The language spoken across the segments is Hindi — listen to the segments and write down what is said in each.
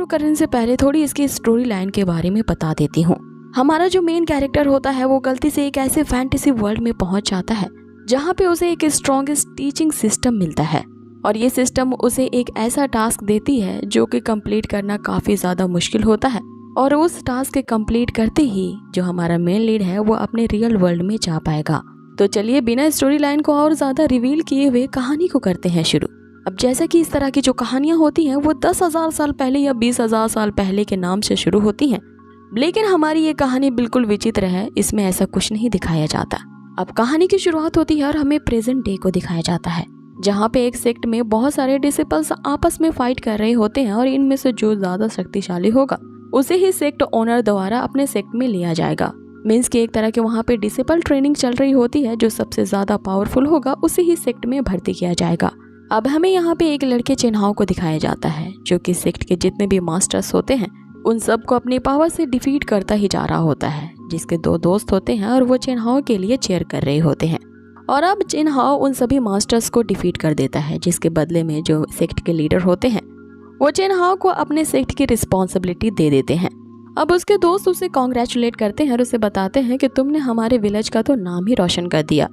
करने से पहले थोड़ी इसकी स्टोरी लाइन के बारे में बता देती हूँ। हमारा जो मेन कैरेक्टर होता है वो गलती से एक ऐसे फैंटेसी वर्ल्ड में पहुंच जाता है जहाँ पे उसे एक स्ट्रॉन्गेस्ट टीचिंग सिस्टम मिलता है और ये सिस्टम उसे एक ऐसा टास्क देती है जो कि कंप्लीट करना काफी ज्यादा मुश्किल होता है और उस टास्क के कंप्लीट करते ही जो हमारा मेन लीड है वो अपने रियल वर्ल्ड में जा पाएगा। तो चलिए बिना स्टोरी लाइन को और ज्यादा रिवील किए हुए कहानी को करते हैं शुरू। अब जैसा कि इस तरह की जो कहानियां होती हैं वो 10,000 साल पहले या 20,000 साल पहले के नाम से शुरू होती हैं, लेकिन हमारी ये कहानी बिल्कुल विचित्र है, इसमें ऐसा कुछ नहीं दिखाया जाता। अब कहानी की शुरुआत होती है और हमें प्रेजेंट डे को दिखाया जाता है जहाँ पे एक सेक्ट में बहुत सारे डिसिपल्स आपस में फाइट कर रहे होते हैं और इनमें से जो ज्यादा शक्तिशाली होगा उसे ही सेक्ट ओनर द्वारा अपने सेक्ट में लिया जाएगा। मीन्स कि एक तरह के वहाँ पे डिसिपल ट्रेनिंग चल रही होती है, जो सबसे ज्यादा पावरफुल होगा उसे ही सेक्ट में भर्ती किया जाएगा। अब हमें यहाँ पे एक लड़के चिन्हाओ को दिखाया जाता है जो कि सेक्ट के जितने भी मास्टर्स होते हैं उन सबको अपनी पावर से डिफीट करता ही जा रहा होता है, जिसके 2 दोस्त होते हैं और वो चिन्हाओ के लिए चेयर कर रहे होते हैं। और अब चिन्हाओ उन सभी मास्टर्स को डिफीट कर देता है, जिसके बदले में जो सेक्ट के लीडर होते हैं वो चिन्हाओ को अपने सेक्ट की रिस्पॉन्सिबिलिटी दे देते हैं। अब उसके दोस्त उसे कॉन्ग्रेचुलेट करते हैं और उसे बताते हैं कि तुमने हमारे विलेज का तो नाम ही रोशन कर दिया।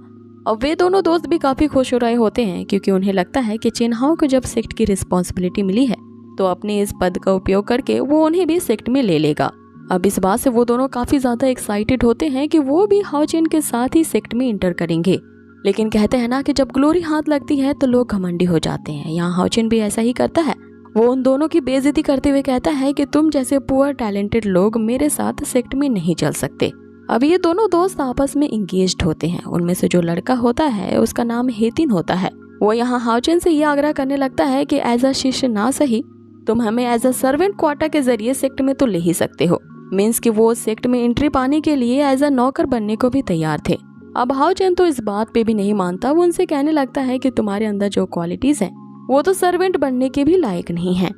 और वे दोनों दोस्त भी काफी खुश हो रहे होते हैं क्योंकि उन्हें लगता है कि चिन्हाओ को जब सेक्ट की रिस्पॉन्सिबिलिटी मिली है तो अपने इस पद का उपयोग करके वो उन्हें भी सेक्ट में ले लेगा। अब इस बात से वो दोनों काफी ज्यादा एक्साइटेड होते हैं कि वो भी हाओचिन के साथ ही सेक्ट में इंटर करेंगे। लेकिन कहते हैं ना कि जब ग्लोरी हाथ लगती है तो लोग घमंडी हो जाते हैं। यहाँ हाओचिन भी ऐसा ही करता है। वो उन दोनों की बेइज्जती करते हुए कहता है कि तुम जैसे पुअर टैलेंटेड लोग मेरे साथ सेक्ट में नहीं चल सकते। अब ये दोनों दोस्त आपस में इंगेज्ड होते हैं। उनमें से जो लड़का होता है उसका नाम हेतिन होता है। वो यहाँ हाओचिन से ये आग्रह करने लगता है कि एज अ शिष्य ना सही तुम हमें एज अ सर्वेंट क्वार्टर के जरिए सेक्ट में तो ले ही सकते हो। मीन्स कि वो सेक्ट में एंट्री पाने के लिए एज अ नौकर बनने को भी तैयार थे। अब हाओचिन तो इस बात पे भी नहीं मानता। वो उनसे कहने लगता है कि तुम्हारे अंदर जो क्वालिटीज हैं वो तो सर्वेंट बनने के भी लायक नहीं है।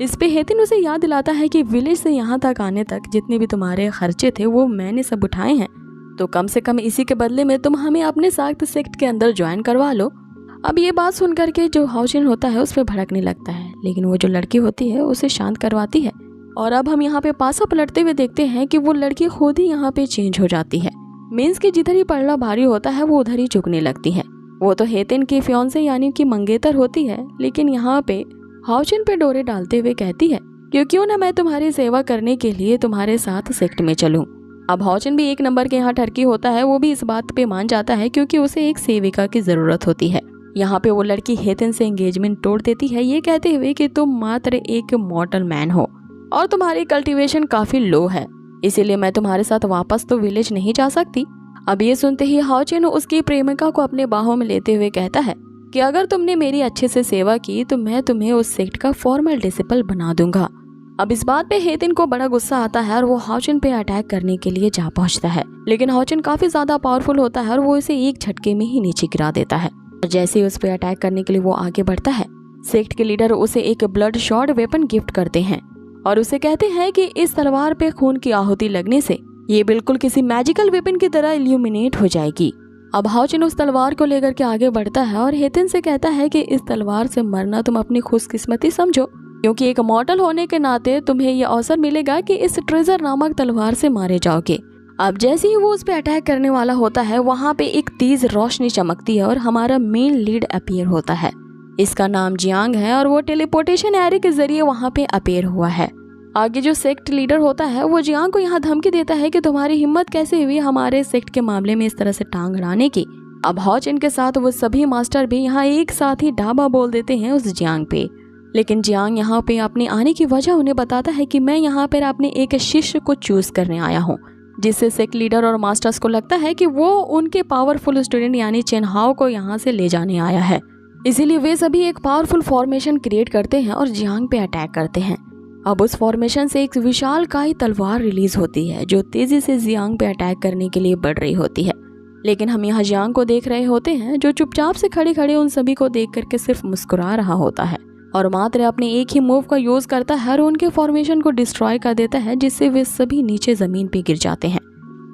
इस पे हेतिन उसे याद दिलाता है कि विलेज से यहाँ तक आने तक जितने भी तुम्हारे खर्चे थे वो मैंने सब उठाए हैं, तो कम से कम इसी के बदले में तुम हमें अपने साथ सेक्ट के अंदर ज्वाइन करवा लो। अब ये बात सुन करके जो हाओचिन होता है उस पर भड़कने लगता है, लेकिन वो जो लड़की होती है उसे शांत करवाती है। और अब हम यहाँ पे पासा पलटते हुए देखते हैं कि वो लड़की खुद ही यहाँ पे चेंज हो जाती है। मीन्स कि जिधर ही पड़ना भारी होता है वो उधर ही झुकने लगती है। वो तो हेतिन की फियांसे यानी कि मंगेतर होती है, लेकिन यहाँ पे हाओचिन पे डोरे डालते हुए कहती है कि क्यों ना मैं तुम्हारी सेवा करने के लिए तुम्हारे साथ सेक्ट में चलूं। अब हाओचिन भी एक नंबर के यहाँ ठरकी होता है। वो भी इस बात पे मान जाता है क्योंकि उसे एक सेविका की जरूरत होती है। यहाँ पे वो लड़की हेतिन से एंगेजमेंट तोड़ देती है, ये कहते हुए कि तुम मात्र एक मॉर्टल मैन हो और तुम्हारी कल्टीवेशन काफी लो है, इसीलिए मैं तुम्हारे साथ वापस तो विलेज नहीं जा सकती। अब ये सुनते ही हाओचिन उसकी प्रेमिका को अपने बाहों में लेते हुए कहता है कि अगर तुमने मेरी अच्छे से सेवा की तो मैं तुम्हें उस सेक्ट का फॉर्मल डिसिपल बना दूंगा। अब इस बात पे हेतिन को बड़ा गुस्सा आता है और वो हाओचिन पे अटैक करने के लिए जा पहुंचता है, लेकिन हाओचिन काफी ज्यादा पावरफुल होता है और वो इसे एक झटके में ही नीचे गिरा देता है। और जैसे ही उस पे अटैक करने के लिए वो आगे बढ़ता है, सेक्ट के लीडर उसे एक ब्लड शॉट वेपन गिफ्ट करते हैं और उसे कहते हैं कि इस तलवार पे खून की आहुति लगने से ये बिल्कुल किसी मैजिकल वेपन की तरह इल्यूमिनेट हो जाएगी। अब हाओचिन उस तलवार को लेकर के आगे बढ़ता है और हेतिन से कहता है कि इस तलवार से मरना तुम अपनी खुशकिस्मती समझो, क्योंकि एक मॉर्टल होने के नाते तुम्हें यह अवसर मिलेगा कि इस ट्रेजर नामक तलवार से मारे जाओगे। अब जैसे ही वो उस पे अटैक करने वाला होता है, वहाँ पे एक तेज रोशनी चमकती है और हमारा मेन लीड अपीयर होता है। इसका नाम जियांग है और वो टेलीपोर्टेशन एरे के जरिए वहाँ पे अपीयर हुआ है। आगे जो सेक्ट लीडर होता है वो जियांग को यहाँ धमकी देता है कि तुम्हारी हिम्मत कैसे हुई हमारे सेक्ट के मामले में इस तरह से टांग अड़ाने की। अब हाओचिन के साथ वो सभी मास्टर भी यहाँ एक साथ ही ढाबा बोल देते हैं उस जियांग पे, लेकिन जियांग यहाँ पे अपने आने की वजह उन्हें बताता है कि मैं यहाँ पर अपने एक शिष्य को चूज करने आया हूँ, जिससे सेक्ट लीडर और मास्टर्स को लगता है कि वो उनके पावरफुल स्टूडेंट यानी चिन्हाओ को यहाँ से ले जाने आया है। इसीलिए वे सभी एक पावरफुल फॉर्मेशन क्रिएट करते हैं और जियांग पे अटैक करते हैं। अब उस फॉर्मेशन से एक विशालकाय तलवार रिलीज होती है जो तेजी से जियांग पे अटैक करने के लिए बढ़ रही होती है, लेकिन हम यहाँ जियांग को देख रहे होते हैं जो चुपचाप से खड़े खड़े उन सभी को देख करके सिर्फ मुस्कुरा रहा होता है और मात्र अपने एक ही मूव का यूज करता है और उनके फॉर्मेशन को डिस्ट्रॉय कर देता है, जिससे वे सभी नीचे जमीन पे गिर जाते हैं।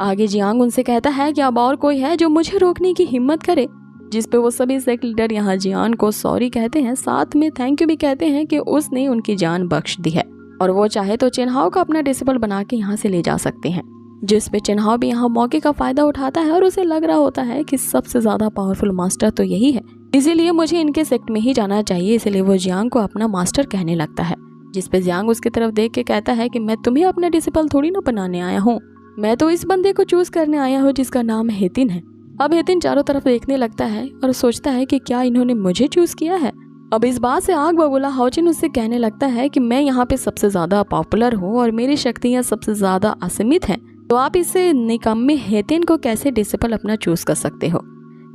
आगे जियांग उनसे कहता है कि अब और कोई है जो मुझे रोकने की हिम्मत करे, जिस पे वो सभी सेक्ट लीडर यहाँ जियांग को सॉरी कहते हैं, साथ में थैंक यू भी कहते हैं कि उसने उनकी जान बख्श दी है। और वो चाहे तो चिन्हाओ को अपना डिसिपल बना के यहाँ से ले जा सकते हैं, जिस पे चिन्हाओ भी यहाँ मौके का फायदा उठाता है और उसे लग रहा होता है कि सबसे ज्यादा पावरफुल मास्टर तो यही है, इसीलिए मुझे इनके सेक्ट में ही जाना चाहिए। इसलिए वो जियांग को अपना मास्टर कहने लगता है, जिस पे जियांग उसकी तरफ देख के कहता है कि मैं तुम्हें अपना डिसिपल थोड़ी ना बनाने आया हूँ, मैं तो इस बंदे को चूज करने आया हूँ जिसका नाम हेतिन है। अब हेतिन चारों तरफ देखने लगता है और सोचता है कि क्या इन्होंने मुझे चूज किया है। अब इस बात से आग बबूला हाओचिन उससे कहने लगता है कि मैं यहाँ पे सबसे ज्यादा पॉपुलर हूँ और मेरी शक्तियाँ सबसे ज्यादा असीमित हैं, तो आप इससे निकम्मे हेतिन को कैसे डिसिपल अपना चूज कर सकते हो।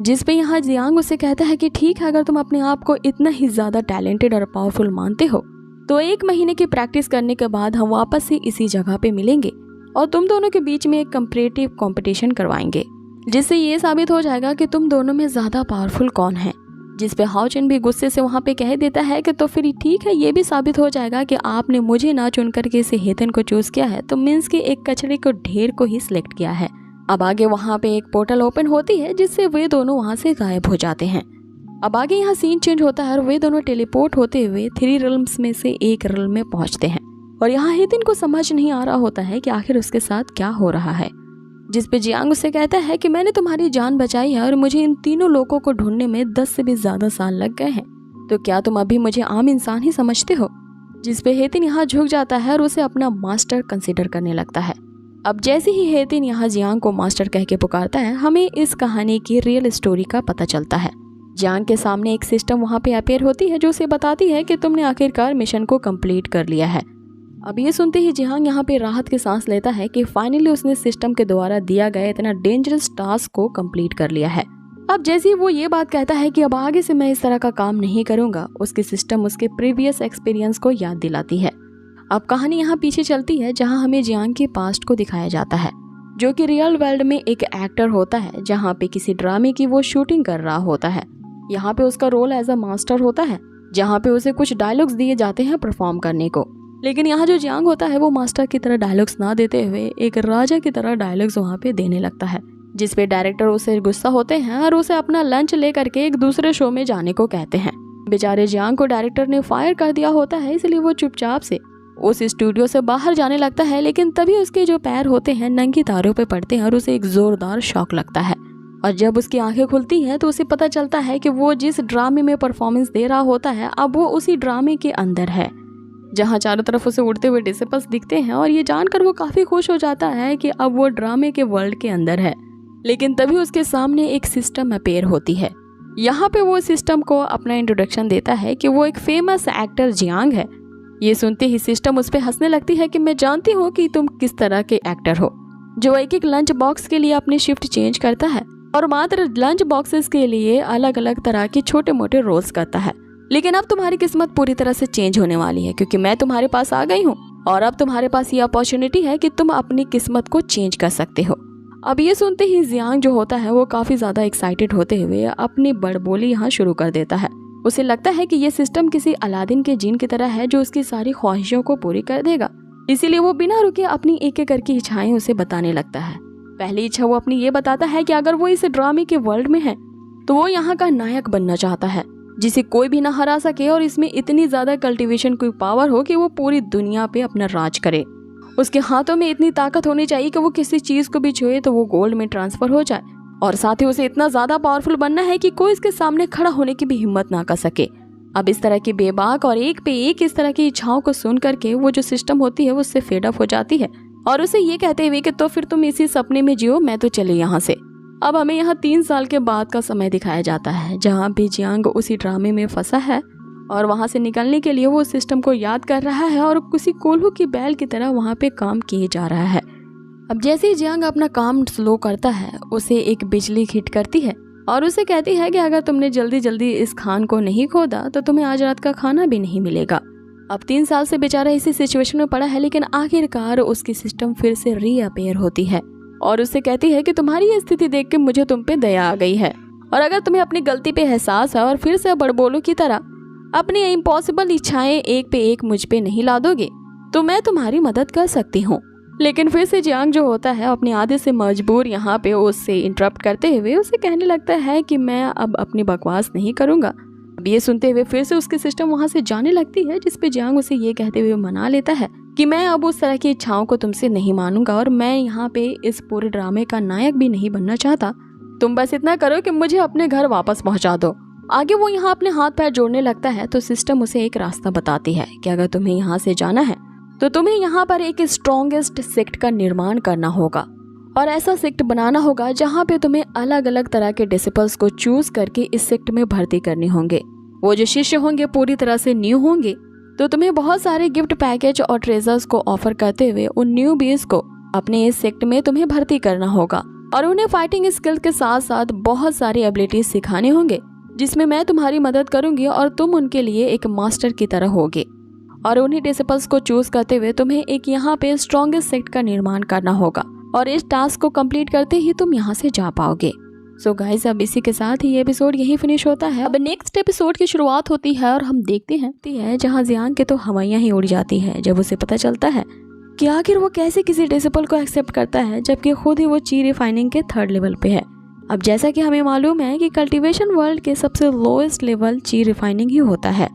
जिस पे यहाँ जियांग उससे कहता है कि ठीक है, अगर तुम अपने आप को इतना ही ज्यादा टैलेंटेड और पावरफुल मानते हो तो 1 महीने की प्रैक्टिस करने के बाद हम वापस से इसी जगह पे मिलेंगे और तुम दोनों के बीच में एक कंपैरेटिव कंपटीशन करवाएंगे, जिससे ये साबित हो जाएगा कि तुम दोनों में ज्यादा पावरफुल कौन है। जिस पे हाओचिन भी गुस्से से वहाँ पे कह देता है कि तो फिर ठीक है, ये भी साबित हो जाएगा कि आपने मुझे ना चुन करके इसे हेतिन को चूज किया है, तो मीन्स के एक कचरे को ढेर को ही सिलेक्ट किया है। अब आगे वहाँ पे एक पोर्टल ओपन होती है जिससे वे दोनों वहाँ से गायब हो जाते हैं। अब आगे यहाँ सीन चेंज होता है और वे दोनों टेलीपोर्ट होते हुए 3 रिल्म्स में से एक रिल्म में पहुँचते हैं और यहाँ हेतिन को समझ नहीं आ रहा होता है कि आखिर उसके साथ क्या हो रहा है। जिस पे जियांग उससे कहता है कि मैंने तुम्हारी जान बचाई है और मुझे इन तीनों लोगों को ढूंढने में 10 से भी ज्यादा साल लग गए हैं, तो क्या तुम अभी मुझे आम इंसान ही समझते हो। जिस पे हेतिन यहाँ झुक जाता है और उसे अपना मास्टर कंसिडर करने लगता है। अब जैसे ही हेतिन यहाँ जियांग को मास्टर कह के पुकारता है, हमें इस कहानी की रियल स्टोरी का पता चलता है। जियांग के सामने एक सिस्टम वहाँ पे अपेयर होती है जो उसे बताती है कि तुमने आखिरकार मिशन को कंप्लीट कर लिया है। अब ये सुनते ही जियांग यहाँ पे राहत की सांस लेता है कि फाइनली उसने सिस्टम के द्वारा दिया गया इतना डेंजरस टास्क को कंप्लीट कर लिया है। अब जैसे ही वो ये बात कहता है कि अब आगे से मैं इस तरह का काम नहीं करूंगा, उसकी सिस्टम उसके प्रीवियस एक्सपीरियंस को याद दिलाती है। अब कहानी यहाँ पीछे चलती है जहाँ हमें जियांग के पास्ट को दिखाया जाता है, जो कि रियल वर्ल्ड में एक एक्टर होता है जहाँ पे किसी ड्रामे की वो शूटिंग कर रहा होता है। यहाँ पे उसका रोल एज अ मास्टर होता है, जहाँ पे उसे कुछ डायलॉग्स दिए जाते हैं परफॉर्म करने को। लेकिन यहाँ जो जियांग होता है वो मास्टर की तरह डायलॉग्स ना देते हुए एक राजा की तरह डायलॉग्स वहाँ पे देने लगता है, जिस पे डायरेक्टर उसे गुस्सा होते हैं और उसे अपना लंच ले करके एक दूसरे शो में जाने को कहते हैं। बेचारे जियांग को डायरेक्टर ने फायर कर दिया होता है, इसलिए वो चुपचाप से उस स्टूडियो से बाहर जाने लगता है। लेकिन तभी उसके जो पैर होते हैं नंगी तारों पे पड़ते हैं और उसे एक जोरदार शॉक लगता है। और जब उसकी आंखें खुलती हैं तो उसे पता चलता है कि वो जिस ड्रामे में परफॉर्मेंस दे रहा होता है अब वो उसी ड्रामे के अंदर है, जहाँ चारों तरफ उसे उड़ते हुए डिसिपल्स दिखते हैं। और ये जानकर वो काफी खुश हो जाता है कि अब वो ड्रामे के वर्ल्ड के अंदर है। लेकिन तभी उसके सामने एक सिस्टम अपेयर होती है। यहाँ पे वो सिस्टम को अपना इंट्रोडक्शन देता है कि वो एक फेमस एक्टर जियांग है। ये सुनते ही सिस्टम उस पर हंसने लगती है कि मैं जानती हूँ कि तुम किस तरह के एक्टर हो, जो एक एक लंच बॉक्स के लिए अपनी शिफ्ट चेंज करता है और मात्र लंच बॉक्सेस के लिए अलग अलग तरह के छोटे मोटे रोल्स करता है। लेकिन अब तुम्हारी किस्मत पूरी तरह से चेंज होने वाली है, क्योंकि मैं तुम्हारे पास आ गई हूँ और अब तुम्हारे पास ये अपॉर्चुनिटी है कि तुम अपनी किस्मत को चेंज कर सकते हो। अब ये सुनते ही जियांग जो होता है वो काफी ज्यादा एक्साइटेड होते हुए अपनी बड़बोली यहाँ शुरू कर देता है। उसे लगता है कि ये सिस्टम किसी अलादीन के जीन की तरह है जो उसकी सारी ख्वाहिशों को पूरी कर देगा। इसीलिए वो बिना रुके अपनी एक एक करके इच्छाएं उसे बताने लगता है। पहली इच्छा वो अपनी ये बताता है कि अगर वो इस ड्रामे के वर्ल्ड में है तो वो यहाँ का नायक बनना चाहता है, जिसे कोई भी ना हरा सके और इसमें इतनी ज्यादा कल्टीवेशन की पावर हो कि वो पूरी दुनिया पे अपना राज करे। उसके हाथों में इतनी ताकत होनी चाहिए कि वो किसी चीज को भी छुए तो वो गोल्ड में ट्रांसफर हो जाए, और साथ ही उसे इतना ज्यादा पावरफुल बनना है कि कोई इसके सामने खड़ा होने की भी हिम्मत ना कर सके। अब इस तरह की बेबाक और एक पे एक इस तरह की इच्छाओं को सुन करके वो जो सिस्टम होती है वो उससे फेड अप हो जाती है और उसे ये कहते हुए कि तो फिर तुम इसी सपने में जियो, मैं तो चली यहाँ से। अब हमें यहाँ 3 साल के बाद का समय दिखाया जाता है जहाँ भी जियांग उसी ड्रामे में फंसा है और वहाँ से निकलने के लिए वो सिस्टम को याद कर रहा है और किसी कोल्हू की बैल की तरह वहाँ पे काम किए जा रहा है। अब जैसे ही जियांग अपना काम स्लो करता है उसे एक बिजली हिट करती है और उसे कहती है कि अगर तुमने जल्दी जल्दी इस खान को नहीं खोदा तो तुम्हें आज रात का खाना भी नहीं मिलेगा। अब 3 साल से बेचारा इसी सिचुएशन में पड़ा है, लेकिन आखिरकार उसकी सिस्टम फिर से रीअपेयर होती है और उससे कहती है कि तुम्हारी ये स्थिति देख के मुझे तुम पे दया आ गई है और अगर तुम्हें अपनी गलती पे एहसास है और फिर से बड़बोलों की तरह अपनी इम्पॉसिबल इच्छाएं एक पे एक मुझ पे नहीं ला दोगे तो मैं तुम्हारी मदद कर सकती हूँ। लेकिन फिर से जियांग जो होता है अपने आदत से मजबूर यहाँ पे उससे इंटरप्ट करते हुए उसे कहने लगता है कि मैं अब अपनी बकवास नहीं करूँगा, अब ये सुनते हुए फिर से उसकी सिस्टम वहाँ से जाने लगती है, जिसपे जियांग उसे ये कहते हुए मना लेता है कि मैं अब उस तरह की इच्छाओं को तुमसे नहीं मानूंगा और मैं यहाँ पे इस पूरे ड्रामे का नायक भी नहीं बनना चाहता। तुम बस इतना करो कि मुझे अपने घर वापस पहुँचा दो। आगे वो यहाँ अपने हाथ पैर जोड़ने लगता है तो सिस्टम उसे एक रास्ता बताती है कि अगर तुम्हें यहाँ से जाना है तो तुम्हें यहाँ पर एक स्ट्रॉन्गेस्ट सेक्ट का निर्माण करना होगा और ऐसा सेक्ट बनाना होगा जहाँ पे तुम्हें अलग अलग तरह के डिसिपल्स को चूज करके इस सेक्ट में भर्ती करने होंगे। वो जो शिष्य होंगे पूरी तरह से न्यू होंगे, तो तुम्हें बहुत सारे गिफ्ट पैकेज और ट्रेजर्स को ऑफर करते हुए उन न्यू बीज को अपने इस सेक्ट में तुम्हें भर्ती करना होगा और उन्हें फाइटिंग स्किल के साथ साथ बहुत सारी एबिलिटीज सिखाने होंगे, जिसमें मैं तुम्हारी मदद करूंगी और तुम उनके लिए एक मास्टर की तरह होगे। और उन्हीं डिसिपल्स को चूज करते हुए तुम्हें एक यहाँ पे स्ट्रॉन्गेस्ट सेक्ट का निर्माण करना होगा और इस टास्क को कंप्लीट करते ही तुम यहाँ से जा पाओगे। सो गाइस, अब इसी के साथ ही ये एपिसोड यही फिनिश होता है। अब नेक्स्ट एपिसोड की शुरुआत होती है और हम देखते हैं जहाँ जियांग के तो हवाइयाँ ही उड़ जाती है जब उसे पता चलता है कि आखिर वो कैसे किसी डिसिपल को एक्सेप्ट करता है जबकि खुद ही वो ची रिफाइनिंग के 3rd लेवल पे है। अब जैसा कि हमें मालूम है कि कल्टीवेशन वर्ल्ड के सबसे लोएस्ट लेवल ची रिफाइनिंग ही होता है।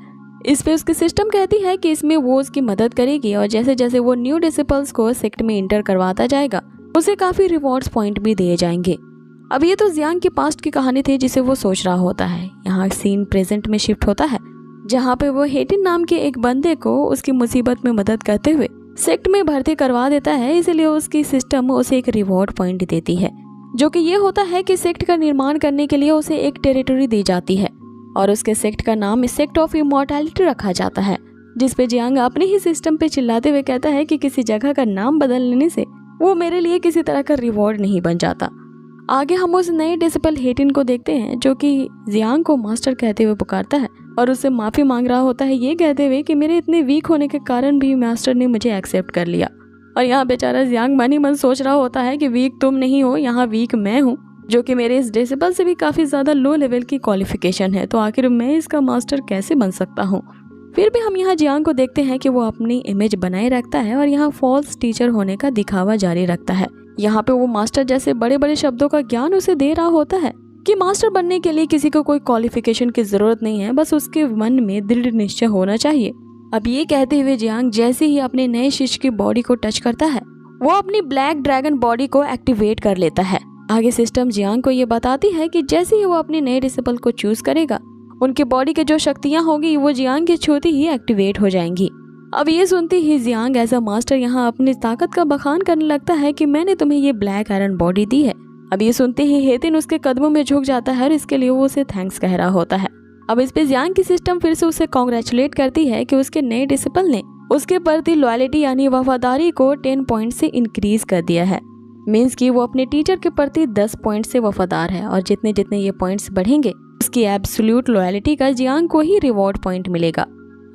इस पे उसकी सिस्टम कहती है कि इसमें वो उसकी मदद करेगी और जैसे जैसे वो न्यू डिसिपल्स को सेक्ट में इंटर करवाता जाएगा उसे काफी रिवॉर्ड्स पॉइंट भी दिए जाएंगे। अब ये तो जियांग की पास्ट की कहानी थी जिसे वो सोच रहा होता है। यहाँ सीन प्रेजेंट में शिफ्ट होता है जहाँ पे वो हेटिन नाम के एक बंदे को उसकी मुसीबत में मदद करते हुए सेक्ट में भर्ती करवा देता है। इसलिए उसकी सिस्टम उसे एक रिवॉर्ड पॉइंट देती है, जो कि ये होता है कि सेक्ट का निर्माण करने के लिए उसे एक टेरिटरी दी जाती है और उसके सेक्ट का नाम सेक्ट ऑफ इमॉर्टैलिटी रखा जाता है, जिसपे जियांग अपने ही सिस्टम पे चिल्लाते हुए कहता है कि किसी जगह का नाम बदल लेने से वो मेरे लिए किसी तरह का रिवॉर्ड नहीं बन जाता। आगे हम उस नए डिसिपल हेटिन को देखते हैं जो कि जियांग को मास्टर कहते हुए पुकारता है और उससे माफी मांग रहा होता है, ये कहते हुए कि मेरे इतने वीक होने के कारण भी मास्टर ने मुझे एक्सेप्ट कर लिया। और यहाँ बेचारा जियांग मन ही मन सोच रहा होता है कि वीक तुम नहीं हो, यहाँ वीक मैं हूँ, जो कि मेरे इस डिसिपल से भी काफी ज्यादा लो लेवल की क्वालिफिकेशन है, तो आखिर मैं इसका मास्टर कैसे बन सकता हूँ। फिर भी हम यहाँ जियांग को देखते हैं कि वो अपनी इमेज बनाए रखता है और यहाँ फॉल्स टीचर होने का दिखावा जारी रखता है। यहाँ पे वो मास्टर जैसे बड़े बड़े शब्दों का ज्ञान उसे दे रहा होता है कि मास्टर बनने के लिए किसी को कोई क्वालिफिकेशन की जरूरत नहीं है, बस उसके मन में दृढ़ निश्चय होना चाहिए। अब ये कहते हुए जियांग जैसे ही अपने नए शिष्य की बॉडी को टच करता है वो अपनी ब्लैक ड्रैगन बॉडी को एक्टिवेट कर लेता है। आगे सिस्टम जियांग को ये बताती है कि जैसे ही वो अपने नए डिसिपल को चूज करेगा उनके बॉडी के जो शक्तियां होगी वो जियांग के छूते ही एक्टिवेट हो जाएंगी। अब ये सुनते ही जियांग एज अ मास्टर यहाँ अपनी ताकत का बखान करने लगता है कि मैंने तुम्हें ये ब्लैक आयरन बॉडी दी है। अब ये सुनते ही हेतिन उसके कदमों में झुक जाता है और इसके लिए वो उसे थैंक्स कह रहा होता है। अब इस पे जियांग की सिस्टम फिर से उसे कॉन्ग्रेचुलेट करती है कि उसके नए डिसिपल ने उसके प्रति लॉयल्टी यानी वफादारी को 10 पॉइंट से इंक्रीज कर दिया है। मीन्स कि वो अपने टीचर के प्रति 10 पॉइंट से वफादार है और जितने जितने ये पॉइंट्स बढ़ेंगे उसकी एब्सोल्यूट लॉयल्टी का जियांग को ही रिवॉर्ड पॉइंट मिलेगा।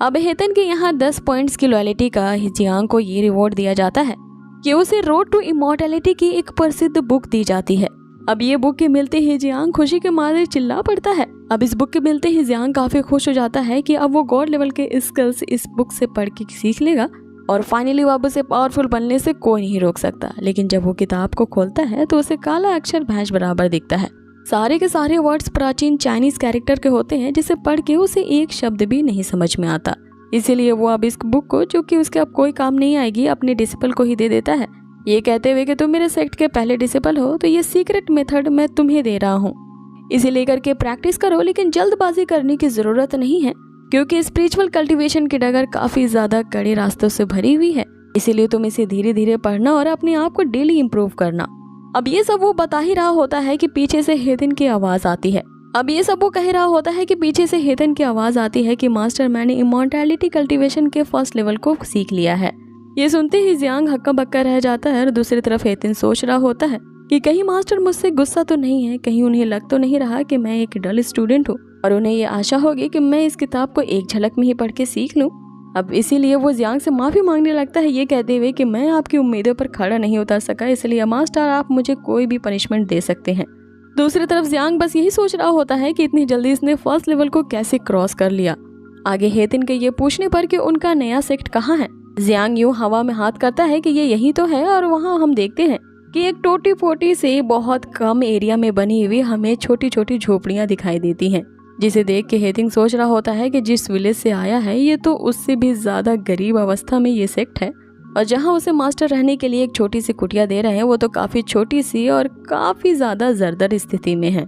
अब हेतन के यहाँ 10 पॉइंट्स की लॉयल्टी का जियांग को ये रिवॉर्ड दिया जाता है कि उसे रोड टू इमॉर्टैलिटी की एक प्रसिद्ध बुक दी जाती है। अब ये बुक के मिलते ही जियांग खुशी के मारे चिल्ला पड़ता है। अब इस बुक के मिलते ही जियांग काफी खुश हो जाता है कि अब वो गॉड लेवल के स्किल्स इस बुक से पढ़ के सीख लेगा और फाइनली अब उसे पावरफुल बनने से कोई नहीं रोक सकता। लेकिन जब वो किताब को खोलता है तो उसे काला अक्षर भैंस बराबर दिखता है। सारे के सारे वर्ड्स प्राचीन चाइनीज कैरेक्टर के होते हैं जिसे पढ़ के उसे एक शब्द भी नहीं समझ में आता। इसीलिए वो अब इस बुक को, जो कि उसके अब कोई काम नहीं आएगी, अपने डिसिपल को ही दे देता है, ये कहते हुए कि तुम मेरे सेक्ट के पहले डिसिपल हो तो ये सीक्रेट मेथड मैं तुम्हें दे रहा हूँ, इसे लेकर के प्रैक्टिस करो, लेकिन जल्दबाजी करने की जरूरत नहीं है क्योंकि स्पिरिचुअल कल्टीवेशन की डगर काफी ज्यादा कड़े रास्तों से भरी हुई है। इसीलिए तुम इसे धीरे धीरे पढ़ना और अपने आप को डेली इम्प्रूव करना। अब ये सब वो बता ही रहा होता है कि पीछे से हेतन की आवाज आती है। अब ये सब वो कह रहा होता है कि पीछे से हेतन की आवाज आती है कि मास्टर, मैंने इमॉर्टैलिटी कल्टीवेशन के 1st लेवल को सीख लिया है। ये सुनते ही जियांग हक्का बक्का रह जाता है और दूसरी तरफ हेतन सोच रहा होता है कि कहीं मास्टर मुझसे गुस्सा तो नहीं है, कहीं उन्हें लग तो नहीं रहा कि मैं एक डल स्टूडेंट हूँ और उन्हें ये आशा होगी कि मैं इस किताब को एक झलक में ही पढ़ के सीख लूँ। अब इसीलिए वो जियांग से माफी मांगने लगता है, ये कहते हुए कि मैं आपकी उम्मीदों पर खड़ा नहीं उतर सका, इसलिए मास्टर आप मुझे कोई भी पनिशमेंट दे सकते हैं। दूसरी तरफ जियांग बस यही सोच रहा होता है कि इतनी जल्दी इसने 1st लेवल को कैसे क्रॉस कर लिया। आगे हेतिन के ये पूछने पर कि उनका नया सेक्ट कहाँ है, जियांग यूं हवा में हाथ करता है कि ये यही तो है और वहाँ हम देखते हैं कि एक टूटी फूटी से बहुत कम एरिया में बनी हुई हमें छोटी छोटी झोपड़ियां दिखाई देती हैं। जिसे देख के हेतिंग सोच रहा होता है कि जिस विलेज से आया है ये तो उससे भी ज्यादा गरीब अवस्था में ये सेक्ट है, और जहाँ उसे मास्टर रहने के लिए एक छोटी सी कुटिया दे रहे हैं वो तो काफी छोटी सी और काफी ज्यादा जर्जर स्थिति में है।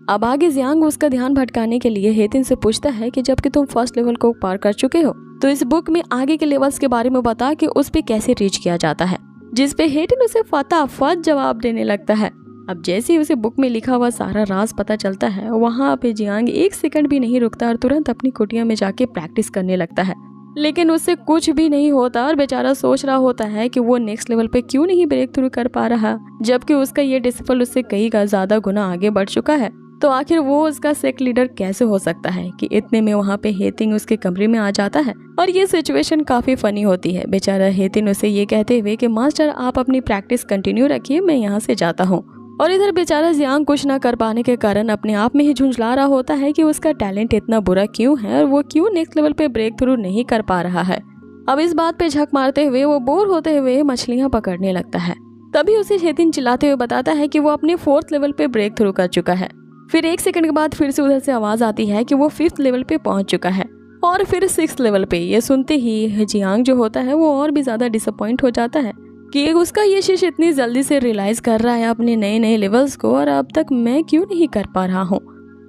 अब आगे जियांग उसका ध्यान भटकाने के लिए हेतिन से पूछता है कि जबकि तुम फर्स्ट लेवल को पार कर चुके हो तो इस बुक में आगे के लेवल्स के बारे में बता कि उस पे कैसे रीच किया जाता है, जिस पे हेतिन उसे फटाफट जवाब देने लगता है। अब जैसे ही उसे बुक में लिखा हुआ सारा राज पता चलता है वहाँ पे जियांग एक सेकंड भी नहीं रुकता और तुरंत अपनी कुटिया में जाके प्रैक्टिस करने लगता है, लेकिन उससे कुछ भी नहीं होता और बेचारा सोच रहा होता है कि वो नेक्स्ट लेवल पे क्यों नहीं ब्रेक थ्रू कर पा रहा, जबकि उसका ये डिसिपल उससे कई का ज्यादा गुना आगे बढ़ चुका है। तो आखिर वो उसका सेक्ट लीडर कैसे हो सकता है कि इतने में वहाँ पे हेतिंग उसके कमरे में आ जाता है और ये सिचुएशन काफी फनी होती है। बेचारा हेतिन उसे ये कहते हुए कि मास्टर आप अपनी प्रैक्टिस कंटिन्यू रखिए, मैं यहाँ से जाता हूँ। और इधर बेचारा जियांग कुछ न कर पाने के कारण अपने आप में ही झुंझला रहा होता है कि उसका टैलेंट इतना बुरा क्यों है और वो क्यों नेक्स्ट लेवल पे ब्रेक थ्रू नहीं कर पा रहा है। अब इस बात पे झक मारते हुए वो बोर होते हुए मछलियां पकड़ने लगता है। तभी उसे हेतिन चिल्लाते हुए बताता है कि वो अपने 4th लेवल पे ब्रेक थ्रू कर चुका है। फिर 1 सेकंड के बाद फिर से उधर से आवाज आती है कि वो 5th लेवल पे पहुंच चुका है और फिर 6th लेवल पे। ये सुनते ही जियांग जो होता है वो और भी ज्यादा डिसअपॉइंट हो जाता है कि उसका ये शिष्य इतनी जल्दी से रियलाइज कर रहा है अपने नए नए लेवल्स को और अब तक मैं क्यों नहीं कर पा रहा हूँ।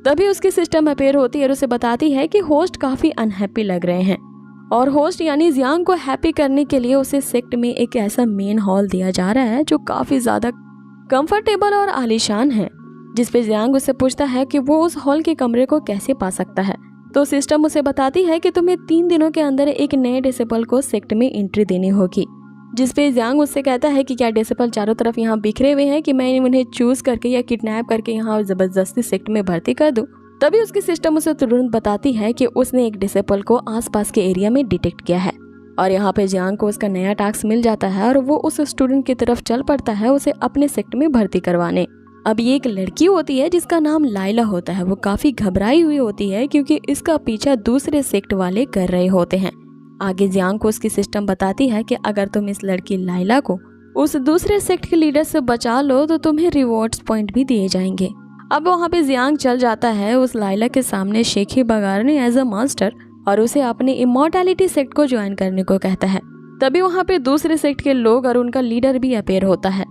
तभी उसकी सिस्टम अपेयर होती है और उसे बताती है कि होस्ट काफी अनहैप्पी लग रहे हैं और होस्ट यानी जियांग को हैप्पी करने के लिए उसे सेक्ट में एक ऐसा मेन हॉल दिया जा रहा है जो काफी ज्यादा कंफर्टेबल और आलीशान है, जिसपे जियांग उससे पूछता है कि वो उस हॉल के कमरे को कैसे पा सकता है। तो सिस्टम उसे बताती है कि तुम्हें 3 दिनों के अंदर एक नए डिसेबल को सेक्ट में एंट्री देनी होगी, जिसपे जियांग उससे कहता है कि क्या डिसेबल चारों तरफ यहाँ बिखरे हुए हैं कि मैं उन्हें चूज करके या किडनैप करके यहाँ जबरदस्ती सेक्ट में भर्ती कर दूं। तभी उसकी सिस्टम उसे तुरंत बताती है कि उसने एक डिसेबल को आसपास के एरिया में डिटेक्ट किया है और यहाँ पे जियांग को उसका नया टास्क मिल जाता है और वो उस स्टूडेंट की तरफ चल पड़ता है उसे अपने सेक्ट में भर्ती करवाने। अब ये एक लड़की होती है जिसका नाम लाइला होता है। वो काफी घबराई हुई होती है क्योंकि इसका पीछा दूसरे सेक्ट वाले कर रहे होते हैं। आगे जियांग को उसकी सिस्टम बताती है कि अगर तुम इस लड़की लाइला को उस दूसरे सेक्ट के लीडर से बचा लो तो तुम्हें रिवॉर्ड्स पॉइंट भी दिए जाएंगे। अब वहाँ पे जियांग चल जाता है उस लाइला के सामने शेखी बगारने एज अ मास्टर और उसे अपने इमॉर्टैलिटी सेक्ट को ज्वाइन करने को कहता है। तभी वहाँ पे दूसरे सेक्ट के लोग और उनका लीडर भी अपेयर होता है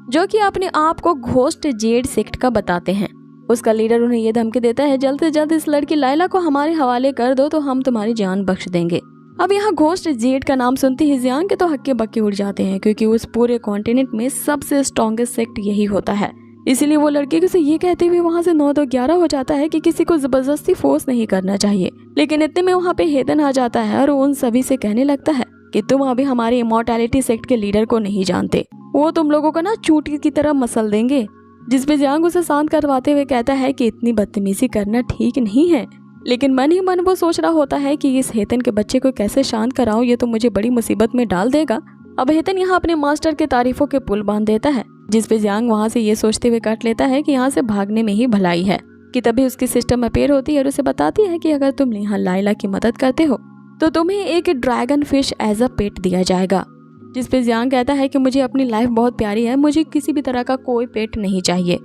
जो कि अपने आप को घोस्ट जेड सेक्ट का बताते हैं। उसका लीडर उन्हें ये धमकी देता है जल्द से जल्द इस लड़की लाइला को हमारे हवाले कर दो तो हम तुम्हारी जान बख्श देंगे। अब यहाँ घोस्ट जेड का नाम सुनते ही जियांग के तो हक्के बक्के उड़ जाते हैं क्योंकि उस पूरे कॉन्टिनेंट में सबसे स्ट्रॉन्गेस्ट सेक्ट यही होता है। इसीलिए वो लड़के को ये कहते हुए वहाँ से 9-2-11 हो जाता है कि किसी को जबरदस्ती फोर्स नहीं करना चाहिए। लेकिन इतने में वहाँ पे हेतन आ जाता है और उन सभी से कहने लगता है कि तुम अभी हमारे इमॉर्टैलिटी सेक्ट के लीडर को नहीं जानते, वो तुम लोगों को ना चूटी की तरह मसल देंगे। जिसपे जियांग उसे शांत करवाते हुए कहता है कि इतनी बदतमीजी करना ठीक नहीं है। लेकिन मन ही मन वो सोच रहा होता है कि इस हेतन के बच्चे को कैसे शांत कराऊं, ये तो मुझे बड़ी मुसीबत में डाल देगा। अब हेतन यहाँ अपने मास्टर के तारीफों के पुल बांध देता है, जिसपे जियांग वहाँ से ये सोचते हुए काट लेता है कि यहाँ से भागने में ही भलाई है। कि तभी उसकी सिस्टम अपेयर होती है और उसे बताती है कि अगर तुम यहाँ लाइला की मदद करते हो तो तुम्हें एक ड्रैगन फिश एज अ पेट दिया जाएगा। जिसपे जियांग कहता है कि मुझे अपनी लाइफ बहुत प्यारी है, मुझे किसी भी तरह का कोई पेट नहीं चाहिए।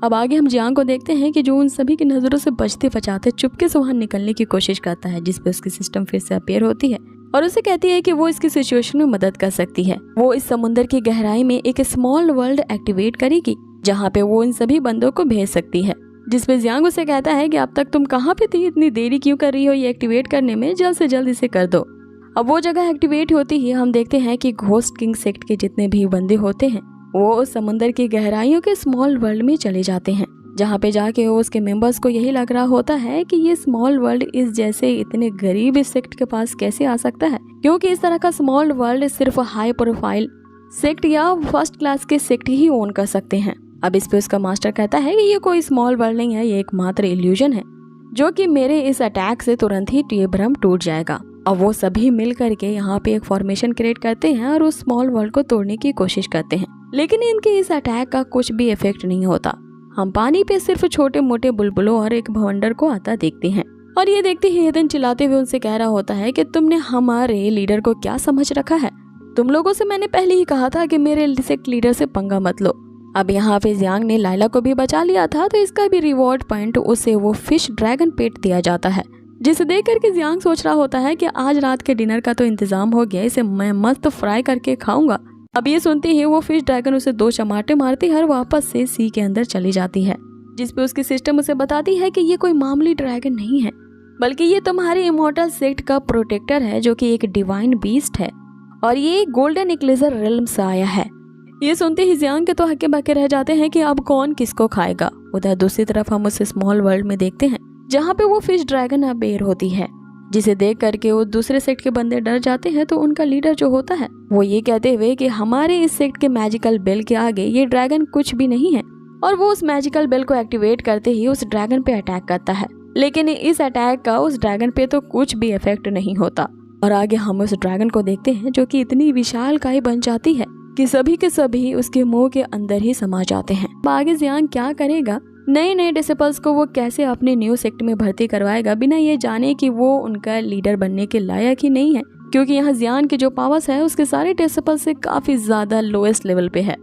अब आगे हम जियांग को देखते हैं कि जो उन सभी की नजरों से बचते बचाते चुपके से वहां निकलने की कोशिश करता है, जिसपे उसकी सिस्टम फिर से अपेयर होती है और उसे कहती है कि वो इसकी सिचुएशन में मदद कर सकती है। वो इस समुद्र की गहराई में एक स्मॉल वर्ल्ड एक्टिवेट करेगी जहाँ पे वो इन सभी बंदों को भेज सकती है। जिसपे जियांग उसे कहता है कि अब तक तुम कहाँ पे थी, इतनी देरी क्यों कर रही हो ये एक्टिवेट करने में, जल्द से जल्द इसे कर दो। अब वो जगह एक्टिवेट होती ही हम देखते हैं कि घोस्ट किंग सेक्ट के जितने भी बंदे होते हैं वो उस समुद्र की गहराइयों के स्मॉल वर्ल्ड में चले जाते हैं, जहाँ पे जाके वो उसके मेंबर्स को यही लग रहा होता है कि ये स्मॉल वर्ल्ड इस जैसे इतने गरीब इस सेक्ट के पास कैसे आ सकता है, क्योंकि इस तरह का स्मॉल वर्ल्ड सिर्फ हाई प्रोफाइल सेक्ट या फर्स्ट क्लास के सेक्ट ही ओन कर सकते हैं। अब इस पे उसका मास्टर कहता है कि ये कोई स्मॉल वर्ल्ड नहीं है, ये एकमात्र इल्यूजन है जो कि मेरे इस अटैक से तुरंत ही ये भ्रम टूट जाएगा। अब वो सभी मिल करके यहाँ पे एक फॉर्मेशन क्रिएट करते हैं और उस स्मॉल वर्ल्ड को तोड़ने की कोशिश करते हैं, लेकिन इनके इस अटैक का कुछ भी इफेक्ट नहीं होता। हम पानी पे सिर्फ छोटे मोटे बुलबुलों और एक भवंडर को आता देखते हैं और ये देखते ही हेतन चिल्लाते हुए उनसे कह रहा होता है कि तुमने हमारे लीडर को क्या समझ रखा है, तुम लोगों से मैंने पहले ही कहा था कि मेरे सेक्ट लीडर से पंगा मत लो। अब यहाँ पे जियांग ने लाइला को भी बचा लिया था, तो इसका भी रिवॉर्ड पॉइंट उसे वो फिश ड्रैगन पेट दिया जाता है, जिसे देख करके जियांग सोच रहा होता है कि आज रात के डिनर का तो इंतजाम हो गया, इसे मैं मस्त फ्राई करके खाऊंगा। अब ये सुनते ही वो फिश ड्रैगन उसे 2 चमाटे मारती है और वापस से सी के अंदर चली जाती है, जिसपे उसकी सिस्टम उसे बताती है कि ये कोई मामूली ड्रैगन नहीं है, बल्कि ये तुम्हारे इमॉर्टल सेक्ट का प्रोटेक्टर है, जो कि एक डिवाइन बीस्ट है और ये गोल्डन इक्लेजर रिल्म से आया है। ये सुनते ही जियांग के तो हक्के बक्के रह जाते हैं कि अब कौन किसको खाएगा। उधर दूसरी तरफ हम उस स्मॉल वर्ल्ड में देखते हैं जहाँ पे वो फिश ड्रैगन अबेर होती है, जिसे देख करके वो दूसरे सेक्ट के बंदे डर जाते हैं। तो उनका लीडर जो होता है वो ये कहते हुए कि हमारे इस सेक्ट के मैजिकल बेल के आगे ये ड्रैगन कुछ भी नहीं है, और वो उस मैजिकल बेल को एक्टिवेट करते ही उस ड्रैगन पे अटैक करता है। लेकिन इस अटैक का उस ड्रैगन पे तो कुछ भी इफेक्ट नहीं होता, और आगे हम उस ड्रैगन को देखते हैं जो कि इतनी विशालकाय बन जाती है कि सभी के सभी उसके मुंह के अंदर ही समा जाते हैं। आगे जियांग क्या करेगा, नए नए डिसिपल्स को वो कैसे अपने न्यू सेक्ट में भर्ती करवाएगा बिना ये जाने कि वो उनका लीडर बनने के लायक ही नहीं है, क्योंकि यहाँ जियांग की जो पावर्स है उसके सारे डिसिपल्स से काफी ज्यादा लोएस्ट लेवल पे है।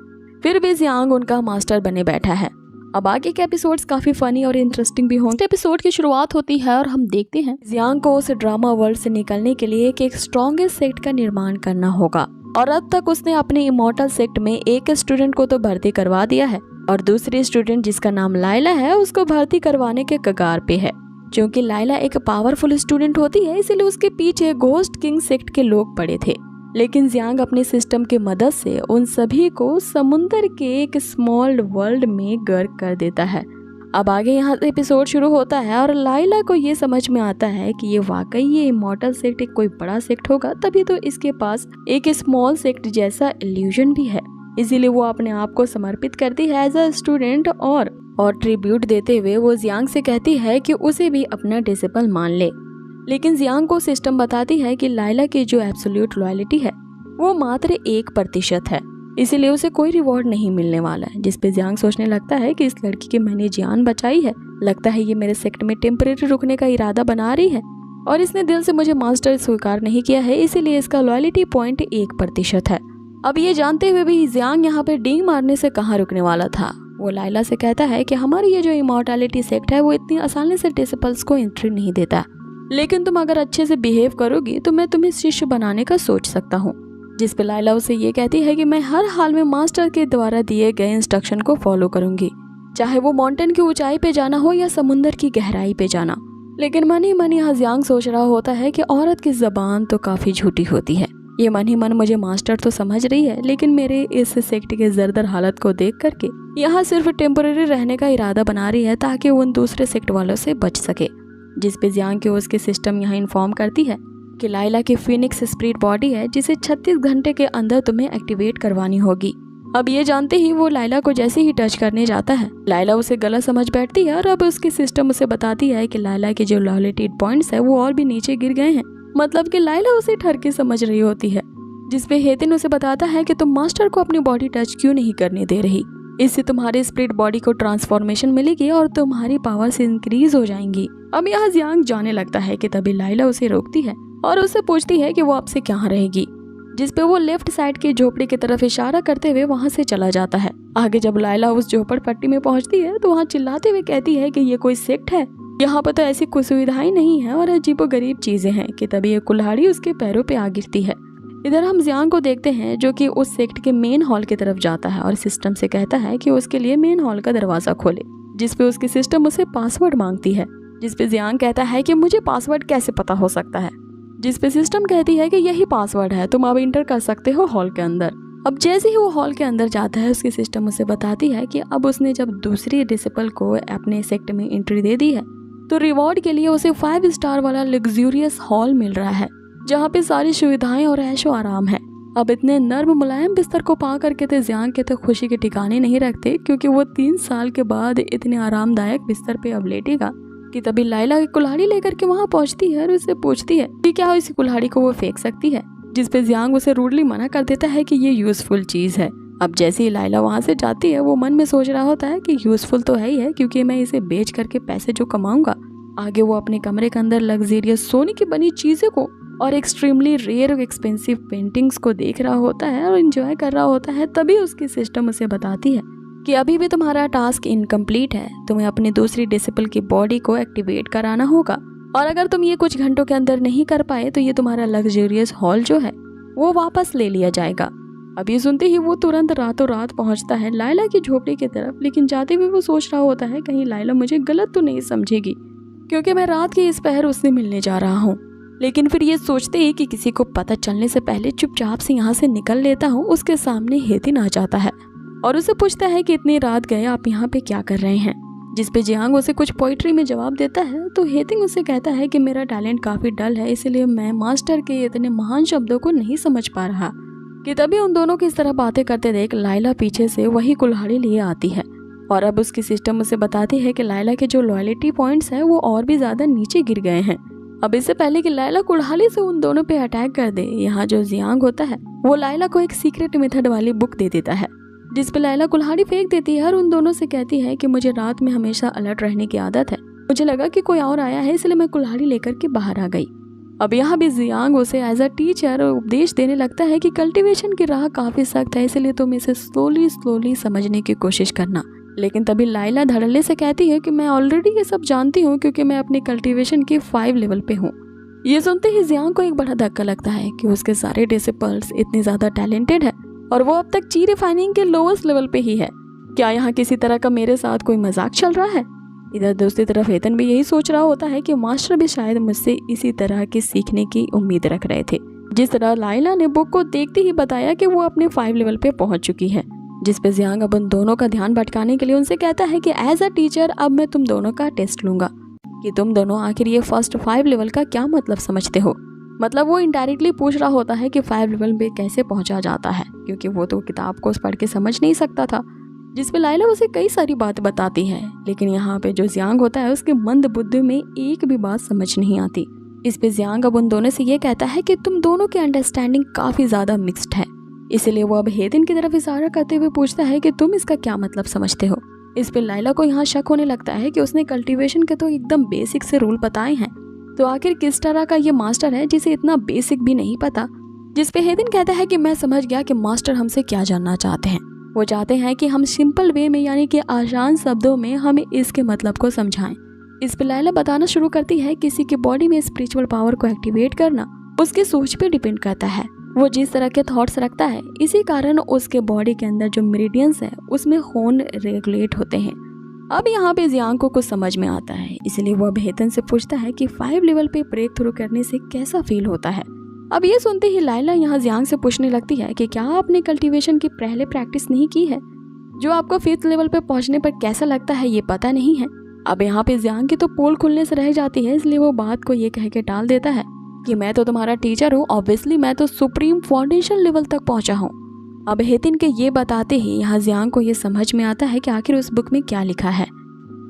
फिर भी जियांग उनका मास्टर बने बैठा है। अब आगे के एपिसोड्स काफी फनी और इंटरेस्टिंग भी होंगे। एपिसोड की शुरुआत होती है और हम देखते हैं जियांग को उस ड्रामा वर्ल्ड से निकलने के लिए एक स्ट्रॉन्गेस्ट सेक्ट का निर्माण करना होगा, और अब तक उसने अपने इमॉर्टल सेक्ट में एक स्टूडेंट को तो भर्ती करवा दिया है, और दूसरी स्टूडेंट जिसका नाम लाइला है उसको भर्ती करवाने के कगार पे है। क्योंकि लाइला एक पावरफुल स्टूडेंट होती है, इसीलिए उसके पीछे घोस्ट किंग सेक्ट के लोग पड़े थे। लेकिन जियांग अपने सिस्टम की मदद से उन सभी को समुंदर के एक स्मॉल वर्ल्ड में गर्क कर देता है। अब आगे यहाँ से एपिसोड शुरू होता है और लाइला को ये समझ में आता है कि ये वाकई ये इमॉर्टल सेक्ट एक कोई बड़ा सेक्ट होगा, तभी तो इसके पास एक स्मॉल सेक्ट जैसा इल्यूजन भी है। इसीलिए वो अपने आप को समर्पित करती है एज अ स्टूडेंट, और ट्रिब्यूट देते हुए वो जियांग से कहती है कि उसे भी अपना डिसिपल मान ले। लेकिन जियांग को सिस्टम बताती है कि लाइला की जो एब्सोल्यूट लॉयल्टी है वो मात्र 1% है, इसीलिए उसे कोई रिवॉर्ड नहीं मिलने वाला है। जिसपे जियांग सोचने लगता है कि इस लड़की की मैंने जान बचाई है, लगता है ये मेरे सेक्ट में टेम्परेरी रुकने का इरादा बना रही है, और इसने दिल से मुझे मास्टर स्वीकार नहीं किया है, इसीलिए इसका लॉयल्टी पॉइंट 1% है। अब ये जानते हुए भी जियांग यहाँ पे डी मारने से कहाँ रुकने वाला था। वो लाइला से कहता है कि हमारी ये जो इमॉर्टैलिटी सेक्ट है वो इतनी आसानी से डिसिपल्स को एंट्री नहीं देता, लेकिन तुम अगर अच्छे से बिहेव करोगी तो मैं तुम्हें शिष्य बनाने का सोच सकता हूँ। जिस पे लाइला उसे ये कहती है कि मैं हर हाल में मास्टर के द्वारा दिए गए इंस्ट्रक्शन को फॉलो करूंगी, चाहे वो माउंटेन की ऊंचाई पे जाना हो या समुंदर की गहराई पे जाना। लेकिन मन ही मन यहाँ जियांग सोच रहा होता है कि औरत की जबान तो काफी झूठी होती है। ये मन ही मन मुझे मास्टर तो समझ रही है, लेकिन मेरे इस सेक्ट के जर्दर हालत को देख करके यहाँ सिर्फ टेम्परेरी रहने का इरादा बना रही है ताकि वो उन दूसरे सेक्ट वालों से बच सके। जिस पे जियांग के उसके सिस्टम यहाँ इन्फॉर्म करती है कि लाइला की फिनिक्स स्पिरिट बॉडी है जिसे 36 घंटे के अंदर तुम्हें एक्टिवेट करवानी होगी। अब ये जानते ही वो लाइला को जैसे ही टच करने जाता है, लाइला उसे गलत समझ बैठती है और अब उसकी सिस्टम उसे बताती है कि लाइला के जो लॉयल्टी पॉइंट्स है वो और भी नीचे गिर गए हैं, मतलब कि लाइला उसे ठर के समझ रही होती है। जिसपे हेतिन उसे बताता है कि तुम मास्टर को अपनी बॉडी टच क्यों नहीं करने दे रही, इससे तुम्हारे स्पिरिट बॉडी को ट्रांसफॉर्मेशन मिलेगी और तुम्हारी पावर से इंक्रीज हो जाएंगी। अब यहाँ जियांग जाने लगता है कि तभी लाइला उसे रोकती है और उससे पूछती है कि वो आपसे कहाँ रहेगी, जिसपे वो लेफ्ट साइड की झोपड़ी की तरफ इशारा करते हुए वहाँ से चला जाता है। आगे जब लाइला उस झोपड़पट्टी में पहुँचती है तो वहाँ चिल्लाते हुए कहती है कि ये कोई सेक्ट है, यहाँ पर तो ऐसी कोई सुविधाएं नहीं है और अजीबोगरीब चीजें हैं, कि तभी ये कुल्हाड़ी उसके पैरों पे आ गिरती है। इधर हम जियांग को देखते हैं जो कि उस सेक्ट के मेन हॉल की तरफ जाता है और सिस्टम से कहता है कि उसके लिए मेन हॉल का दरवाजा खोले, जिसपे उसकी सिस्टम उसे पासवर्ड मांगती है। जिसपे जियांग कहता है कि मुझे पासवर्ड कैसे पता हो सकता है, जिसपे सिस्टम कहती है कि यही पासवर्ड है, तुम अब इंटर कर सकते हो हॉल के अंदर। अब जैसे ही वो हॉल के अंदर जाता है उसकी सिस्टम उसे बताती है कि अब उसने जब दूसरी डिसिपल को अपने सेक्ट में एंट्री दे दी है तो रिवॉर्ड के लिए उसे 5 स्टार वाला लग्जूरियस हॉल मिल रहा है, जहाँ पे सारी सुविधाएं और ऐशो आराम है। अब इतने नर्म मुलायम बिस्तर को पा करके तो जियांग के तो खुशी के ठिकाने नहीं रखते, क्योंकि वो 3 साल के बाद इतने आरामदायक बिस्तर पे अब लेटेगा कि तभी लाइला की कुल्हाड़ी लेकर के वहाँ पहुँचती है और उससे पूछती है कि क्या इसी कुल्हाड़ी को वो फेंक सकती है, जिसपे जियांग उसे रूडली मना कर देता है कि ये यूजफुल चीज है। अब जैसे ही लाइला वहाँ से जाती है वो मन में सोच रहा होता है कि यूजफुल तो है ही है, क्योंकि मैं इसे बेच करके पैसे जो कमाऊंगा। आगे वो अपने कमरे के अंदर लग्जरियस सोने की बनी चीजें को और एक्सट्रीमली रेयर और एक्सपेंसिव पेंटिंग्स को देख रहा होता है और एंजॉय कर रहा होता है। तभी उसकी सिस्टम उसे बताती है कि अभी भी तुम्हारा टास्क इनकम्प्लीट है, तुम्हें अपनी दूसरी डिसिपल की बॉडी को एक्टिवेट कराना होगा, और अगर तुम ये कुछ घंटों के अंदर नहीं कर पाए तो ये तुम्हारा लग्जरियस हॉल जो है वो वापस ले लिया जाएगा। अब ये सुनते ही वो तुरंत रातों रात पहुंचता है लाइला की झोपड़ी की तरफ, लेकिन जाते हुए वो सोच रहा होता है कहीं लाइला मुझे गलत तो नहीं समझेगी, क्योंकि मैं रात के इस पहर उससे मिलने जा रहा हूँ। लेकिन फिर ये सोचते ही कि किसी को पता चलने से पहले चुपचाप से यहाँ से निकल लेता हूँ, उसके सामने हेतिन आ जाता है और उसे पूछता है कि इतनी रात गए आप यहाँ पे क्या कर रहे हैं, जिस पे जियांग उसे कुछ पोइट्री में जवाब देता है। तो हेतिन उसे कहता है कि मेरा टैलेंट काफ़ी डल है, इसलिए मैं मास्टर के इतने महान शब्दों को नहीं समझ पा रहा। कि तभी उन दोनों की इस तरह बातें करते देख लाइला पीछे से वही कुल्हाड़ी लिए आती है और अब उसकी सिस्टम उसे बताती है कि लाइला के जो लॉयल्टी पॉइंट्स हैं वो और भी ज़्यादा नीचे गिर गए हैं। अब इससे पहले कि लाइला कुल्हाड़ी से उन दोनों पे अटैक कर दे, यहाँ जो जियांग होता है वो लाइला को एक सीक्रेट मेथड वाली बुक दे देता है, जिस पे लाइला कुल्हाड़ी फेंक देती है और उन दोनों से कहती है कि मुझे रात में हमेशा अलर्ट रहने की आदत है, मुझे लगा कि कोई और आया है इसलिए मैं कुल्हाड़ी लेकर के बाहर आ गई। अब यहाँ भी जियांग उसे एज अ टीचर उपदेश देने लगता है कि कल्टीवेशन की राह काफ़ी सख्त है, इसलिए तुम इसे स्लोली समझने की कोशिश करना। लेकिन तभी लाइला धड़ल्ले से कहती है कि मैं ऑलरेडी ये सब जानती हूँ क्योंकि मैं अपनी कल्टीवेशन के 5 लेवल पे हूँ। ये सुनते ही जियांग को एक बड़ा धक्का लगता है कि उसके सारे डिसिपल्स इतने ज़्यादा टैलेंटेड है और वो अब तक ची रिफाइनिंग के लोवेस्ट लेवल पे ही है। क्या यहाँ किसी तरह का मेरे साथ कोई मजाक चल रहा है? इधर दूसरी तरफ हेतन भी यही सोच रहा होता है कि मास्टर भी शायद मुझसे इसी तरह के सीखने की उम्मीद रख रहे थे, जिस तरह लाइला ने बुक को देखते ही बताया कि वो अपने 5 लेवल पे पहुंच चुकी है। जिस पे जियांग अब उन दोनों का ध्यान भटकाने के लिए उनसे कहता है कि एज अ टीचर अब मैं तुम दोनों का टेस्ट लूंगा कि तुम दोनों आखिर ये फर्स्ट 5 लेवल का क्या मतलब समझते हो। मतलब वो इनडायरेक्टली पूछ रहा होता है कि 5 लेवल पे कैसे पहुंचा जाता है, क्योंकि वो तो किताब को पढ़ के समझ नहीं सकता था। जिस पे लाइला उसे कई सारी बातें बताती है, लेकिन यहाँ पे जो जियांग होता है उसके मंद बुद्धि में एक भी बात समझ नहीं आती। इस पे जियांग अब उन दोनों से ये कहता है कि तुम दोनों की अंडरस्टैंडिंग काफी ज्यादा मिक्स्ड है, इसलिए वो अब हेतिन की तरफ इशारा करते हुए पूछता है कि तुम इसका क्या मतलब समझते हो। इस पे लाइला को यहाँ शक होने लगता है कि उसने कल्टीवेशन के तो एकदम बेसिक से रूल बताए हैं, तो आखिर किस तरह का ये मास्टर है जिसे इतना बेसिक भी नहीं पता। जिस पे हेतिन कहता है कि मैं समझ गया कि मास्टर हमसे क्या जानना चाहते हैं। वो चाहते हैं कि हम सिंपल वे में यानी कि आसान शब्दों में हमें इसके मतलब को समझाएं। इस पे लाइला बताना शुरू करती है किसी की बॉडी में स्पिरिचुअल पावर को एक्टिवेट करना उसकी सोच पे डिपेंड करता है। वो जिस तरह के थॉट्स रखता है इसी कारण उसके बॉडी के अंदर जो मेरिडियंस है उसमें खून रेगुलेट होते हैं। अब यहाँ पे जियांग को कुछ समझ में आता है, इसलिए वो अब हेतन से पूछता है कि 5 लेवल पे ब्रेक थ्रू करने से कैसा फील होता है। अब ये सुनते ही लाइला यहाँ जियांग से पूछने लगती है कि क्या आपने कल्टीवेशन की पहले प्रैक्टिस नहीं की है, जो आपको 5th लेवल पे पहुंचने पर कैसा लगता है ये पता नहीं है। अब यहाँ पे जियांग की तो पोल खुलने से रह जाती है, इसलिए वो बात को ये कह के टाल देता है कि मैं तो तुम्हारा टीचर हूँ, ऑब्वियसली मैं तो सुप्रीम फाउंडेशन लेवल तक पहुंचा हूँ। अब हेतिन के ये बताते ही यहाँ जियांग को ये समझ में आता है कि आखिर उस बुक में क्या लिखा है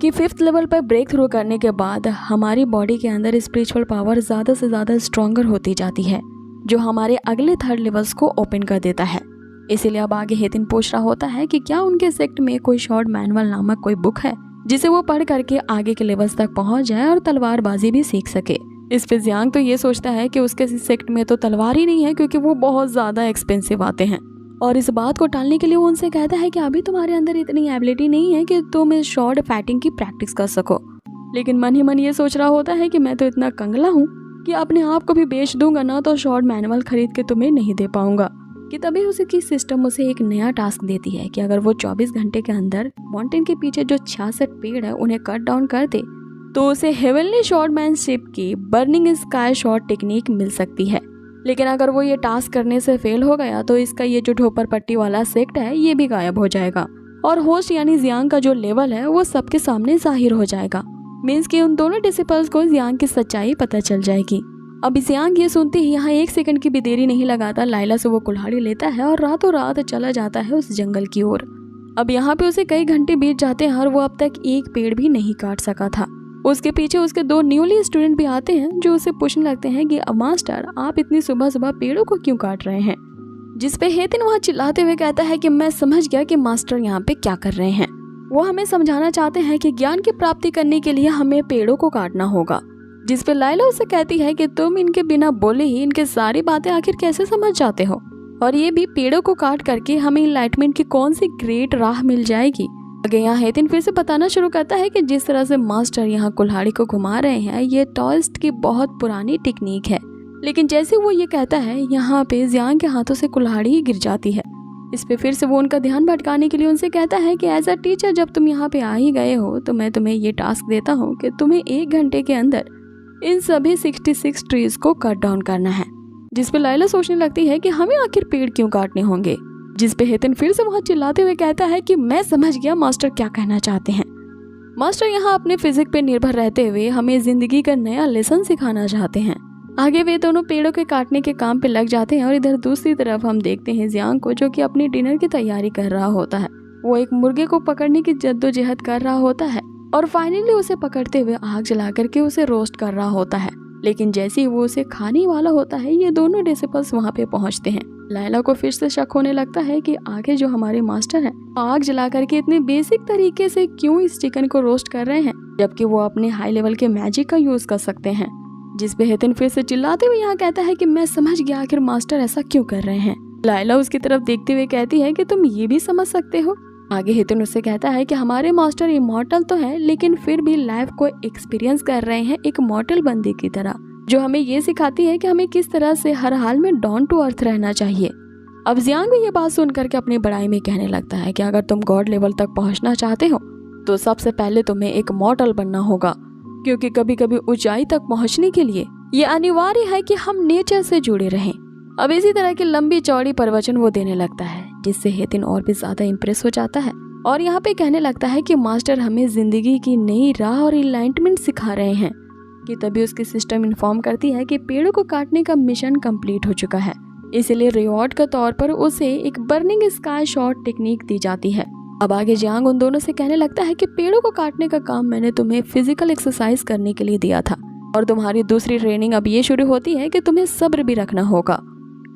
कि 5th लेवल पर ब्रेक थ्रू करने के बाद हमारी बॉडी के अंदर स्पिरिचुअल पावर ज़्यादा से ज़्यादा स्ट्रॉन्गर होती जाती है, जो हमारे अगले 3rd लेवल्स को ओपन कर देता है। इसीलिए अब आगे हेतिन पूछ रहा होता है कि क्या उनके सेक्ट में कोई शॉर्ट मैनुअल नामक कोई बुक है जिसे वो पढ़ करके आगे के लेवल्स तक पहुंच जाए और तलवारबाजी भी सीख सके। इस पे जियांग तो ये सोचता है कि उसके सेक्ट में तो तलवार ही नहीं है, क्योंकि वो बहुत ज़्यादा एक्सपेंसिव आते हैं। और इस बात को टालने के लिए वो उनसे कहता है कि अभी तुम्हारे अंदर इतनी एबिलिटी नहीं है कि तुम इस शॉर्ट फाइटिंग की प्रैक्टिस कर सको। लेकिन मन ही मन ये सोच रहा होता है कि मैं तो इतना कंगला हूँ कि अपने आप को भी बेच दूंगा ना तो शॉर्ट मैनुअल खरीद के तुम्हें नहीं दे पाऊंगा। कि तभी उसकी सिस्टम उसे एक नया टास्क देती है कि अगर वो 24 घंटे के अंदर माउंटेन के पीछे जो 66 पेड़ है उन्हें कट डाउन कर दे तो उसे हेवनली शॉर्टमैनशिप की बर्निंग स्काई शॉट टेक्निक मिल सकती है। लेकिन अगर वो ये टास्क करने से फेल हो गया तो इसका ये जो ढोपर पट्टी वाला सेक्ट है ये भी गायब हो जाएगा और होस्ट यानी जियांग का जो लेवल है वो सबके सामने जाहिर हो जाएगा। मीन्स कि उन दोनों डिसिपल्स को जियांग की सच्चाई पता चल जाएगी। अब जियांग ये सुनते ही यहाँ 1 सेकंड की भी देरी नहीं लगाता, लाइला से वो कुल्हाड़ी लेता है और रातों रात चला जाता है उस जंगल की ओर। अब यहाँ पे उसे कई घंटे बीत जाते हैं और वो अब तक एक पेड़ भी नहीं काट सका था। उसके पीछे उसके 2 न्यूली स्टूडेंट भी आते हैं जो उसे पूछने लगते हैं कि मास्टर आप इतनी सुबह सुबह पेड़ों को क्यों काट रहे हैं। जिस पे हेतिन वहाँ चिल्लाते हुए कहता है कि मैं समझ गया कि मास्टर यहाँ पे क्या कर रहे हैं। वो हमें समझाना चाहते हैं कि ज्ञान की प्राप्ति करने के लिए हमें पेड़ों को काटना होगा। जिस पे लाइला उसे कहती है कि तुम इनके बिना बोले ही इनके सारी बातें आखिर कैसे समझ जाते हो। और ये भी पेड़ों को काट करके हमें इनलाइटमेंट की कौन सी ग्रेट राह मिल जाएगी। आगे यहाँ हेतिन फिर से बताना शुरू करता है कि जिस तरह से मास्टर यहाँ कुल्हाड़ी को घुमा रहे हैं ये टॉयस्ट की बहुत पुरानी टेक्निक है। लेकिन जैसे वो ये कहता है यहाँ पे जियांग के हाथों से कुल्हाड़ी ही गिर जाती है। इस पे फिर से वो उनका ध्यान भटकाने के लिए उनसे कहता है कि एज अ टीचर जब तुम यहाँ पे आ ही गए हो तो मैं तुम्हें ये टास्क देता हूँ कि तुम्हें 1 घंटे के अंदर इन सभी 66 ट्रीज को कट डाउन करना है। जिस पे लाइला सोचने लगती है कि हमें आखिर पेड़ क्यों काटने होंगे। जिस पे हेतन फिर से वहाँ चिल्लाते हुए कहता है कि मैं समझ गया मास्टर क्या कहना चाहते हैं। मास्टर यहाँ अपने फिजिक्स पे निर्भर रहते हुए हमें जिंदगी का नया लेसन सिखाना चाहते हैं। आगे वे दोनों पेड़ों के काटने के काम पे लग जाते हैं और इधर दूसरी तरफ हम देखते हैं जियांग को जो कि अपने डिनर की तैयारी कर रहा होता है। वो एक मुर्गे को पकड़ने की जद्दोजहद कर रहा होता है और फाइनली उसे पकड़ते हुए आग जला करके उसे रोस्ट कर रहा होता है। लेकिन जैसे ही वो उसे खाने वाला होता है ये दोनों डिसिपल्स वहाँ पे पहुँचते हैं। लाइला को फिर से शक होने लगता है कि आगे जो हमारे मास्टर हैं आग जला करके इतने बेसिक तरीके से क्यों इस चिकन को रोस्ट कर रहे हैं जबकि वो अपने हाई लेवल के मैजिक का यूज कर सकते हैं। जिस पे हेतन फिर से चिल्लाते हुए यहाँ कहता है कि मैं समझ गया आखिर मास्टर ऐसा क्यों कर रहे हैं। लाइला उसकी तरफ देखते हुए कहती है कि तुम ये भी समझ सकते हो। आगे हेतन उससे कहता है कि हमारे मास्टर इमॉर्टल तो है लेकिन फिर भी लाइफ को एक्सपीरियंस कर रहे हैं एक मॉर्टल बंदे की तरह, जो हमें ये सिखाती है कि हमें किस तरह से हर हाल में डाउन टू अर्थ रहना चाहिए। अब जियांग भी ये बात सुन करके अपनी बड़ाई में कहने लगता है कि अगर तुम गॉड लेवल तक पहुंचना चाहते हो तो सबसे पहले तुम्हें एक मॉर्टल बनना होगा, क्योंकि कभी कभी ऊंचाई तक पहुंचने के लिए ये अनिवार्य है कि हम नेचर से जुड़े रहें। अब इसी तरह की लंबी चौड़ी प्रवचन वो देने लगता है जिससे हेतिन और भी ज्यादा इम्प्रेस हो जाता है और यहाँ पे कहने लगता है कि मास्टर हमें जिंदगी की नई राह और एनलाइटमेंट सिखा रहे हैं। कि तभी उसकी सिस्टम इन्फॉर्म करती है कि पेड़ों को काटने का मिशन कंप्लीट हो चुका है, इसलिए रिवॉर्ड के तौर पर उसे एक बर्निंग स्काई शॉट टेक्निक दी जाती है। अब आगे जियांग उन दोनों से कहने लगता है कि पेड़ों को काटने का काम मैंने तुम्हें फिजिकल एक्सरसाइज करने के लिए दिया था और तुम्हारी दूसरी ट्रेनिंग अब ये शुरू होती है कि तुम्हें सब्र भी रखना होगा।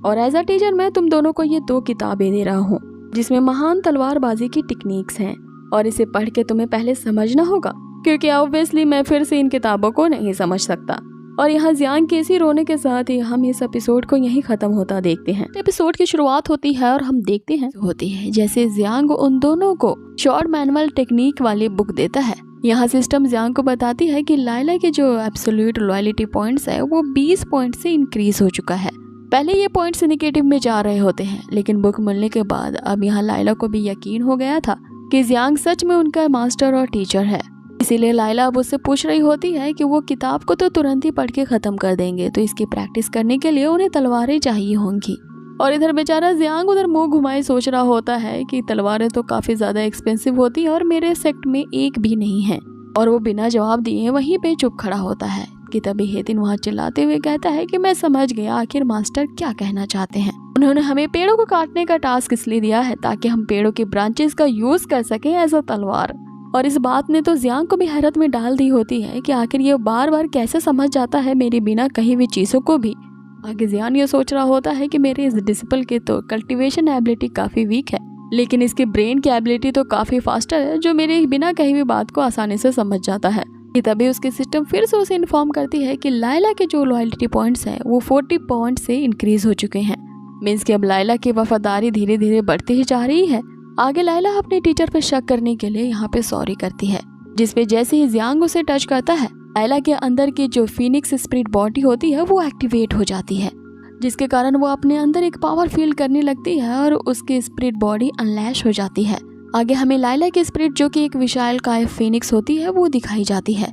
और एज अ टीचर मैं तुम दोनों को ये 2 किताबें दे रहा हूँ जिसमें महान तलवारबाजी की टेक्निक्स हैं और इसे पढ़ के तुम्हें पहले समझना होगा, क्योंकि ऑब्वियसली मैं फिर से इन किताबों को नहीं समझ सकता। और यहाँ जियांग के इसी रोने के साथ ही हम इस एपिसोड को यहीं खत्म होता देखते हैं। एपिसोड की शुरुआत होती है और हम देखते हैं जैसे जियांग उन दोनों को शॉर्ट मैनुअल टेक्निक वाली बुक देता है। यहाँ सिस्टम जियांग को बताती है कि लाइला के जो एब्सोल्यूट लॉयल्टी पॉइंट्स है वो 20 पॉइंट से इंक्रीज हो चुका है। पहले ये पॉइंट्स नेगेटिव में जा रहे होते हैं लेकिन बुक मिलने के बाद अब यहाँ लाइला को भी यकीन हो गया था कि जियांग सच में उनका मास्टर और टीचर है। इसीलिए लाइला अब उससे पूछ रही होती है कि वो किताब को तो तुरंत ही पढ़ के खत्म कर देंगे तो इसकी प्रैक्टिस करने के लिए उन्हें तलवारें चाहिए होंगी। और इधर बेचारा जियांग उधर मुंह घुमाए सोच रहा होता है कि तलवारें तो काफी ज्यादा एक्सपेंसिव होती है और मेरे सेक्ट में एक भी नहीं है। और वो बिना जवाब दिए वहीं पे चुप खड़ा होता है कि तभी हेतिन वहाँ चिल्लाते हुए कहता है कि मैं समझ गया आखिर मास्टर क्या कहना चाहते हैं। उन्होंने हमें पेड़ों को काटने का टास्क इसलिए दिया है ताकि हम पेड़ों के ब्रांचेस का यूज कर सकें एज अ तलवार। और इस बात ने तो जियांग को भी हैरत में डाल दी होती है कि आखिर ये बार बार कैसे समझ जाता है मेरी बिना कही हुई चीजों को भी। आगे जियांग ये सोच रहा होता है कि मेरे इस डिसिपल के तो कल्टीवेशन एबिलिटी काफी वीक है लेकिन इसकी ब्रेन की एबिलिटी तो काफी फास्टर है जो मेरे बिना कही हुई बात को आसानी से समझ जाता है। तभी उसकी सिस्टम फिर से उसे इन्फॉर्म करती है कि लाइला के जो लॉयल्टी पॉइंट्स हैं वो 40 पॉइंट से इंक्रीज हो चुके हैं। मीन्स कि अब लाइला की वफादारी धीरे धीरे बढ़ती ही जा रही है। आगे लाइला अपने टीचर पर शक करने के लिए यहाँ पे सॉरी करती है जिसपे जैसे ही जियांग उसे टच करता है लाइला के अंदर की जो फिनिक्स स्पिरिट बॉडी होती है वो एक्टिवेट हो जाती है जिसके कारण वो अपने अंदर एक पावर फील करने लगती है और उसकी स्पिरिट बॉडी अनलैश हो जाती है। आगे हमें लाइला की स्पिरिट जो कि एक विशालकाय फिनिक्स होती है वो दिखाई जाती है।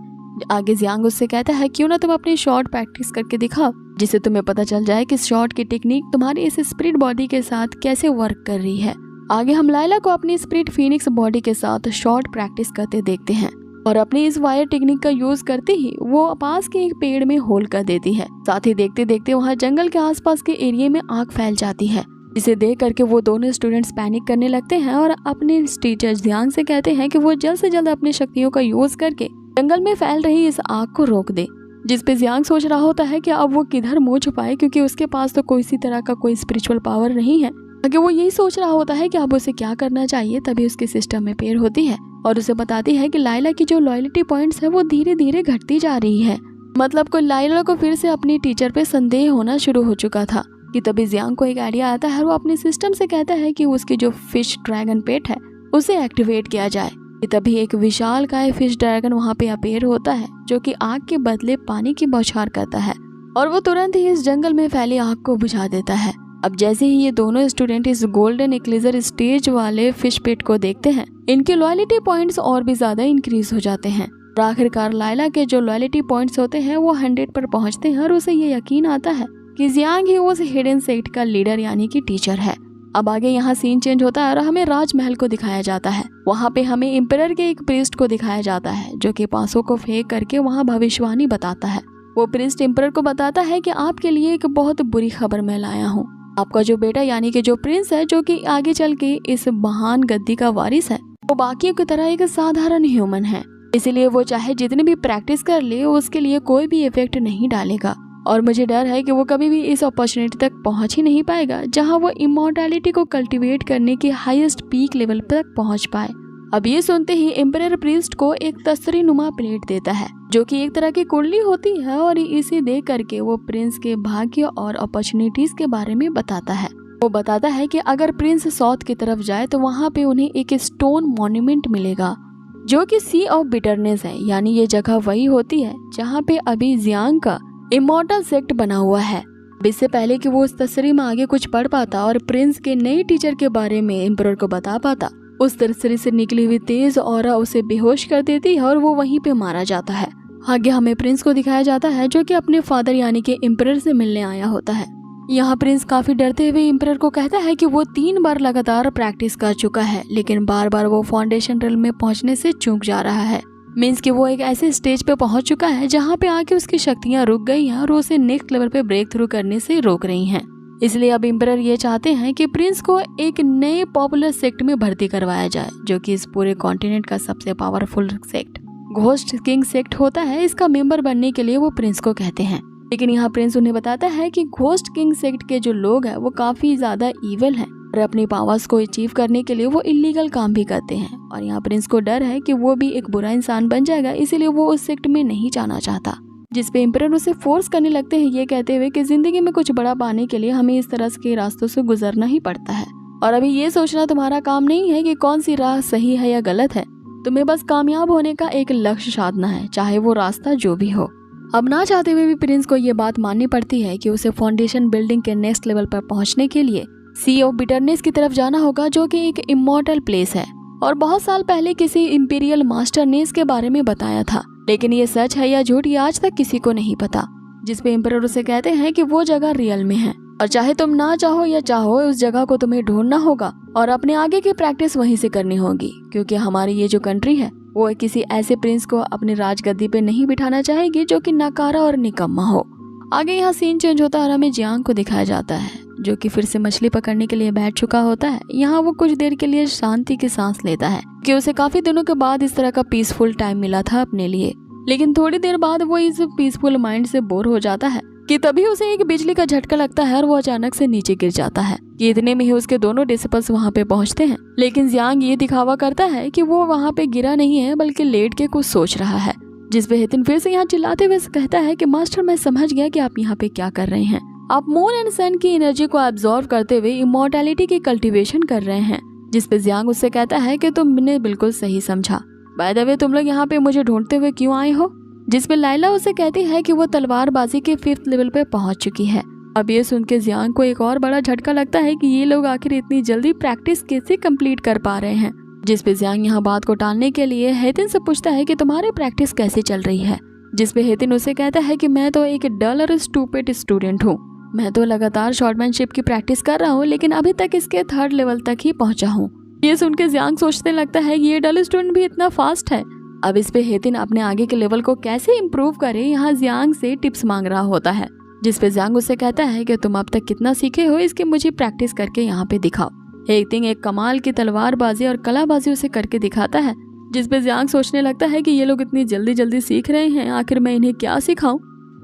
आगे जियांग उससे कहता है क्यों ना तुम अपनी शॉट प्रैक्टिस करके दिखाओ जिससे तुम्हें पता चल जाए कि शॉट की टेक्निक तुम्हारी इस स्पिरिट बॉडी के साथ कैसे वर्क कर रही है। आगे हम लाइला को अपनी स्पिरिट फिनिक्स बॉडी के साथ शॉट प्रैक्टिस करते देखते हैं और अपनी इस वायर टेक्निक का यूज करते ही वो पास के एक पेड़ में होल कर देती है। साथ ही देखते देखते वहाँ जंगल के आसपास के एरिया में आग फैल जाती है जिसे देख करके वो दोनों स्टूडेंट्स पैनिक करने लगते हैं और अपने टीचर जियांग से कहते हैं कि वो जल्द से जल्द अपनी शक्तियों का यूज करके जंगल में फैल रही इस आग को रोक दे। जिस पे जियांग सोच रहा होता है कि अब वो किधर मुंह छुपाए क्योंकि उसके पास तो कोई सी तरह का कोई स्पिरिचुअल पावर नहीं है। आगे वो यही सोच रहा होता है कि अब उसे क्या करना चाहिए। तभी उसके सिस्टम में पेड़ होती है और उसे बताती है कि लाइला की जो लॉयल्टी पॉइंट्स है वो धीरे धीरे घटती जा रही है। मतलब को लाइला को फिर से अपनी टीचर पे संदेह होना शुरू हो चुका था कि तभी जियांग को एक आइडिया आता है और वो अपने सिस्टम से कहता है कि उसकी जो फिश ड्रैगन पेट है उसे एक्टिवेट किया जाए। कि तभी एक विशालकाय फिश ड्रैगन वहाँ पे अपीयर होता है जो कि आग के बदले पानी की बौछार करता है और वो तुरंत ही इस जंगल में फैली आग को बुझा देता है। अब जैसे ही ये दोनों स्टूडेंट इस गोल्डन एक्लेजर स्टेज वाले फिश पेट को देखते हैं, इनके लॉयल्टी पॉइंट्स और भी ज्यादा इंक्रीज हो जाते हैं। और आखिरकार लाइला के जो लॉयल्टी पॉइंट्स होते हैं वो 100 पर पहुंचते हैं और उसे ये यकीन आता है कि जियांग ही उस हिडन सेक्ट का लीडर यानी कि टीचर है। अब आगे यहाँ सीन चेंज होता है और हमें राजमहल को दिखाया जाता है। वहाँ पे हमें एम्परर के एक प्रीस्ट को दिखाया जाता है जो कि पासों को फेंक करके वहाँ भविष्यवाणी बताता है। वो प्रीस्ट एम्परर को बताता है कि आपके लिए एक बहुत बुरी खबर मैं लाया हूँ। आपका जो बेटा यानी कि जो प्रिंस है जो कि आगे चल के इस महान गद्दी का वारिस है, वो बाकियों की तरह एक साधारण ह्यूमन है। इसीलिए वो चाहे जितनी भी प्रैक्टिस कर ले उसके लिए कोई भी इफेक्ट नहीं डालेगा और मुझे डर है कि वो कभी भी इस अपॉर्चुनिटी तक पहुंच ही नहीं पाएगा जहां वो इमॉर्टैलिटी को कल्टीवेट करने के हाईएस्ट पीक लेवल तक पहुंच पाए। अब ये सुनते ही एम्परर प्रीस्ट को एक तस्तरी नुमा प्लेट देता है जो कि एक तरह की कुंडली होती है और इसे देख करके वो प्रिंस के भाग्य और अपॉर्चुनिटीज के बारे में बताता है। वो बताता है कि अगर प्रिंस साउथ की तरफ जाए तो वहाँ पे उन्हें एक स्टोन मॉन्यूमेंट मिलेगा जो कि सी ऑफ बिटरनेस है, यानी ये जगह वही होती है जहाँ पे अभी जियांग का इमॉर्टल सेक्ट बना हुआ है। इससे पहले कि वो उस तस्वीर में आगे कुछ पढ़ पाता और प्रिंस के नए टीचर के बारे में एम्परर को बता पाता, उस तस्वीर से निकली हुई तेज ऑरा उसे बेहोश कर देती है और वो वहीं पे मारा जाता है। आगे हमें प्रिंस को दिखाया जाता है जो कि अपने फादर यानी कि एम्परर से मिलने आया होता है। यहाँ प्रिंस काफी डरते हुए एम्परर को कहता है कि वो 3 बार लगातार प्रैक्टिस कर चुका है लेकिन बार बार वो फाउंडेशन रेल में पहुंचने से चूक जा रहा है। मीन्स कि वो एक ऐसे स्टेज पे पहुंच चुका है जहाँ पे आके उसकी शक्तियाँ रुक गई हैं और उसे नेक्स्ट लेवल पे ब्रेक थ्रू करने से रोक रही हैं। इसलिए अब एम्परर ये चाहते हैं कि प्रिंस को एक नए पॉपुलर सेक्ट में भर्ती करवाया जाए जो कि इस पूरे कॉन्टिनेंट का सबसे powerful sect ghost king sect होता है। इसका मेंबर बनने के लिए वो प्रिंस को कहते हैं, लेकिन यहाँ प्रिंस उन्हें बताता है कि घोस्ट किंग सेक्ट के जो लोग हैं वो काफी ज्यादा इविल हैं और अपनी पावर्स को अचीव करने के लिए वो इलीगल काम भी करते हैं। और यहाँ प्रिंस को डर है कि वो भी एक बुरा इंसान बन जाएगा, इसीलिए वो उस सेक्ट में नहीं जाना चाहता। जिसपे एम्परर उसे फोर्स करने लगते हैं ये कहते हुए कि जिंदगी में कुछ बड़ा पाने के लिए हमें इस तरह के रास्तों से गुजरना ही पड़ता है और अभी ये सोचना तुम्हारा काम नहीं है कि कौन सी राह सही है या गलत है। तुम्हें बस कामयाब होने का एक लक्ष्य साधना है, चाहे वो रास्ता जो भी हो। अब ना चाहते हुए भी प्रिंस को ये बात माननी पड़ती है कि उसे फाउंडेशन बिल्डिंग के नेक्स्ट लेवल पर पहुंचने के लिए सी ऑफ बिटरनेस की तरफ जाना होगा जो कि एक इमॉर्टल प्लेस है और बहुत साल पहले किसी इंपीरियल मास्टर ने इसके बारे में बताया था, लेकिन ये सच है या झूठ ये आज तक किसी को नहीं पता। जिसपे एम्परर उसे कहते हैं कि वो जगह रियल में है और चाहे तुम ना चाहो या चाहो उस जगह को तुम्हें ढूंढना होगा और अपने आगे की प्रैक्टिस वहीं से करनी होगी, क्योंकि हमारी ये जो कंट्री है वो किसी ऐसे प्रिंस को अपनी राजगद्दी पे नहीं बिठाना चाहेगी जो कि नकारा और निकम्मा हो। आगे यहाँ सीन चेंज होता है और हमें जियांग को दिखाया जाता है जो कि फिर से मछली पकड़ने के लिए बैठ चुका होता है। यहाँ वो कुछ देर के लिए शांति की सांस लेता है कि उसे काफी दिनों के बाद इस तरह का पीसफुल टाइम मिला था अपने लिए, लेकिन थोड़ी देर बाद वो इस पीसफुल माइंड से बोर हो जाता है कि तभी उसे एक बिजली का झटका लगता है और वो अचानक से नीचे गिर जाता है। कि इतने में ही उसके दोनों डिसिपल्स वहाँ पे पहुँचते हैं, लेकिन जियांग ये दिखावा करता है कि वो वहाँ पे गिरा नहीं है बल्कि लेट के कुछ सोच रहा है। जिसपे हेतिन फिर से यहाँ चिल्लाते हुए कहता है कि मास्टर मैं समझ गया कि आप यहाँ पे क्या कर रहे हैं। आप मून एंड सन की एनर्जी को एब्जॉर्व करते हुए इमॉर्टैलिटी की कल्टीवेशन कर रहे हैं। जिसपे जियांग उससे कहता है कि तुमने बिल्कुल सही समझा। बाय द वे तुम लोग यहाँ पे मुझे ढूंढते हुए क्यों आए हो? जिसपे लाइला उसे कहती है कि वो तलवारबाजी के 5th लेवल पे पहुंच चुकी है। अब ये सुन के जियांग को एक और बड़ा झटका लगता है कि ये लोग आखिर इतनी जल्दी प्रैक्टिस कैसे कंप्लीट कर पा रहे हैं। जिसपे जियांग यहाँ बात को टालने के लिए हेतिन से पूछता है कि तुम्हारी प्रैक्टिस कैसे चल रही है। जिसपे हेतिन उसे कहता है कि मैं तो एक डल और स्टूपिड स्टूडेंट हूँ, मैं तो लगातार शॉर्टमैनशिप की प्रैक्टिस कर रहा हूँ लेकिन अभी तक इसके 3rd लेवल तक ही पहुंचा हूँ। ये सुन के जियांग सोचने लगता है ये डल स्टूडेंट भी इतना फास्ट है। अब इस पे हेतिन अपने आगे के लेवल को कैसे इम्प्रूव करे यहाँ जियांग से टिप्स मांग रहा होता है। जिसपे जियांग उससे कहता है कि तुम अब तक कितना सीखे हो इसकी मुझे प्रैक्टिस करके यहाँ पे दिखाओ। हेतिन एक कमाल की तलवारबाजी और कलाबाजी उसे करके दिखाता है। जिसपे जियांग सोचने लगता है कि ये लोग इतनी जल्दी जल्दी सीख रहे हैं, आखिर मैं इन्हें क्या सिखाऊं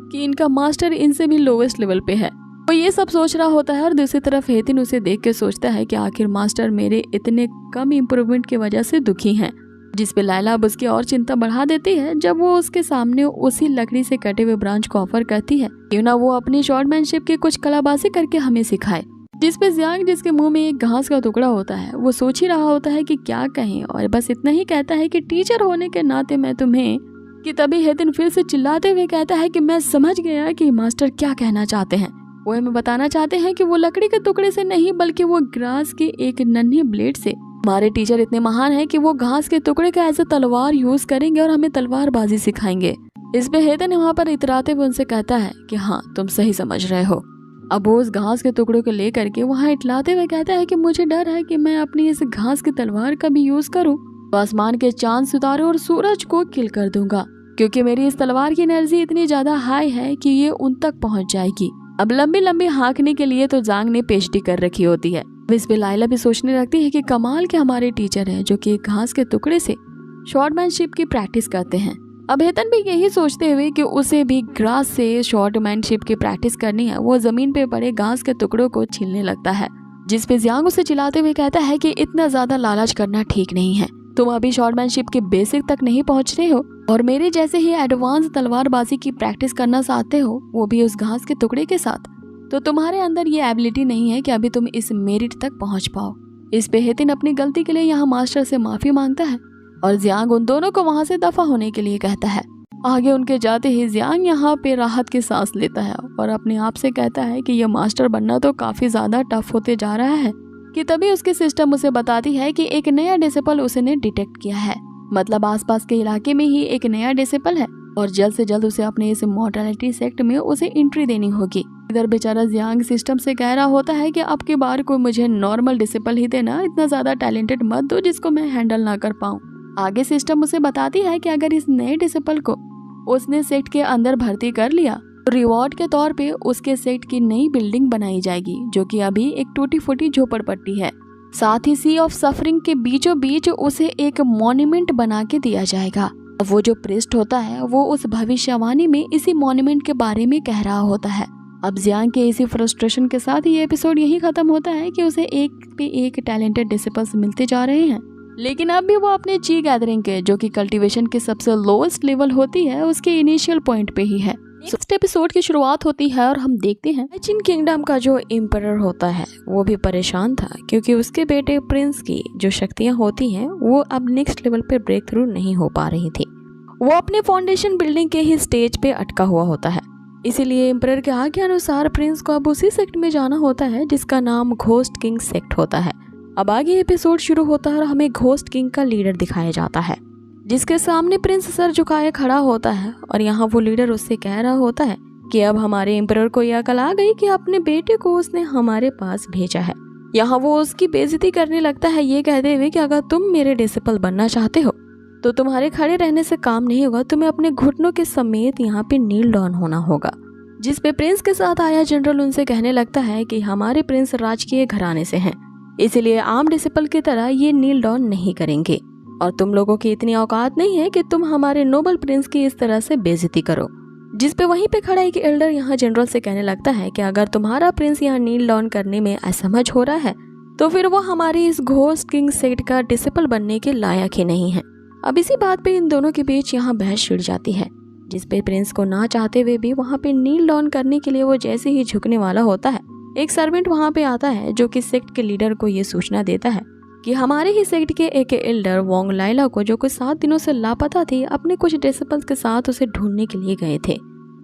कि इनका मास्टर इनसे भी लोवेस्ट लेवल पे है। वो ये सब सोच रहा होता है और दूसरी तरफ हेतिन उसे देख के सोचता है कि आखिर मास्टर मेरे इतने कम इम्प्रूवमेंट की वजह से दुखी हैं। जिस पे लायला अब उसकी और चिंता बढ़ा देती है जब वो उसके सामने उसी लकड़ी से कटे हुए ब्रांच को ऑफर करती है क्यों ना वो अपनी शॉर्टमैनशिप की कुछ कलाबाजी करके हमें सिखाए। जिस पे जियांग, जिसके मुंह में एक घास का टुकड़ा होता है, वो सोच ही रहा होता है कि क्या कहें और बस इतना ही कहता है कि टीचर होने के नाते मैं तुम्हें, कि तभी हेतन फिर से चिल्लाते हुए कहता है कि मैं समझ गया कि मास्टर क्या कहना चाहते हैं। वो हमें बताना चाहते हैं कि वो लकड़ी के टुकड़े से नहीं बल्कि वो ग्रास के एक नन्ही ब्लेड से, हमारे टीचर इतने महान हैं कि वो घास के टुकड़े का एज ए तलवार यूज करेंगे और हमें तलवारबाजी सिखाएंगे। इस पे हेतन वहाँ पर इतराते हुए उनसे कहता है कि हाँ तुम सही समझ रहे हो। अब वो उस घास के टुकड़ों को लेकर के वहाँ इटलाते हुए कहता है कि मुझे डर है कि मैं अपनी इस घास की तलवार का भी यूज करूँ तो आसमान के चांद, सितारे और सूरज को किल कर दूंगा, क्योंकि मेरी इस तलवार की एनर्जी इतनी ज्यादा हाई है कि ये उन तक पहुंच जाएगी। अब लंबी लंबी हाँकने के लिए तो जांग ने पेशडी कर रखी होती है। इस पे लायला भी सोचने लगती है कि कमाल के हमारे टीचर हैं जो कि एक घास के टुकड़े से शॉर्टमैनशिप की प्रैक्टिस करते हैं। अब हेतन भी यही सोचते हुए कि उसे भी ग्रास से शॉर्टमैनशिप की प्रैक्टिस करनी है, वो जमीन पे पड़े घास के टुकड़ों को छीलने लगता है। जिस पे जियांग उसे चिल्लाते हुए कहता है कि इतना ज्यादा लालच करना ठीक नहीं है, तुम अभी शॉर्टमैनशिप के बेसिक तक नहीं पहुंच रहे हो और मेरे जैसे ही एडवांस तलवारबाजी की प्रैक्टिस करना चाहते हो, वो भी उस घास के टुकड़े के साथ, तो तुम्हारे अंदर ये एबिलिटी नहीं है कि अभी तुम इस मेरिट तक पहुंच पाओ। इस पे हेतन अपनी गलती के लिए यहाँ मास्टर से माफी मांगता है और जियांग उन दोनों को वहाँ से दफा होने के लिए कहता है। आगे उनके जाते ही जियांग यहाँ पे राहत की सांस लेता है और अपने आप से कहता है कि यह मास्टर बनना तो काफी ज्यादा टफ होते जा रहा है, कि तभी उसकी सिस्टम उसे बताती है कि एक नया डिसिपल उसने डिटेक्ट किया है, मतलब आसपास के इलाके में ही एक नया डिसिपल है और जल्द से जल्द उसे अपने इस मॉर्टलिटी सेक्ट में उसे एंट्री देनी होगी। इधर बेचारा जियांग सिस्टम से कह रहा होता है कि अब की बार को मुझे नॉर्मल डिसिपल ही देना, इतना ज्यादा टैलेंटेड मत दो जिसको मैं हैंडल ना कर पाऊँ। आगे सिस्टम उसे बताती है कि अगर इस नए डिसिपल को उसने सेक्ट के अंदर भर्ती कर लिया तो रिवॉर्ड के तौर पे उसके सेक्ट की नई बिल्डिंग बनाई जाएगी, जो कि अभी एक टूटी फूटी झोपड़पट्टी है। साथ ही सी ऑफ सफरिंग के बीचों बीच उसे एक मॉन्यूमेंट बना के दिया जाएगा। वो जो प्रिस्ट होता है वो उस भविष्यवाणी में इसी मॉन्यूमेंट के बारे में कह रहा होता है। अब जियांग के इसी फ्रस्ट्रेशन के साथ ये एपिसोड यही खत्म होता है कि उसे एक पे एक टैलेंटेड डिसिपल्स मिलते जा रहे हैं, लेकिन अब भी वो अपने ची गैदरिंग के, जो कि कल्टीवेशन के सबसे लोएस्ट लेवल होती है, उसके इनिशियल पॉइंट पे ही है। नेक्स्ट एपिसोड की शुरुआत होती है और हम देखते हैं चिन किंगडम का जो एम्परर होता है वो भी परेशान था क्योंकि उसके बेटे प्रिंस की जो शक्तियां होती हैं वो अब नेक्स्ट लेवल पे ब्रेक थ्रू नहीं हो पा रही थी। वो अपने फाउंडेशन बिल्डिंग के ही स्टेज पे अटका हुआ होता है, इसीलिए एम्परर के आगे अनुसार प्रिंस को अब उसी सेक्ट में जाना होता है जिसका नाम घोस्ट किंग सेक्ट होता है। अब आगे एपिसोड शुरू होता है और हमें घोस्ट किंग का लीडर दिखाया जाता है, जिसके सामने प्रिंस सर झुकाए खड़ा होता है और यहाँ वो लीडर उससे कह रहा होता है कि अब हमारे एम्परर को यह अकल आ गई कि अपने बेटे को उसने हमारे पास भेजा है। यहाँ वो उसकी बेइज्जती करने लगता है ये कहते हुए कि अगर तुम मेरे डिसिपल बनना चाहते हो तो तुम्हारे खड़े रहने से काम नहीं होगा, तुम्हें अपने घुटनों के समेत यहाँ पे नील डाउन होना होगा। जिस पे प्रिंस के साथ आया जनरल उनसे कहने लगता है कि हमारे प्रिंस राजकीय घराने से हैं, इसीलिए आम डिसिपल की तरह ये नील डाउन नहीं करेंगे और तुम लोगों की इतनी औकात नहीं है कि तुम हमारे नोबल प्रिंस की इस तरह से बेइज्जती करो। जिस पे वहीं पे खड़ा एक एल्डर यहाँ जनरल से कहने लगता है कि अगर तुम्हारा प्रिंस यहाँ नील डाउन करने में असमझ हो रहा है तो फिर वो हमारी इस घोस्ट किंग सेक्ट का डिसिपल बनने के लायक ही नहीं है। अब इसी बात पे इन दोनों के बीच यहाँ बहस छिड़ जाती है, जिस पे प्रिंस को ना चाहते हुए भी वहाँ पे नील डाउन करने के लिए वो जैसे ही झुकने वाला होता है, एक सर्वेंट वहाँ पे आता है जो कि सेक्ट के लीडर को ये सूचना देता है कि हमारे ही सेक्ट के एक एल्डर वोंग लाइला को, जो कुछ 7 दिनों से लापता थी, अपने कुछ डिसिपल्स के साथ उसे ढूंढने के लिए गए थे,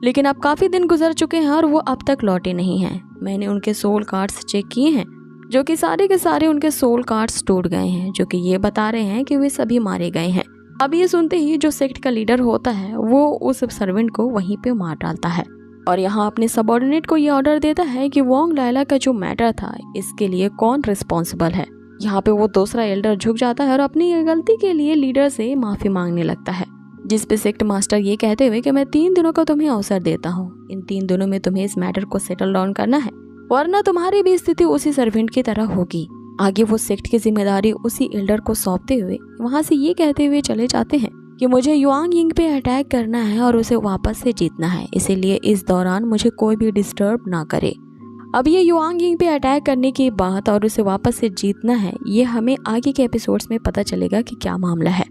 लेकिन अब काफी दिन गुजर चुके हैं और वो अब तक लौटे नहीं हैं। मैंने उनके सोल कार्ड्स चेक किए हैं, जो कि सारे के सारे उनके सोल कार्ड्स टूट गए हैं, जो कि ये बता रहे हैं कि वे सभी मारे गए हैं। अब ये सुनते ही जो सेक्ट का लीडर होता है वो उस सर्वेंट को वहीं पे मार डालता है और यहाँ अपने सबऑर्डिनेट को ये ऑर्डर देता है कि वोंग लाइला का जो मैटर था इसके लिए कौन रिस्पॉन्सिबल है। यहाँ पे वो दूसरा एल्डर झुक जाता है और अपनी गलती के लिए लीडर से माफी मांगने लगता है, जिस पे सेक्ट मास्टर ये कहते हुए कि मैं 3 दिनों का तुम्हें अवसर देता हूँ, इन 3 दिनों में तुम्हें इस मैटर को सेटल डाउन करना है वरना तुम्हारी भी स्थिति उसी सर्वेंट की तरह होगी। आगे वो सेक्ट की जिम्मेदारी उसी एल्डर को सौंपते हुए वहाँ से ये कहते हुए चले जाते हैं कि मुझे युआंग यिंग पे अटैक करना है और उसे वापस से जीतना है, इसीलिए इस दौरान मुझे कोई भी डिस्टर्ब ना करे। अब ये युआंग यिंग पे अटैक करने की बात और उसे वापस से जीतना है, ये हमें आगे के एपिसोड्स में पता चलेगा कि क्या मामला है।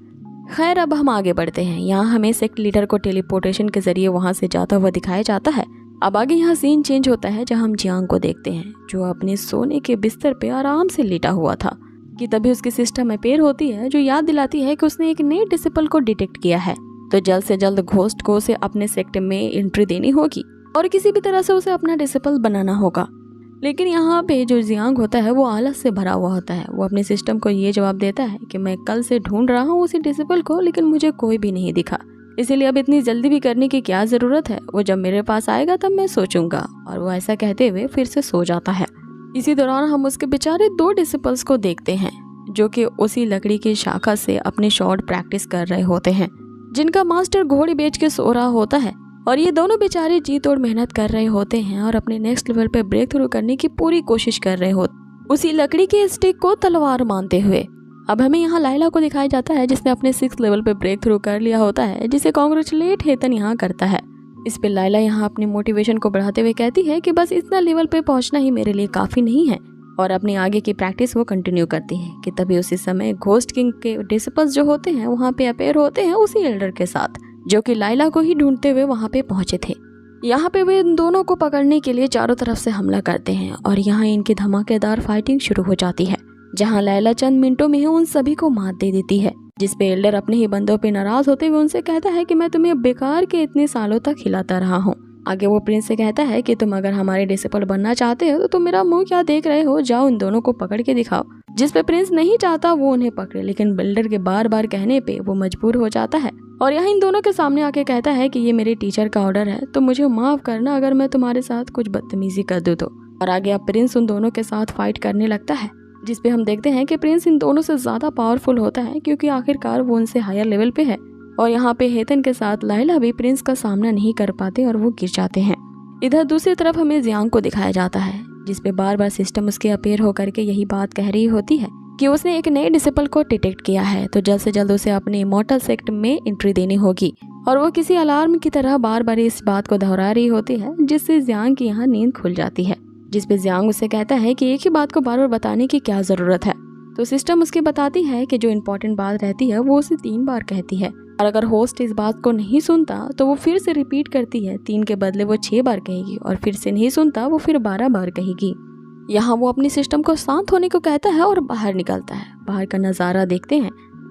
खैर अब हम आगे बढ़ते हैं। यहाँ हमें सेक्ट लीडर को टेलीपोर्टेशन के जरिए वहाँ से जाता हुआ दिखाया जाता है। अब आगे यहाँ सीन चेंज होता है जहाँ हम जियांग को देखते हैं जो अपने सोने के बिस्तर पे आराम से लेटा हुआ था कि तभी उसकी सिस्टम अपेयर होती है जो याद दिलाती है कि उसने एक नए डिसिपल को डिटेक्ट किया है, तो जल्द से जल्द घोस्ट को उसे अपने सेक्ट में एंट्री देनी होगी और किसी भी तरह से उसे अपना डिसिपल बनाना होगा। लेकिन यहाँ पे जो जियांग होता है वो आलस से भरा हुआ होता है। वो अपने सिस्टम को ये जवाब देता है कि मैं कल से ढूंढ रहा हूँ उसी डिसिपल को, लेकिन मुझे कोई भी नहीं दिखा, इसीलिए अब इतनी जल्दी भी करने की क्या जरूरत है, वो जब मेरे पास आएगा तब मैं सोचूंगा। और वो ऐसा कहते हुए फिर से सो जाता है। इसी दौरान हम उसके बेचारे 2 डिसिपल्स को देखते हैं जो कि उसी लकड़ी की शाखा से अपनी शॉट प्रैक्टिस कर रहे होते हैं, जिनका मास्टर घोड़ी बेच के सो रहा होता है। और ये दोनों बेचारे जी तोड़ मेहनत कर रहे होते हैं और अपने नेक्स्ट लेवल पे ब्रेक थ्रू करने की पूरी कोशिश कर रहे होते उसी लकड़ी के स्टिक को तलवार मानते हुए। अब हमें यहाँ लाइला को दिखाया जाता है जिसने अपने 6th लेवल पे ब्रेक थ्रू कर लिया होता है, जिसे कांग्रेचुलेट हेतन यहाँ करता है। इस पे लाइला यहाँ अपनी मोटिवेशन को बढ़ाते हुए कहती है कि बस इतना लेवल पे पहुँचना ही मेरे लिए काफी नहीं है, और अपनी आगे की प्रैक्टिस वो कंटिन्यू करती है कि तभी उसी समय घोस्ट किंग के डिसिपल्स जो होते हैं वहाँ पे अपेयर होते हैं उसी एल्डर के साथ, जो कि लाइला को ही ढूंढते हुए वहाँ पे पहुंचे थे। यहाँ पे वे इन दोनों को पकड़ने के लिए चारों तरफ से हमला करते हैं और यहाँ इनकी धमाकेदार फाइटिंग शुरू हो जाती है, जहाँ लाइला चंद मिनटों में ही उन सभी को मात दे देती है। जिसपे एल्डर अपने ही बंदों पे नाराज होते हुए उनसे कहता है कि मैं तुम्हें बेकार के इतने सालों तक खिलाता रहा हूँ। आगे वो प्रिंस से कहता है कि तुम अगर हमारे डिसिपल बनना चाहते हो तो तुम मेरा मुंह क्या देख रहे हो, जाओ इन दोनों को पकड़ के दिखाओ। जिस पे प्रिंस नहीं चाहता वो उन्हें पकड़े, लेकिन बिल्डर के बार बार कहने पे वो मजबूर हो जाता है और यहाँ इन दोनों के सामने आके कहता है कि ये मेरे टीचर का ऑर्डर है, तो मुझे माफ करना अगर मैं तुम्हारे साथ कुछ बदतमीजी कर दूं तो। और आगे अब प्रिंस उन दोनों के साथ फाइट करने लगता है, जिसपे हम देखते हैं कि प्रिंस इन दोनों से ज्यादा पावरफुल होता है क्योंकि आखिरकार वो उनसे हायर लेवल पे है। और यहाँ पे हेतन के साथ लाइला भी प्रिंस का सामना नहीं कर पाते और वो गिर जाते हैं। इधर दूसरी तरफ हमें जियांग को दिखाया जाता है, जिसपे बार बार सिस्टम उसके अपेयर होकर के यही बात कह रही होती है कि उसने एक नए डिसिपल को डिटेक्ट किया है, तो जल्द से जल्द उसे अपने इमॉर्टल सेक्ट में एंट्री देनी होगी। और वो किसी अलार्म की तरह बार बार इस बात को दोहरा रही होती है, जिससे जियांग की यहाँ नींद खुल जाती है। जिसपे जियांग उसे कहता है कि एक ही बात को बार बार बताने की क्या जरूरत है। तो सिस्टम उसके बताती है कि जो इम्पोर्टेंट बात रहती है वो उसे 3 बार कहती है, और अगर होस्ट इस बात को नहीं सुनता तो वो फिर से रिपीट करती है। 3 के बदले वो 6 बार कहेगी, और फिर से नहीं सुनता वो फिर 12 बार कहेगी। यहाँ वो अपनी सिस्टम को शांत होने को कहता है और बाहर निकलता है। बाहर का नज़ारा देखते हैं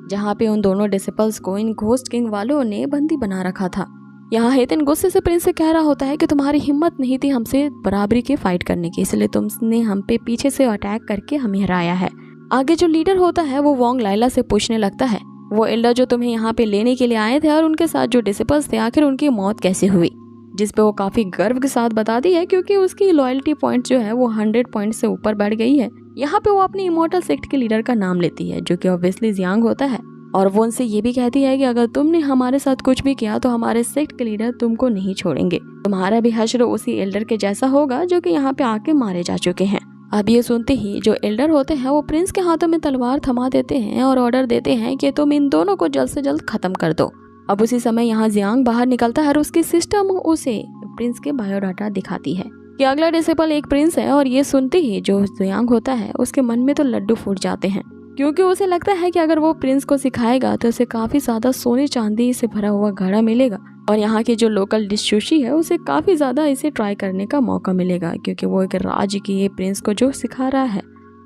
जहाँ पे उन दोनों डिसिपल्स को इन घोस्ट किंग वालों ने बंदी बना रखा था। यहाँ हेतन गुस्से से प्रिंस से कह रहा होता है कि तुम्हारी हिम्मत नहीं थी हमसे बराबरी की फाइट करने की, इसलिए तुमने हम पे पीछे से अटैक करके हमें हराया है। आगे जो लीडर होता है वो वोंग लाइला से पूछने लगता है वो एल्डर जो तुम्हें यहाँ पे लेने के लिए आए थे और उनके साथ जो डिसिपल्स थे आखिर उनकी मौत कैसे हुई। जिसपे वो काफी गर्व के साथ बताती है क्योंकि उसकी लॉयल्टी पॉइंट जो है वो 100 पॉइंट से ऊपर बढ़ गई है। यहाँ पे वो अपनी इमॉर्टल सेक्ट के लीडर का नाम लेती है जो कि ऑब्वियसली जियांग होता है, और वो उनसे ये भी कहती है कि अगर तुमने हमारे साथ कुछ भी किया तो हमारे सेक्ट के लीडर तुमको नहीं छोड़ेंगे, तुम्हारा भी हश्र उसी एल्डर के जैसा होगा जो कि यहाँ पे आके मारे जा चुके हैं। अब ये सुनते ही जो एल्डर होते हैं वो प्रिंस के हाथों में तलवार थमा देते हैं और ऑर्डर देते हैं कि तुम इन दोनों को जल्द से जल्द खत्म कर दो। अब उसी समय यहाँ जियांग बाहर निकलता है और उसकी सिस्टम उसे प्रिंस के बायोडाटा दिखाती है कि अगला डिसिपल एक प्रिंस है। और ये सुनते ही जो जियांग होता है उसके मन में तो लड्डू फूट जाते हैं, क्योंकि उसे लगता है कि अगर वो प्रिंस को सिखाएगा तो उसे काफी ज्यादा सोने चांदी से भरा हुआ घड़ा मिलेगा, और यहाँ की जो लोकल डिश सुशी है उसे काफी ज्यादा इसे ट्राई करने का मौका मिलेगा, क्योंकि वो एक राज की ये प्रिंस को जो सिखा रहा है।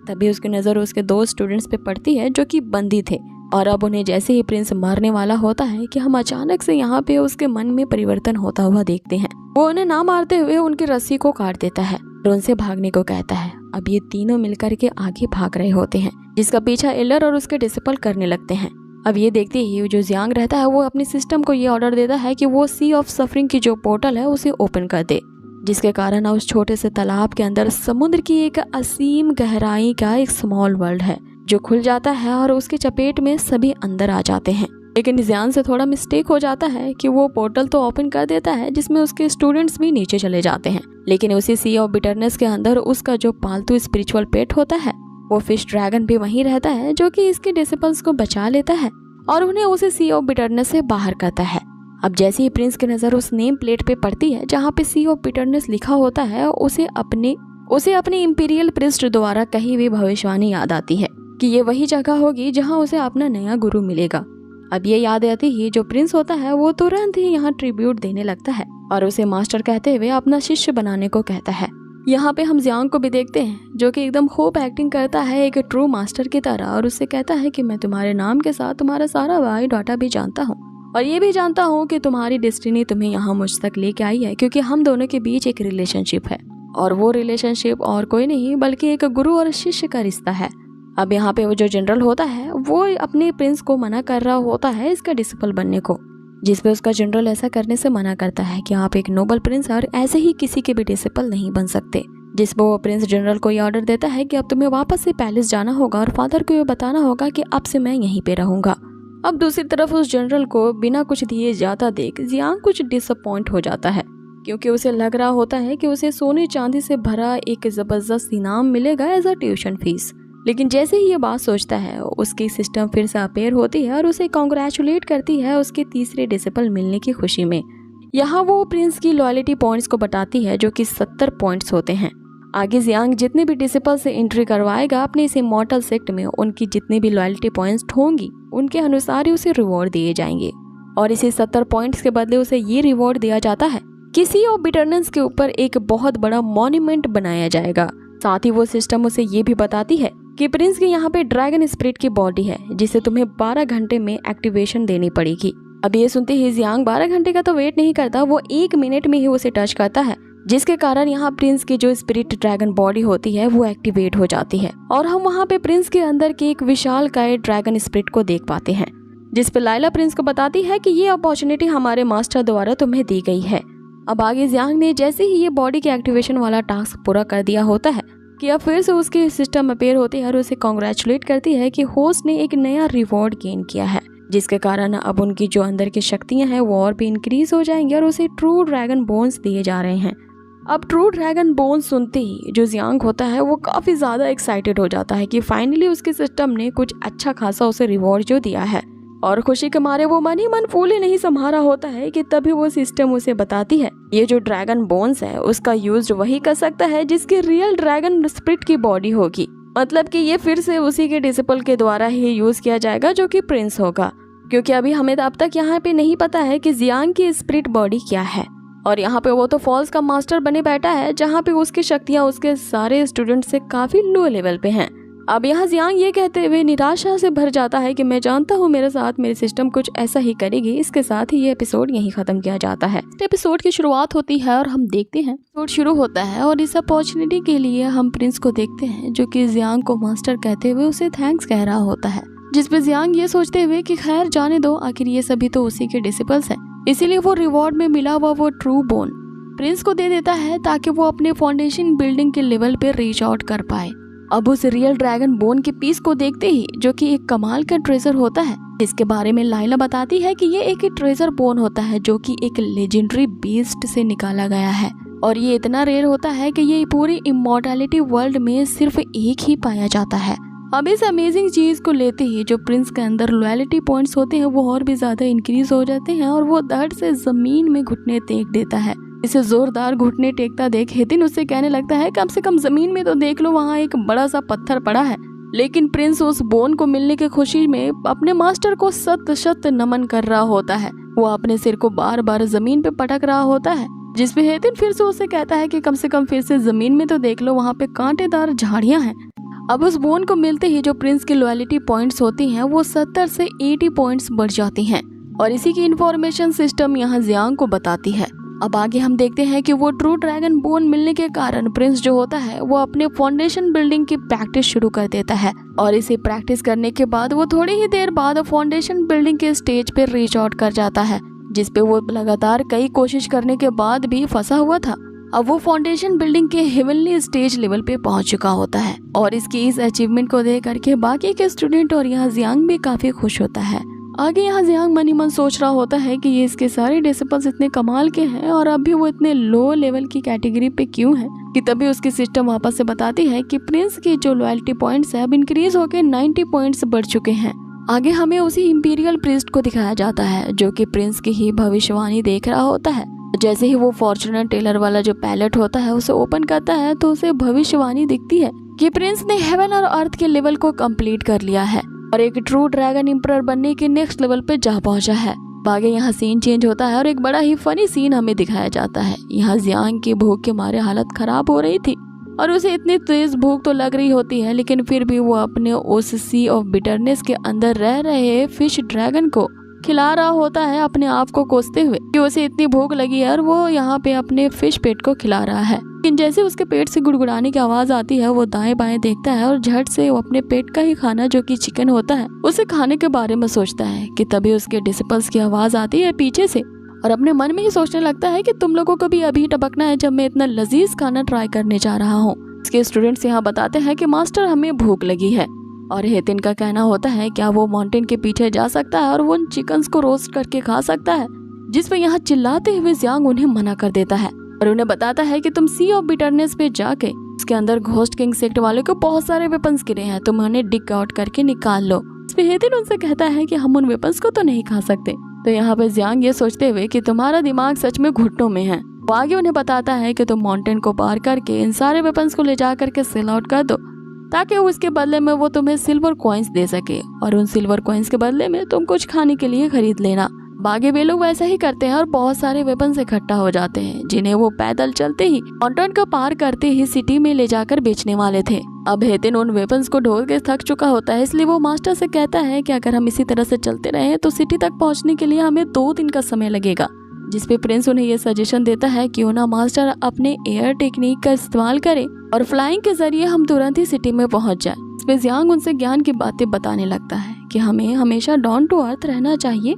तभी उसकी नजर उसके 2 स्टूडेंट्स पे पड़ती है जो कि बंदी थे, और अब उन्हें जैसे ही प्रिंस मरने वाला होता है कि हम अचानक से यहाँ पे उसके मन में परिवर्तन होता हुआ देखते हैं। वो उन्हें ना मारते हुए उनकी रस्सी को काट देता है और उनसे भागने को कहता है। अब ये तीनों मिलकर के आगे भाग रहे होते हैं, जिसका पीछा एल्डर और उसके डिसिपल करने लगते हैं। अब ये देखते ही जो जियांग रहता है वो अपनी सिस्टम को ये ऑर्डर देता है कि वो सी ऑफ सफरिंग की जो पोर्टल है उसे ओपन कर दे, जिसके कारण उस छोटे से तालाब के अंदर समुद्र की एक असीम गहराई का एक स्मॉल वर्ल्ड है जो खुल जाता है और उसके चपेट में सभी अंदर आ जाते हैं। लेकिन जियांग से थोड़ा मिस्टेक हो जाता है कि वो पोर्टल तो ओपन कर देता है जिसमें उसके स्टूडेंट्स भी नीचे चले जाते हैं, लेकिन उसी सी ऑफ बिटरनेस के अंदर उसका जो पालतू स्पिरिचुअल पेट होता है वो फिश ड्रैगन भी वहीं रहता है, जो कि इसके डिसिपल्स को बचा लेता है और उन्हें उसे सी ऑफ बिटरनेस से बाहर करता है। अब जैसे ही प्रिंस की नजर उस नेम प्लेट पे पड़ती है जहाँ पे सी ऑफ बिटरनेस लिखा होता है, उसे अपने इंपीरियल प्रिस्ट द्वारा कही हुई भविष्यवाणी याद आती है कि ये वही जगह होगी जहाँ उसे अपना नया गुरु मिलेगा। अब ये याद आती ही जो प्रिंस होता है वो तुरंत ही यहाँ ट्रिब्यूट देने लगता है और उसे मास्टर कहते हुए अपना शिष्य बनाने को कहता है। यहाँ पे हम जियांग को भी देखते हैं जो कि एकदम खूब एक्टिंग करता है एक ट्रू मास्टर की तरह और उससे कहता है कि मैं तुम्हारे नाम के साथ तुम्हारा सारा बायोडाटा भी जानता हूँ और ये भी जानता हूँ कि तुम्हारी डेस्टिनी तुम्हें यहाँ मुझ तक लेके आई है क्योंकि हम दोनों के बीच एक रिलेशनशिप है और वो रिलेशनशिप और कोई नहीं बल्कि एक गुरु और शिष्य का रिश्ता है। अब यहाँ पे वो जो जनरल होता है वो अपने प्रिंस को मना कर रहा होता है इसका डिसिपल बनने को, जिसपे उसका जनरल ऐसा करने से मना करता है कि आप एक नोबल प्रिंस और ऐसे ही किसी के भी डिसिपल नहीं बन सकते। जिसपे वो प्रिंस जनरल को ये ऑर्डर देता है कि अब तुम्हें वापस से पैलेस जाना होगा और फादर को ये बताना होगा कि अब से मैं यहीं पे रहूंगा। अब दूसरी तरफ उस जनरल को बिना कुछ दिए जाता देख जियांग कुछ डिसअपॉइंट हो जाता है क्योंकि उसे लग रहा होता है कि उसे सोने चांदी से भरा एक जबरदस्त इनाम मिलेगा एज अ ट्यूशन फीस। लेकिन जैसे ही ये बात सोचता है उसकी सिस्टम फिर से अपेयर होती है और उसे कॉन्ग्रेचुलेट करती है उसके तीसरे डिसिपल मिलने की खुशी में। यहाँ वो प्रिंस की लॉयल्टी पॉइंट्स को बताती है जो कि 70 पॉइंट्स होते हैं। आगे जियांग जितने भी डिसिपल से एंट्री करवाएगा अपने इस इमॉर्टल सेक्ट में उनकी जितनी भी लॉयल्टी पॉइंट्स होंगी उनके अनुसार ही उसे रिवॉर्ड दिए जाएंगे और इसी 70 पॉइंट्स के बदले उसे ये रिवॉर्ड दिया जाता है किसी ऑफ बिटरनेस के ऊपर एक बहुत बड़ा मॉन्यूमेंट बनाया जाएगा। साथ ही वो सिस्टम उसे ये भी बताती है कि प्रिंस के यहाँ पे ड्रैगन स्पिरिट की बॉडी है जिसे तुम्हें 12 घंटे में एक्टिवेशन देनी पड़ेगी। अब ये सुनते ही जियांग 12 घंटे का तो वेट नहीं करता, वो 1 मिनट में ही उसे टच करता है जिसके कारण यहाँ प्रिंस की जो स्पिरिट ड्रैगन बॉडी होती है वो एक्टिवेट हो जाती है और हम वहाँ पे प्रिंस के अंदर के एक विशाल काय ड्रैगन स्पिरिट को देख पाते हैं जिसपे लाइला प्रिंस को बताती है कि ये अपॉर्चुनिटी हमारे मास्टर द्वारा तुम्हें दी गई है। अब आगे जियांग ने जैसे ही ये बॉडी के एक्टिवेशन वाला टास्क पूरा कर दिया होता है कि अब फिर से उसकी सिस्टम अपेयर होती है और उसे कॉन्ग्रेचुलेट करती है कि होस्ट ने एक नया रिवॉर्ड गेन किया है जिसके कारण अब उनकी जो अंदर की शक्तियां हैं वो और भी इंक्रीज हो जाएंगी और उसे ट्रू ड्रैगन बोन्स दिए जा रहे हैं। अब ट्रू ड्रैगन बोन्स सुनते ही जो जियांग होता है वो काफी ज्यादा एक्साइटेड हो जाता है कि फाइनली उसके सिस्टम ने कुछ अच्छा खासा उसे रिवॉर्ड जो दिया है और खुशी के मारे वो मन ही मन फूले नहीं संभाला होता है कि तभी वो सिस्टम उसे बताती है ये जो ड्रैगन बोन्स है उसका यूज वही कर सकता है जिसकी रियल ड्रैगन स्पिरिट की बॉडी होगी, मतलब कि ये फिर से उसी के डिसिपल के द्वारा ही यूज किया जाएगा जो कि प्रिंस होगा क्योंकि अभी हमें अब तक यहाँ पे नहीं पता है कि जियांग की स्पिरिट बॉडी क्या है और यहाँ पे वो तो फॉल्स का मास्टर बने बैठा है जहाँ पे उसकी शक्तियाँ उसके सारे स्टूडेंट से काफी लो लेवल पे हैं। अब यहाँ जियांग ये कहते हुए निराशा से भर जाता है कि मैं जानता हूँ मेरे साथ मेरी सिस्टम कुछ ऐसा ही करेगी। इसके साथ ही ये एपिसोड यहीं खत्म किया जाता है। एपिसोड की शुरुआत होती है और हम देखते हैं एपिसोड शुरू होता है और इस अपॉर्चुनिटी के लिए हम प्रिंस को देखते हैं जो कि जियांग को मास्टर कहते हुए उसे थैंक्स कह रहा होता है जिसपे जियांग ये सोचते हुए कि खैर जाने दो, आखिर ये सभी तो उसी के डिसिपल्स हैं, इसीलिए वो रिवॉर्ड में मिला हुआ वो ट्रू बोन प्रिंस को दे देता है ताकि वो अपने फाउंडेशन बिल्डिंग के लेवल पे रीच आउट कर पाए। अब उस रियल ड्रैगन बोन के पीस को देखते ही जो कि एक कमाल का ट्रेजर होता है इसके बारे में लाइला बताती है कि ये एक ट्रेजर बोन होता है जो कि एक लेजेंडरी बीस्ट से निकाला गया है और ये इतना रेयर होता है कि ये पूरी इमॉर्टैलिटी वर्ल्ड में सिर्फ एक ही पाया जाता है। अब इस अमेजिंग चीज को लेते ही जो प्रिंस के अंदर लॉयल्टी पॉइंट्स होते हैं वो और भी ज्यादा इंक्रीज हो जाते हैं और वो दर्द से जमीन में घुटने टेक देता है। इसे जोरदार घुटने टेकता देख हितिन उससे कहने लगता है कम से कम जमीन में तो देख लो, वहाँ एक बड़ा सा पत्थर पड़ा है। लेकिन प्रिंस उस बोन को मिलने की खुशी में अपने मास्टर को शत शत नमन कर रहा होता है। वो अपने सिर को बार बार जमीन पे पटक रहा होता है जिसपे हितिन फिर से उसे कहता है कि कम से कम फिर से जमीन में तो देख लो, वहाँ पे कांटेदार झाड़ियां हैं। अब उस बोन को मिलते ही जो प्रिंस की लॉयल्टी पॉइंट्स होती हैं वो 70 से 80 पॉइंट्स बढ़ जाती हैं और इसी की इंफॉर्मेशन सिस्टम यहाँ जियांग को बताती है। अब आगे हम देखते हैं कि वो ट्रू ड्रैगन बोन मिलने के कारण प्रिंस जो होता है वो अपने फाउंडेशन बिल्डिंग की प्रैक्टिस शुरू कर देता है और इसे प्रैक्टिस करने के बाद वो थोड़ी ही देर बाद फाउंडेशन बिल्डिंग के स्टेज पे रीच आउट कर जाता है जिसपे वो लगातार कई कोशिश करने के बाद भी फंसा हुआ था। अब वो फाउंडेशन बिल्डिंग के हेवनली स्टेज लेवल पे पहुंच चुका होता है और इसकी इस अचीवमेंट को देख करके बाकी के स्टूडेंट और यहाँ जियांग भी काफी खुश होता है। आगे यहाँ जियांग मन ही मन सोच रहा होता है कि ये इसके सारे डिसिपल्स इतने कमाल के हैं और अब भी वो इतने लो लेवल की कैटेगरी पे क्यों है कि तभी उसकी सिस्टम वापस से बताती है कि प्रिंस की जो लॉयल्टी पॉइंट्स है अब इंक्रीज होकर 90 पॉइंट्स बढ़ चुके हैं। आगे हमें उसी इंपीरियल प्रीस्ट को दिखाया जाता है जो कि प्रिंस की ही भविष्यवाणी देख रहा होता है। जैसे ही वो फॉर्च्यूनर टेलर वाला जो पैलेट होता है उसे ओपन करता है तो उसे भविष्यवाणी दिखती है कि प्रिंस ने हेवन और अर्थ के लेवल को कंप्लीट कर लिया है और एक ट्रू ड्रैगन एम्परर बनने के नेक्स्ट लेवल पे जा पहुंचा है। आगे यहाँ सीन चेंज होता है और एक बड़ा ही फनी सीन हमें दिखाया जाता है। यहाँ जियांग की भूख के मारे हालत खराब हो रही थी और उसे इतनी तेज भूख तो लग रही होती है, लेकिन फिर भी वो अपने उस सी ऑफ बिटरनेस के अंदर रह रहे फिश ड्रैगन को खिला रहा होता है, अपने आप को कोसते हुए कि उसे इतनी भूख लगी है और वो यहाँ पे अपने फिश पेट को खिला रहा है। लेकिन जैसे उसके पेट से गुड़गुड़ाने की आवाज आती है, वो दाएं बाएं देखता है और झट से वो अपने पेट का ही खाना जो कि चिकन होता है उसे खाने के बारे में सोचता है कि तभी उसके डिसिपल्स की आवाज आती है पीछे से और अपने मन में ही सोचने लगता है कि तुम लोगों को भी अभी टपकना है जब मैं इतना लजीज खाना ट्राई करने जा रहा हूँ। इसके स्टूडेंट्स यहाँ बताते हैं कि मास्टर हमें भूख लगी है और हेतिन का कहना होता है क्या वो माउंटेन के पीछे जा सकता है और वो उन चिकन्स को रोस्ट करके खा सकता है, जिस पे यहाँ चिल्लाते हुए जियांग उन्हें मना कर देता है और उन्हें बताता है कि तुम सी ऑफ बिटरनेस पे जाके उसके अंदर घोस्ट किंग सेक्ट वाले को बहुत सारे वेपन्स गिरे हैं, तुम उन्हें डिग आउट करके निकाल लो। इस पे हेतिन उनसे कहता है कि हम उन वेपन्स को तो नहीं खा सकते। तो यहाँ पे जियांग ये सोचते हुए कि तुम्हारा दिमाग सच में घुटनों में है, वो आगे उन्हें बताता है कि तुम माउंटेन को पार करके इन सारे वेपन्स को ले जा करके सेल आउट कर दो ताकि उसके बदले में वो तुम्हें सिल्वर कॉइन्स दे सके और उन सिल्वर कॉइन्स के बदले में तुम कुछ खाने के लिए खरीद लेना। बागे वे लोग वैसा ही करते हैं और बहुत सारे वेपन्स इकट्ठा हो जाते हैं जिन्हें वो पैदल चलते ही माउंटेन को पार करते ही सिटी में ले जाकर बेचने वाले थे। अब हेतिन उन वेपन्स को ढोल के थक चुका होता है, इसलिए वो मास्टर से कहता है कि अगर हम इसी तरह से चलते रहे तो सिटी तक पहुँचने के लिए हमें 2 दिन का समय लगेगा। जिसपे प्रिंस उन्हें ये सजेशन देता है क्यों ना मास्टर अपने एयर टेक्निक का इस्तेमाल करे और फ्लाइंग के जरिए हम तुरंत ही सिटी में पहुंच जाए। इसपे जियांग उनसे ज्ञान की बातें बताने लगता है कि हमें हमेशा डाउन टू अर्थ रहना चाहिए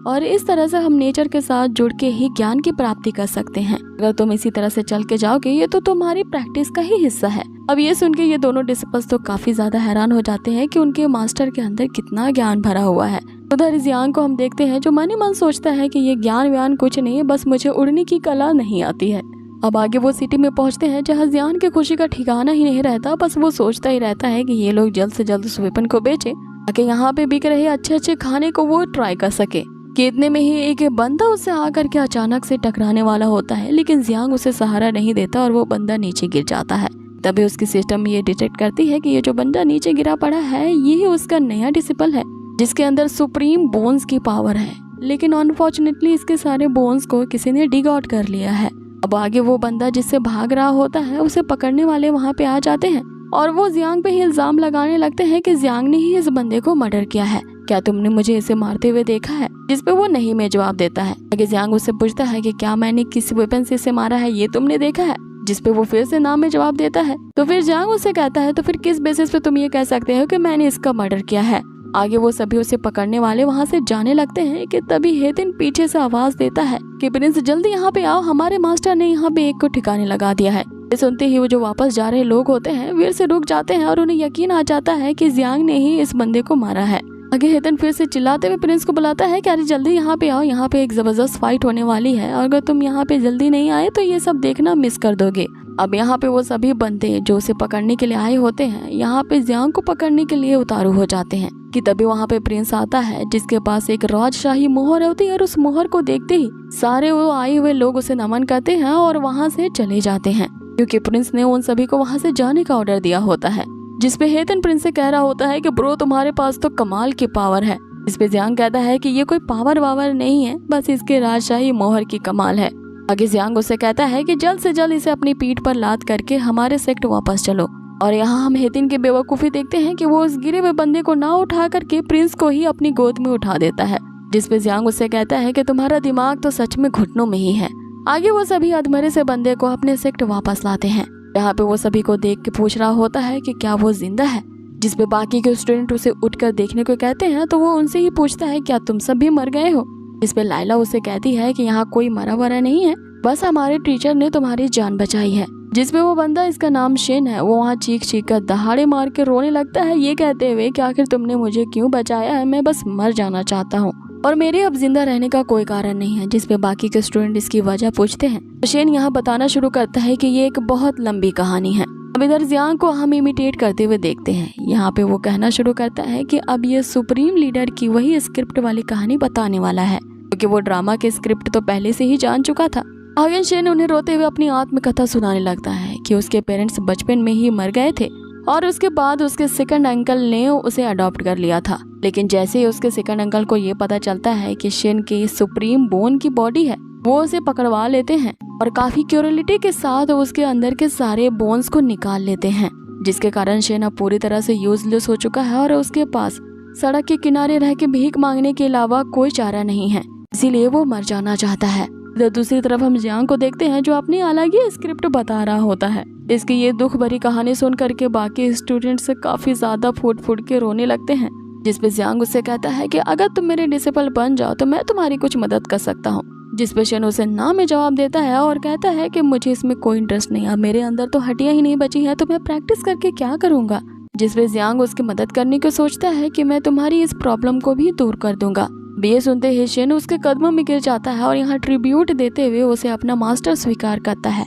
और इस तरह से हम नेचर के साथ जुड़ के ही ज्ञान की प्राप्ति कर सकते हैं। अगर तुम इसी तरह से चल के जाओगे ये तो तुम्हारी प्रैक्टिस का ही हिस्सा है। अब ये सुन के ये दोनों डिसिपल्स तो काफी ज्यादा हैरान हो जाते हैं कि उनके मास्टर के अंदर कितना ज्ञान भरा हुआ है। उधर जियांग को हम देखते हैं जो मन ही मन सोचता है कि ये ज्ञान व्यान कुछ नहीं है, बस मुझे उड़ने की कला नहीं आती है। अब आगे वो सिटी में पहुंचते हैं जहाँ जियांग की खुशी का ठिकाना ही नहीं रहता, बस वो सोचता ही रहता है कि ये लोग जल्द से जल्द उस वेपन को बेचे ताकि यहाँ पे बिक रहे अच्छे अच्छे खाने को वो ट्राई कर सके। कि इतने में ही एक बंदा उससे आकर के अचानक से टकराने वाला होता है, लेकिन जियांग उसे सहारा नहीं देता और वो बंदा नीचे गिर जाता है। तभी उसकी सिस्टम ये डिटेक्ट करती है कि ये जो बंदा नीचे गिरा पड़ा है ये उसका नया डिसिपल है जिसके अंदर सुप्रीम बोन्स की पावर है, लेकिन अनफॉर्चुनेटली इसके सारे बोन्स को किसी ने डिग आउट कर लिया है। अब आगे वो बंदा जिससे भाग रहा होता है उसे पकड़ने वाले वहाँ पे आ जाते हैं और वो जियांग पे ही इल्जाम लगाने लगते हैं कि जियांग ने ही इस बंदे को मर्डर किया है, क्या तुमने मुझे इसे मारते हुए देखा है? जिसपे वो नहीं में जवाब देता है। आगे जियांग उससे पूछता है कि क्या मैंने किसी वेपन से इसे मारा है, ये तुमने देखा है? जिसपे वो फिर से ना में जवाब देता है। तो फिर जियांग उससे कहता है तो फिर किस बेसिस पे तुम ये कह सकते हो कि मैंने इसका मर्डर किया है? आगे वो सभी उसे पकड़ने वाले वहाँ से जाने लगते हैं कि तभी हेतिन पीछे से आवाज देता है कि प्रिंस जल्दी यहाँ पे आओ, हमारे मास्टर ने यहाँ पे एक को ठिकाने लगा दिया है। सुनते ही वो जो वापस जा रहे लोग होते हैं वीर से रुक जाते हैं और उन्हें यकीन आ जाता है कि जियांग ने ही इस बंदे को मारा है। आगे हेतन फिर से चिल्लाते हुए प्रिंस को बुलाता है कि अरे जल्दी यहाँ पे आओ, यहाँ पे एक जबरदस्त फाइट होने वाली है और अगर तुम यहाँ पे जल्दी नहीं आए तो ये सब देखना मिस कर दोगे। अब यहाँ पे वो सभी बंदे जो उसे पकड़ने के लिए आए होते हैं यहाँ पे जियांग को पकड़ने के लिए उतारू हो जाते हैं कि तभी वहाँ पे प्रिंस आता है जिसके पास एक राजशाही मोहर होती है और उस मोहर को देखते ही सारे वो आए हुए लोग उसे नमन करते हैं और वहाँ से चले जाते हैं क्योंकि प्रिंस ने उन सभी को वहाँ से जाने का ऑर्डर दिया होता है। जिसपे हेतन प्रिंस से कह रहा होता है कि ब्रो तुम्हारे पास तो कमाल की पावर है। इस पे जियांग कहता है कि ये कोई पावर वावर नहीं है, बस इसके राजशाही मोहर की कमाल है। आगे जियांग उससे कहता है कि जल्द से जल्द इसे अपनी पीठ पर लाद करके हमारे सेक्ट वापस चलो। और यहाँ हम हेतिन की बेवकूफ़ी देखते हैं कि वो उस गिरे हुए बंदे को ना उठा करके प्रिंस को ही अपनी गोद में उठा देता है। जिसपे जियांग उससे कहता है कि तुम्हारा दिमाग तो सच में घुटनों में ही है। आगे वो सभी अधमरे से बंदे को अपने सेक्ट वापस लाते हैं। यहाँ पे वो सभी को देख के पूछ रहा होता है कि क्या वो जिंदा है। जिसपे बाकी के स्टूडेंट उसे उठकर देखने को कहते हैं तो वो उनसे ही पूछता है क्या तुम सब भी मर गए हो। जिसपे लाइला उसे कहती है कि यहाँ कोई मरा वरा नहीं है, बस हमारे टीचर ने तुम्हारी जान बचाई है। जिसपे वो बंदा, इसका नाम शेन है, वो वहाँ चीख चीख कर दहाड़े मार के रोने लगता है ये कहते हुए कि आखिर तुमने मुझे क्यों बचाया है, मैं बस मर जाना चाहता हूँ और मेरे अब जिंदा रहने का कोई कारण नहीं है। जिसपे बाकी के स्टूडेंट इसकी वजह पूछते हैं तो शेन यहाँ बताना शुरू करता है कि ये एक बहुत लंबी कहानी है। अब इधर जियांग को हम इमिटेट करते हुए देखते हैं। यहाँ पे वो कहना शुरू करता है कि अब ये सुप्रीम लीडर की वही स्क्रिप्ट वाली कहानी बताने वाला है क्योंकि वो ड्रामा के स्क्रिप्ट तो पहले से ही जान चुका था। आगे शेन उन्हें रोते हुए अपनी आत्मकथा सुनाने लगता है कि उसके पेरेंट्स बचपन में ही मर गए थे और उसके बाद उसके सेकंड अंकल ने उसे अडॉप्ट कर लिया था। लेकिन जैसे ही उसके सेकंड अंकल को ये पता चलता है कि शेन की सुप्रीम बोन की बॉडी है, वो उसे पकड़वा लेते हैं और काफी क्यूरियोसिटी के साथ उसके अंदर के सारे बोन्स को निकाल लेते हैं, जिसके कारण शेन अब पूरी तरह से यूजलेस हो चुका है और उसके पास सड़क के किनारे रह के भीख मांगने के अलावा कोई चारा नहीं है, इसीलिए वो मर जाना चाहता है। दूसरी तरफ हम जियांग को देखते हैं जो अपनी अलग ही स्क्रिप्ट बता रहा होता है। इसकी ये दुख भरी कहानी सुन करके बाकी स्टूडेंट्स काफी ज्यादा फूट फूट के रोने लगते हैं, जिसपे जियांग उससे कहता है कि अगर तुम मेरे डिसिपल बन जाओ तो मैं तुम्हारी कुछ मदद कर सकता हूँ। जिसपे शेन उसे ना में जवाब देता है और कहता है कि मुझे इसमें कोई इंटरेस्ट नहीं है, मेरे अंदर तो हड्डियां ही नहीं बची है, तो मैं प्रैक्टिस करके क्या करूंगा। जिसपे जियांग उसकी मदद करने को सोचता है कि मैं तुम्हारी इस प्रॉब्लम को भी दूर कर दूंगा। ये सुनते ही शेन उसके कदमों में गिर जाता है और यहाँ ट्रिब्यूट देते हुए उसे अपना मास्टर स्वीकार करता है।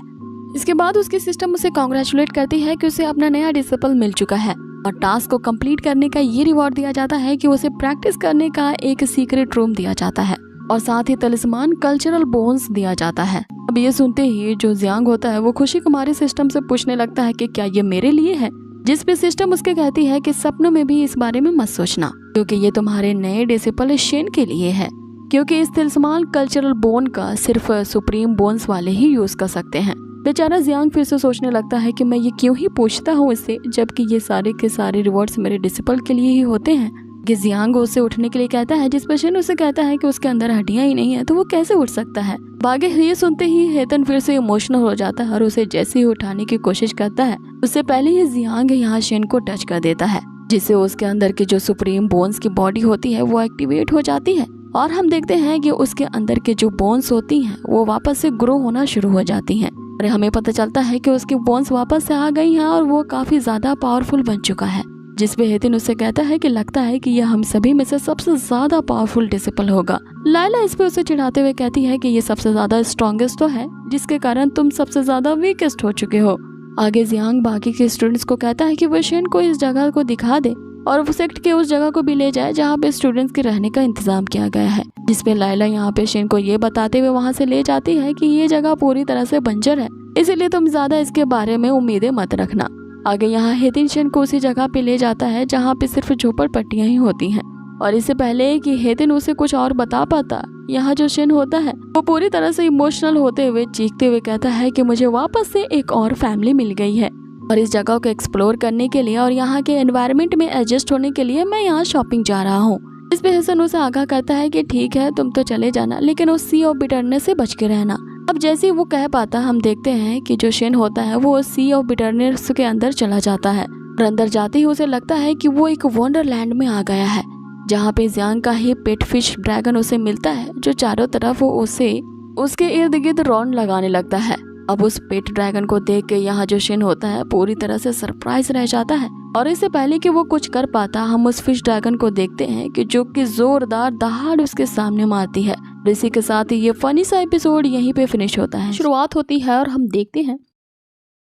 इसके बाद उसकी सिस्टम उसे कॉन्ग्रेचुलेट करती है कि उसे अपना नया डिसिपल मिल चुका है और टास्क को कंप्लीट करने का ये रिवॉर्ड दिया जाता है कि उसे प्रैक्टिस करने का एक सीक्रेट रूम दिया जाता है और साथ ही तलिस्मान कल्चरल बोन्स दिया जाता है। अब ये सुनते ही जो जियांग होता है वो खुशी के मारे सिस्टम से पूछने लगता है कि क्या ये मेरे लिए है, जिसपे सिस्टम उसके कहती है कि सपनों में भी इस बारे में मत सोचना, क्योंकि ये तुम्हारे नए डिसिपल शेन के लिए है, क्योंकि इस तिलिस्मान कल्चरल बोन का सिर्फ सुप्रीम बोन्स वाले ही यूज कर सकते हैं। बेचारा जियांग फिर से सोचने लगता है कि मैं ये क्यों ही पूछता हूँ इससे, जबकि ये सारे के सारे रिवॉर्ड्स मेरे डिसिपल के लिए ही होते हैं। कि जियांग उसे उठने के लिए कहता है, जिस पर शेन उसे कहता है कि उसके अंदर हड्डियां ही नहीं है तो वो कैसे उठ सकता है। बागे ये सुनते ही हेतन फिर से इमोशनल हो जाता है और उसे जैसे ही उठाने की कोशिश करता है उससे पहले ही जियांग यहाँ शेन को टच कर देता है, जिससे उसके अंदर की जो सुप्रीम बोन्स की बॉडी होती है वो एक्टिवेट हो जाती है और हम देखते हैं कि उसके अंदर के जो बोन्स होती हैं वो वापस से ग्रो होना शुरू हो जाती हैं और हमें पता चलता है कि उसकी बोन्स वापस से आ गई हैं और वो काफी ज्यादा पावरफुल बन चुका है। जिसपे हेतिन उससे कहता है कि लगता है कि यह हम सभी में से सबसे ज्यादा पावरफुल डिसिपल होगा। लायला इस पे उसे चिढ़ाते हुए कहती है कि ये सबसे ज्यादा स्ट्रॉन्गेस्ट तो है, जिसके कारण तुम सबसे ज्यादा वीकेस्ट हो चुके हो। आगे जियांग बाकी के स्टूडेंट्स को कहता है कि वो शेन को इस जगह को दिखा दे और वो सेक्ट के उस जगह को भी ले जाए जहाँ पे स्टूडेंट्स के रहने का इंतजाम किया गया है। जिसपे लायला यहाँ पे शेन को ये बताते हुए वहाँ से ले जाती है कि ये जगह पूरी तरह से बंजर है, इसीलिए तुम ज्यादा इसके बारे में उम्मीदें मत रखना। आगे यहाँ हेतिन शेन को उसी जगह पे ले जाता है जहाँ पे सिर्फ झोपड़पट्टियां ही होती हैं और इससे पहले कि हेतिन उसे कुछ और बता पाता, यहाँ जो शेन होता है वो पूरी तरह से इमोशनल होते हुए चीखते हुए कहता है कि मुझे वापस से एक और फैमिली मिल गई है और इस जगह को एक्सप्लोर करने के लिए और यहाँ के एनवायरनमेंट में एडजस्ट होने के लिए मैं यहाँ शॉपिंग जा रहा हूँ। इस पे हसन उसे आगाह करता है कि ठीक है तुम तो चले जाना, लेकिन उस सी ऑफ बिटरनेस से बच के रहना। अब जैसे ही वो कह पाता हम देखते हैं कि जो शेन होता है वो सी ऑफ बिटरनेस के अंदर चला जाता है और अंदर जाते ही उसे लगता है कि वो एक वंडरलैंड में आ गया है, जहाँ पे जियांग का ही पेट फिश ड्रैगन उसे मिलता है जो चारों तरफ वो उसे उसके इर्द गिर्द राउंड लगाने लगता है। अब उस पेट ड्रैगन को देख के यहाँ जो शेन होता है पूरी तरह से सरप्राइज रह जाता है और इससे पहले कि वो कुछ कर पाता हम उस फिश ड्रैगन को देखते हैं कि जो कि जोरदार दहाड़ उसके सामने मारती है। इसी के साथ ही ये फनी सा एपिसोड यहीं पे फिनिश होता है। शुरुआत होती है और हम देखते हैं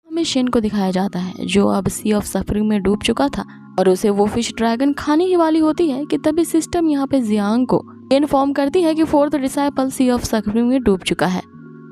हमें शेन को दिखाया जाता है जो अब सी ऑफ सफरिंग में डूब चुका था और उसे वो फिश ड्रैगन खाने ही वाली होती है कि तभी सिस्टम यहाँ पे जियांग को इन्फॉर्म करती है कि fourth disciple sea of suffering में डूब चुका है,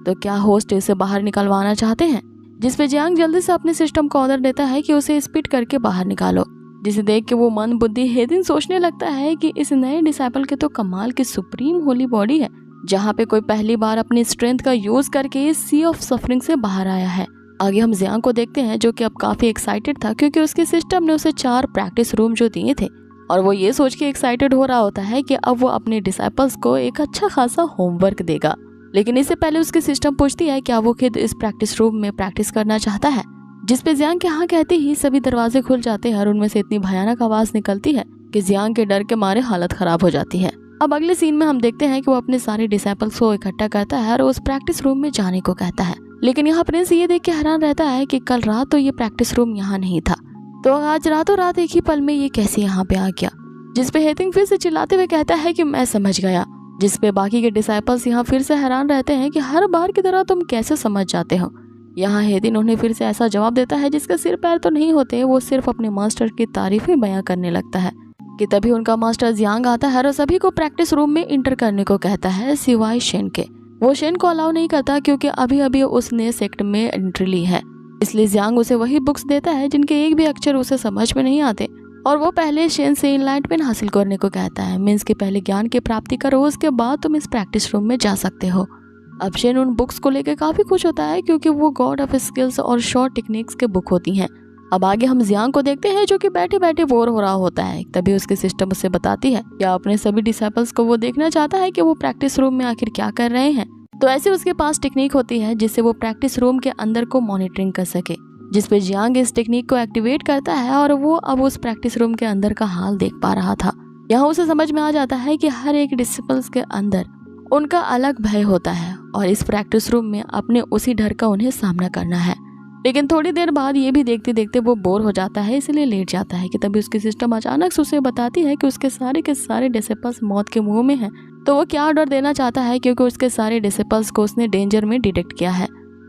तो क्या होस्ट इसे बाहर निकलवाना चाहते हैं। जिसपे जियांग जल्दी से अपने सिस्टम को ऑर्डर देता है कि उसे स्पिट करके बाहर निकालो, जिसे देख के वो मन बुद्धि हेतिन सोचने लगता है कि इस नए डिसाइपल के तो कमाल की सुप्रीम होली बॉडी है, जहाँ पे कोई पहली बार अपनी स्ट्रेंथ का यूज करके इस सी ऑफ सफरिंग से बाहर आया है। आगे हम जियांग को देखते हैं जो कि अब काफी एक्साइटेड था क्योंकि उसके सिस्टम ने उसे 4 प्रैक्टिस रूम जो दिए थे और वो ये सोच के एक्साइटेड हो रहा होता है कि अब वो अपने डिसाइपल्स को एक अच्छा खासा होमवर्क देगा। लेकिन इससे पहले उसकी सिस्टम पूछती है क्या वो खुद इस प्रैक्टिस रूम में प्रैक्टिस करना चाहता है, जिसपे जियांग के हाँ कहते ही सभी दरवाजे खुल जाते हैं और उनमें से इतनी भयानक आवाज निकलती है कि जियांग के डर के मारे हालत खराब हो जाती है। अब अगले सीन में हम देखते हैं कि वो अपने सारे डिसाइपल्स को इकट्ठा करता है और उस प्रैक्टिस रूम में जाने को कहता है। लेकिन यहाँ प्रिंस ये देख के हैरान रहता है कि कल रात तो ये प्रैक्टिस रूम यहाँ नहीं था, तो आज रातों रात एक ही पल में ये कैसे यहाँ पे आ गया। जिसपे हेतिंग फिर से चिल्लाते हुए कहता है कि मैं समझ गया। जिसपे बाकी के डिसाइपल्स यहाँ फिर से हैरान रहते हैं कि हर बार की तरह तुम कैसे समझ जाते हो। यहाँ हेतिन उन्हें फिर से ऐसा जवाब देता है जिसका सिर पैर तो नहीं होते, वो सिर्फ अपने मास्टर की तारीफें बयां करने लगता है कि तभी उनका मास्टर जियांग आता है और सभी को प्रैक्टिस रूम में इंटर करने को कहता है सिवाय शेन के। वो शेन को अलाउ नहीं करता क्योंकि अभी अभी उसने सेक्ट में एंट्री ली है, इसलिए जियांग उसे वही बुक्स देता है जिनके एक भी अक्षर उसे समझ में नहीं आते और वो पहले शेन से इनलाइटमेंट हासिल करने को कहता है। मीन्स के पहले ज्ञान की प्राप्ति करो, उसके बाद तुम इस प्रैक्टिस रूम में जा सकते हो। अब शेन उन बुक्स को लेकर काफी खुश होता है क्योंकि वो गॉड ऑफ स्किल्स और शॉर्ट टेक्निक्स के बुक होती हैं। अब आगे हम जियांग को देखते हैं जो कि बैठे बैठे बोर हो रहा होता है। तभी उसके सिस्टम उसे बताती है कि अपने सभी डिसाइपल्स को वो देखना चाहता है कि वो प्रैक्टिस रूम में आखिर क्या कर रहे हैं। तो ऐसे उसके पास टेक्निक होती है जिससे वो प्रैक्टिस रूम के अंदर को मॉनिटरिंग कर सके, जिसपे जियांग इस टेक्निक को एक्टिवेट करता है और वो अब उस प्रैक्टिस रूम के अंदर का हाल देख पा रहा था। यहाँ उसे समझ में आ जाता है कि हर एक डिसिपल्स के अंदर उनका अलग भय होता है और इस प्रैक्टिस रूम में अपने उसी डर का उन्हें सामना करना है। लेकिन थोड़ी देर बाद ये भी देखते देखते वो बोर हो जाता है, इसलिए लेट जाता है कि तभी उसकी सिस्टम अचानक से उसे बताती है कि उसके सारे के सारे डिसिपल्स मौत के मुंह में हैं। तो वो क्या ऑर्डर देना चाहता है क्योंकि उसके सारे डिसिपल्स को उसने डेंजर में डिटेक्ट किया है।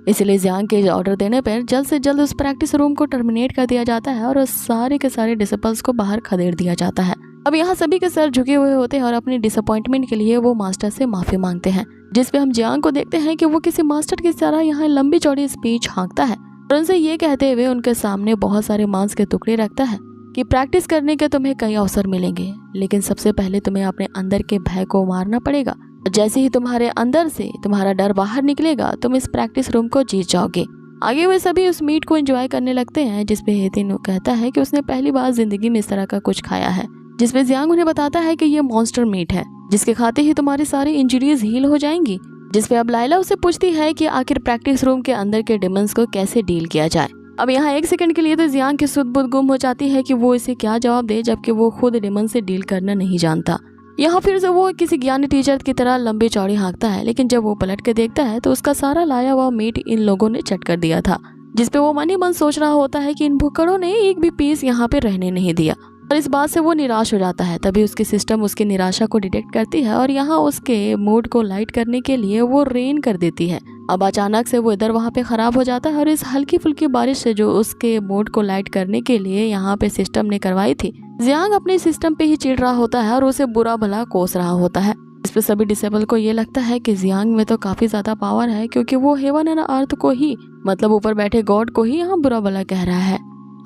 इसलिए जियांग के ऑर्डर देने पर जल्द से जल्द उस प्रैक्टिस रूम को टर्मिनेट कर दिया जाता है और उस सारे के सारे डिसिपल्स को बाहर खदेड़ दिया जाता है। अब यहाँ सभी के सर झुके हुए होते हैं और अपनी डिसअपॉइंटमेंट के लिए वो मास्टर से माफी मांगते हैं, जिसपे हम जियांग को देखते हैं कि वो किसी मास्टर की तरह यहाँ लंबी चौड़ी स्पीच हाँकता है और उनसे ये कहते हुए उनके सामने बहुत सारे मांस के टुकड़े रखता है कि प्रैक्टिस करने के तुम्हें कई अवसर मिलेंगे, लेकिन सबसे पहले तुम्हें अपने अंदर के भय को मारना पड़ेगा। जैसे ही तुम्हारे अंदर से तुम्हारा डर बाहर निकलेगा तुम इस प्रैक्टिस रूम को जीत जाओगे। आगे वे सभी उस मीट को एंजॉय करने लगते हैं, जिसपे हेतिन कहता है कि उसने पहली बार जिंदगी में इस तरह का कुछ खाया है, जिसपे जियांग उन्हें बताता है कि ये मॉन्स्टर मीट है जिसके खाते ही तुम्हारी सारी इंजरीज हील हो जाएंगी। जिसपे अब लाइला उसे पूछती है कि आखिर प्रैक्टिस रूम के अंदर के डिमंस को कैसे डील किया जाए। अब यहाँ एक सेकंड के लिए तो जियांग की सुध बुध गुम हो जाती है कि वो इसे क्या जवाब दे, जबकि वो खुद डिमन से डील करना नहीं जानता। यहाँ फिर से वो किसी ज्ञानी टीचर की तरह लंबी चौड़ी हाँकता है, लेकिन जब वो पलट के देखता है तो उसका सारा लाया हुआ मीट इन लोगों ने चट कर दिया था, जिसपे वो मन ही मन सोच रहा होता है कि इन भुक्कड़ों ने एक भी पीस यहाँ पे रहने नहीं दिया और इस बात से वो निराश हो जाता है। तभी उसकी सिस्टम उसकी निराशा को डिटेक्ट करती है और यहाँ उसके मूड को लाइट करने के लिए वो रेन कर देती है। अब अचानक से वो इधर वहाँ पे खराब हो जाता है और इस हल्की फुल्की बारिश से जो उसके मूड को लाइट करने के लिए यहाँ पे सिस्टम ने करवाई थी, जियांग अपने सिस्टम पे ही चिढ़ रहा होता है और उसे बुरा भला कोस रहा होता है। इस पे सभी डिसेबल को ये लगता है कि जियांग में तो काफी ज्यादा पावर है, क्योंकि वो हेवन एंड अर्थ को ही, मतलब ऊपर बैठे गॉड को ही यहाँ बुरा भला कह रहा है।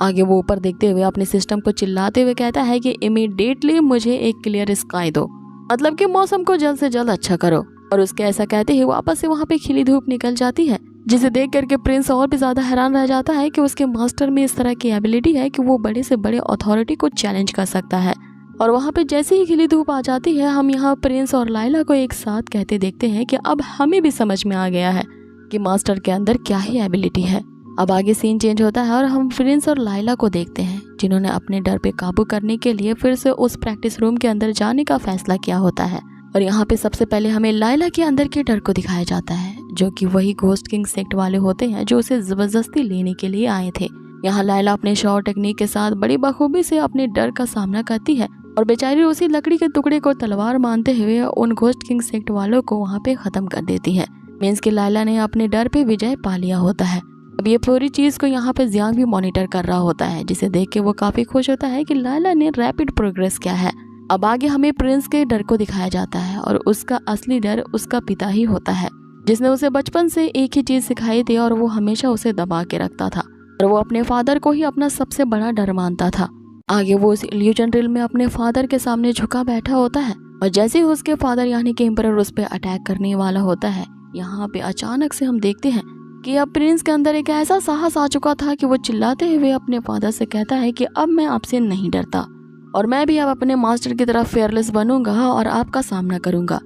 आगे वो ऊपर देखते हुए अपने सिस्टम को चिल्लाते हुए कहता है कि इमीडिएटली मुझे एक क्लियर स्काई दो, मतलब कि मौसम को जल्द से जल्द अच्छा करो। और उसके ऐसा कहते ही वापस से वहाँ पे खिली धूप निकल जाती है, जिसे देख करके प्रिंस और भी ज्यादा हैरान रह जाता है कि उसके मास्टर में इस तरह की एबिलिटी है कि वो बड़े से बड़े अथॉरिटी को चैलेंज कर सकता है। और वहाँ पे जैसे ही खिली धूप आ जाती है, हम यहाँ प्रिंस और लाइला को एक साथ कहते देखते हैं कि अब हमें भी समझ में आ गया है कि मास्टर के अंदर क्या ही एबिलिटी है। अब आगे सीन चेंज होता है और हम प्रिंस और लाइला को देखते हैं, जिन्होंने अपने डर पे काबू करने के लिए फिर से उस प्रैक्टिस रूम के अंदर जाने का फैसला किया होता है। और यहाँ पे सबसे पहले हमें लाइला के अंदर के डर को दिखाया जाता है, जो कि वही घोस्ट किंग सेक्ट वाले होते हैं जो उसे जबरदस्ती लेने के लिए आए थे। यहाँ लाइला अपने शॉर्ट टेक्निक के साथ बड़ी बखूबी से अपने डर का सामना करती है और बेचारी उसी लकड़ी के टुकड़े को तलवार मानते हुए उन घोस्ट किंग सेक्ट वालों को वहाँ पे खत्म कर देती है। मीन्स कि लाइला ने अपने डर पे विजय पा लिया होता है। अब ये पूरी चीज को यहाँ पे जियांग भी मॉनिटर कर रहा होता है, जिसे देख के वो काफी खुश होता है कि लाइला ने रैपिड प्रोग्रेस किया है। अब आगे हमें प्रिंस के डर को दिखाया जाता है और उसका असली डर उसका पिता ही होता है, जिसने उसे बचपन से एक ही चीज सिखाई थी और वो हमेशा उसे दबा के रखता था और वो अपने फादर को ही अपना सबसे बड़ा डर मानता था। आगे वो उस इल्यूजन ड्रिल में अपने फादर के सामने झुका बैठा होता है और जैसे ही उसके फादर यानी कि एम्परर उस पर अटैक करने वाला होता है, यहाँ पे अचानक से हम देखते हैं कि अब प्रिंस के अंदर एक ऐसा साहस आ चुका था कि वो चिल्लाते हुए अपने फादर से कहता है कि अब मैं आपसे नहीं डरता और मैं भी अब अपने मास्टर की तरफ फेयरलेस बनूंगा और आपका सामना करूंगा।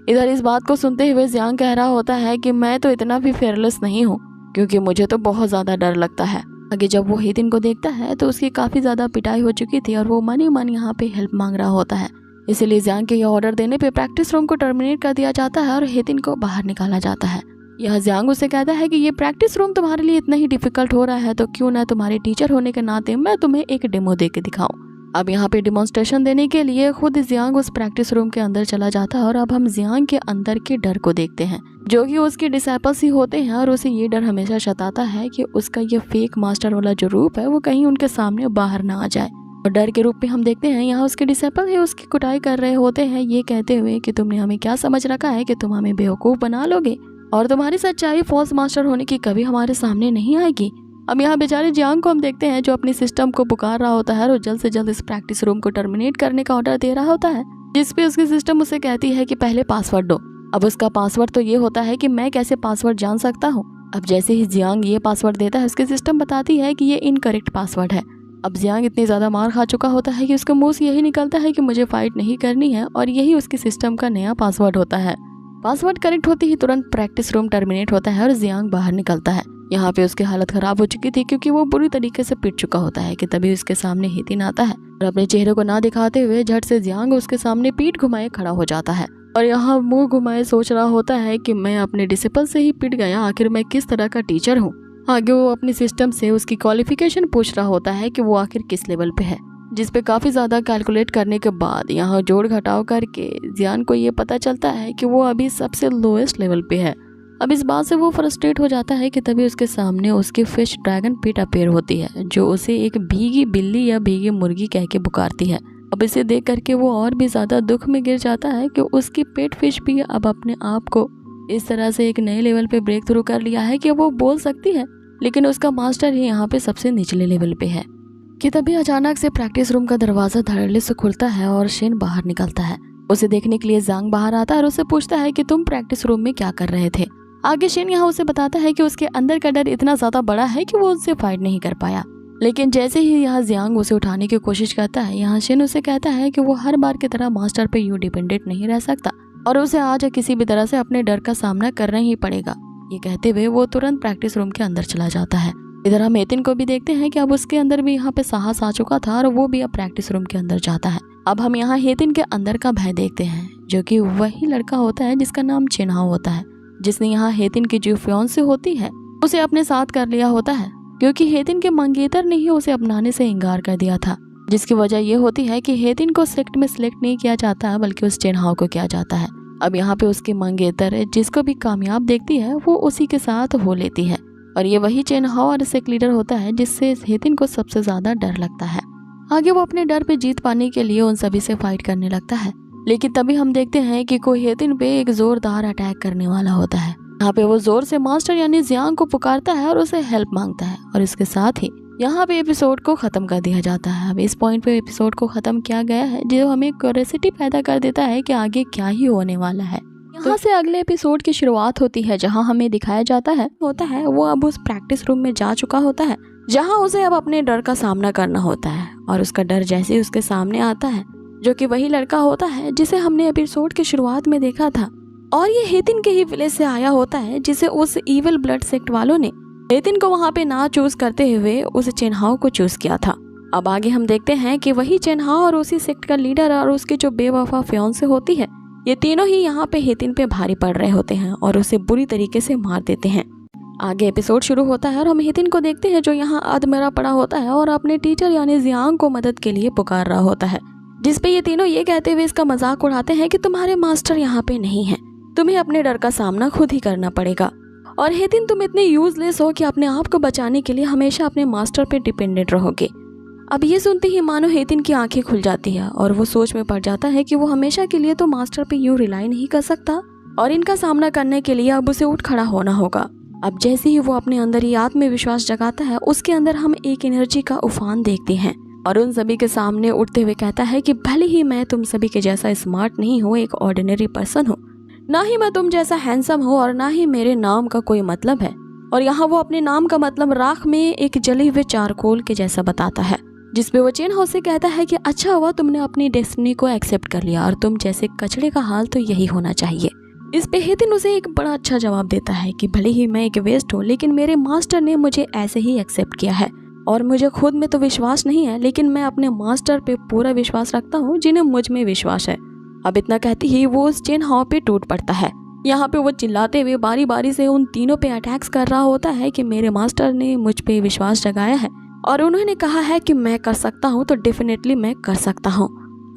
इधर इस बात को सुनते हुए जियांग कह रहा होता है कि मैं तो इतना भी फेयरलेस नहीं हूँ, क्योंकि मुझे तो बहुत ज्यादा डर लगता है। आगे जब वो हेतिन को देखता है तो उसकी काफी ज्यादा पिटाई हो चुकी थी और वो मन ही मन यहाँ पे हेल्प मांग रहा होता है। इसीलिए जियांग के ये ऑर्डर देने पे प्रैक्टिस रूम को टर्मिनेट कर दिया जाता है और हेतिन को बाहर निकाला जाता है। यह जियांग उसे कहता है कि ये प्रैक्टिस रूम तुम्हारे लिए इतना ही डिफिकल्ट हो रहा है तो क्यों ना तुम्हारे टीचर होने के नाते मैं तुम्हें एक डेमो दे के दिखाऊं। अब यहाँ पे डिमॉन्स्ट्रेशन देने के लिए खुद जियांग उस प्रैक्टिस रूम के अंदर चला जाता है और अब हम जियांग के अंदर के डर को देखते हैं, जो कि उसके डिसाइपल्स ही होते हैं और उसे ये डर हमेशा सताता है कि उसका ये फेक मास्टर वाला जो रूप है वो कहीं उनके सामने बाहर ना आ जाए। और डर के रूप में हम देखते हैं यहाँ उसके डिसाइपल ही उसकी कुटाई कर रहे होते हैं, ये कहते हुए कि तुमने हमें क्या समझ रखा है कि तुम हमें बेवकूफ बना लोगे और तुम्हारी सच्चाई फॉल्स मास्टर होने की कभी हमारे सामने नहीं आएगी। अब यहाँ बेचारे जियांग को हम देखते हैं जो अपनी सिस्टम को पुकार रहा होता है और जल्द से जल्द इस प्रैक्टिस रूम को टर्मिनेट करने का ऑर्डर दे रहा होता है, जिसपे उसकी सिस्टम उसे कहती है कि पहले पासवर्ड दो। अब उसका पासवर्ड तो ये होता है कि मैं कैसे पासवर्ड जान सकता हूँ। अब जैसे ही जियांग ये पासवर्ड देता है, उसकी सिस्टम बताती है कि ये इनकरेक्ट पासवर्ड है। अब जियांग इतनी ज़्यादा मार खा चुका होता है कि उसके मुंह से यही निकलता है कि मुझे फाइट नहीं करनी है, और यही उसकी सिस्टम का नया पासवर्ड होता है। पासवर्ड करेक्ट होते ही तुरंत प्रैक्टिस रूम टर्मिनेट होता है और जियांग बाहर निकलता है। यहाँ पे उसकी हालत खराब हो चुकी थी क्योंकि वो बुरी तरीके से पिट चुका होता है कि तभी उसके सामने हेतिन आता है और अपने चेहरे को ना दिखाते हुए झट से जियांग उसके सामने पीठ घुमाए खड़ा हो जाता है और यहाँ मुंह घुमाए सोच रहा होता है कि मैं अपने डिसिपल से ही पिट गया, आखिर मैं किस तरह का टीचर हूँ। आगे वो अपनी सिस्टम से उसकी क्वालिफिकेशन पूछ रहा होता है कि वो आखिर किस लेवल पे है, जिसपे काफ़ी ज़्यादा कैलकुलेट करने के बाद यहाँ जोड़ घटाव करके जियान को ये पता चलता है कि वो अभी सबसे लोएस्ट लेवल पे है। अब इस बात से वो फ्रस्ट्रेट हो जाता है कि तभी उसके सामने उसकी फिश ड्रैगन पिट अपेयर होती है, जो उसे एक भीगी बिल्ली या भीगी मुर्गी कह के पुकारती है। अब इसे देख करके वो और भी ज़्यादा दुख में गिर जाता है कि उसकी पेट फिश भी अब अपने आप को इस तरह से एक नए लेवल पे ब्रेक थ्रू कर लिया है कि वो बोल सकती है, लेकिन उसका मास्टर ही यहाँ पे सबसे निचले लेवल पे है। कि तभी अचानक से प्रैक्टिस रूम का दरवाजा धड़ल्ले से खुलता है और शेन बाहर निकलता है। उसे देखने के लिए जांग बाहर आता है और उससे पूछता है कि तुम प्रैक्टिस रूम में क्या कर रहे थे। आगे शेन यहाँ उसे बताता है कि उसके अंदर का डर इतना ज्यादा बड़ा है कि वो उससे फाइट नहीं कर पाया, लेकिन जैसे ही यहाँ जियांग उसे उठाने की कोशिश करता है, यहाँ शेन उसे कहता है कि वो हर बार की तरह मास्टर पे यूं डिपेंडेंट नहीं रह सकता और उसे आज किसी भी तरह से अपने डर का सामना करना ही पड़ेगा। ये कहते हुए वो तुरंत प्रैक्टिस रूम के अंदर चला जाता है। इधर हम हेतिन को भी देखते हैं कि अब उसके अंदर भी यहाँ पे साहस आ चुका था और वो भी अब प्रैक्टिस रूम के अंदर जाता है। अब हम यहाँ हेतिन के अंदर का भय देखते हैं, जो कि वही लड़का होता है जिसका नाम चिन्हाओ होता है, जिसने यहाँ हेतिन की जो फियांसे होती है उसे अपने साथ कर लिया होता है, क्योंकि हेतिन के मंगेतर ने ही उसे अपनाने से इंकार कर दिया था। जिसकी वजह ये होती है कि हेतिन को सेक्ट में सिलेक्ट नहीं किया जाता बल्कि उस चिन्हाओ को किया जाता है। अब यहाँ पे उसकी मंगेतर जिसको भी कामयाब देखती है वो उसी के साथ हो लेती है और ये वही चिन्हाओ और सेक्ट लीडर होता है जिससे हेतिन को सबसे ज्यादा डर लगता है। आगे वो अपने डर पे जीत पाने के लिए उन सभी से फाइट करने लगता है, लेकिन तभी हम देखते हैं कि कोई हेतिन पे एक जोरदार अटैक करने वाला होता है। यहाँ पे वो जोर से मास्टर यानी जियांग को पुकारता है और उसे हेल्प मांगता है और इसके साथ ही यहाँ पे एपिसोड को खत्म कर दिया जाता है। अब इस पॉइंट पे एपिसोड को खत्म किया गया है, जो हमें क्यूरियोसिटी पैदा कर देता है कि आगे क्या ही होने वाला है। यहाँ से अगले एपिसोड की शुरुआत होती है, जहाँ हमें दिखाया जाता है वो अब उस प्रैक्टिस रूम में जा चुका होता है, जहाँ उसे अब अपने डर का सामना करना होता है और उसका डर जैसे ही उसके सामने आता है, जो कि वही लड़का होता है जिसे हमने एपिसोड की शुरुआत में देखा था और ये हेतिन के ही विलेज से आया होता है, जिसे उस इविल ब्लड सेक्ट वालों ने हेतिन को वहाँ पे ना चूज करते हुए उस चिन्हाओ को चूज किया था। अब आगे हम देखते हैं कि वही चिन्हाओ और उसी सेक्ट का लीडर और उसकी जो बेवफा फियांसे होती है, ये तीनों ही यहाँ पे हेतिन पे भारी पड़ रहे होते हैं और उसे बुरी तरीके से मार देते हैं। आगे एपिसोड शुरू होता है और हम हेतिन को देखते हैं जो यहाँ अधमरा पड़ा होता है और अपने टीचर यानी जियांग को मदद के लिए पुकार रहा होता है, जिसपे ये तीनों ये कहते हुए इसका मजाक उड़ाते हैं कि तुम्हारे मास्टर यहाँ पे नहीं है, तुम्हें अपने डर का सामना खुद ही करना पड़ेगा और हेतिन तुम इतने यूजलेस हो कि अपने आप को बचाने के लिए हमेशा अपने मास्टर पे डिपेंडेंट रहोगे। अब ये सुनते ही मानो हेतिन की आंखें खुल जाती है और वो सोच में पड़ जाता है कि वो हमेशा के लिए तो मास्टर पे यूं रिलाई नहीं कर सकता और इनका सामना करने के लिए अब उसे उठ खड़ा होना होगा। अब जैसे ही वो अपने अंदर ही आत्मविश्वास जगाता है, उसके अंदर हम एक एनर्जी का उफान देखते हैं और उन सभी के सामने उठते हुए कहता है कि भले ही मैं तुम सभी के जैसा स्मार्ट नहीं हूँ, एक ऑर्डिनरी पर्सन हूँ, ना ही मैं तुम जैसा हैंडसम हूँ और ना ही मेरे नाम का कोई मतलब है। और यहाँ वो अपने नाम का मतलब राख में एक जले हुए चारकोल के जैसा बताता है, जिसपे वो चिन्हाओ से कहता है कि अच्छा हुआ तुमने अपनी डेस्टिनी को एक्सेप्ट कर लिया और तुम जैसे कचड़े का हाल तो यही होना चाहिए। इस पे हेतिन उसे एक बड़ा अच्छा जवाब देता है कि भले ही मैं एक वेस्ट हूँ, लेकिन मेरे मास्टर ने मुझे ऐसे ही एक्सेप्ट किया है और मुझे खुद में तो विश्वास नहीं है, लेकिन मैं अपने मास्टर पे पूरा विश्वास रखता हूँ जिन्हें मुझ में विश्वास है। अब इतना कहती ही वो उस चिन्हाओ पे टूट पड़ता है। यहाँ पे वो चिल्लाते हुए बारी बारी से उन तीनों पे अटैक्स कर रहा होता है कि मेरे मास्टर ने मुझ पे विश्वास जगाया है और उन्होंने कहा है कि मैं कर सकता हूँ, तो डेफिनेटली मैं कर सकता हूँ।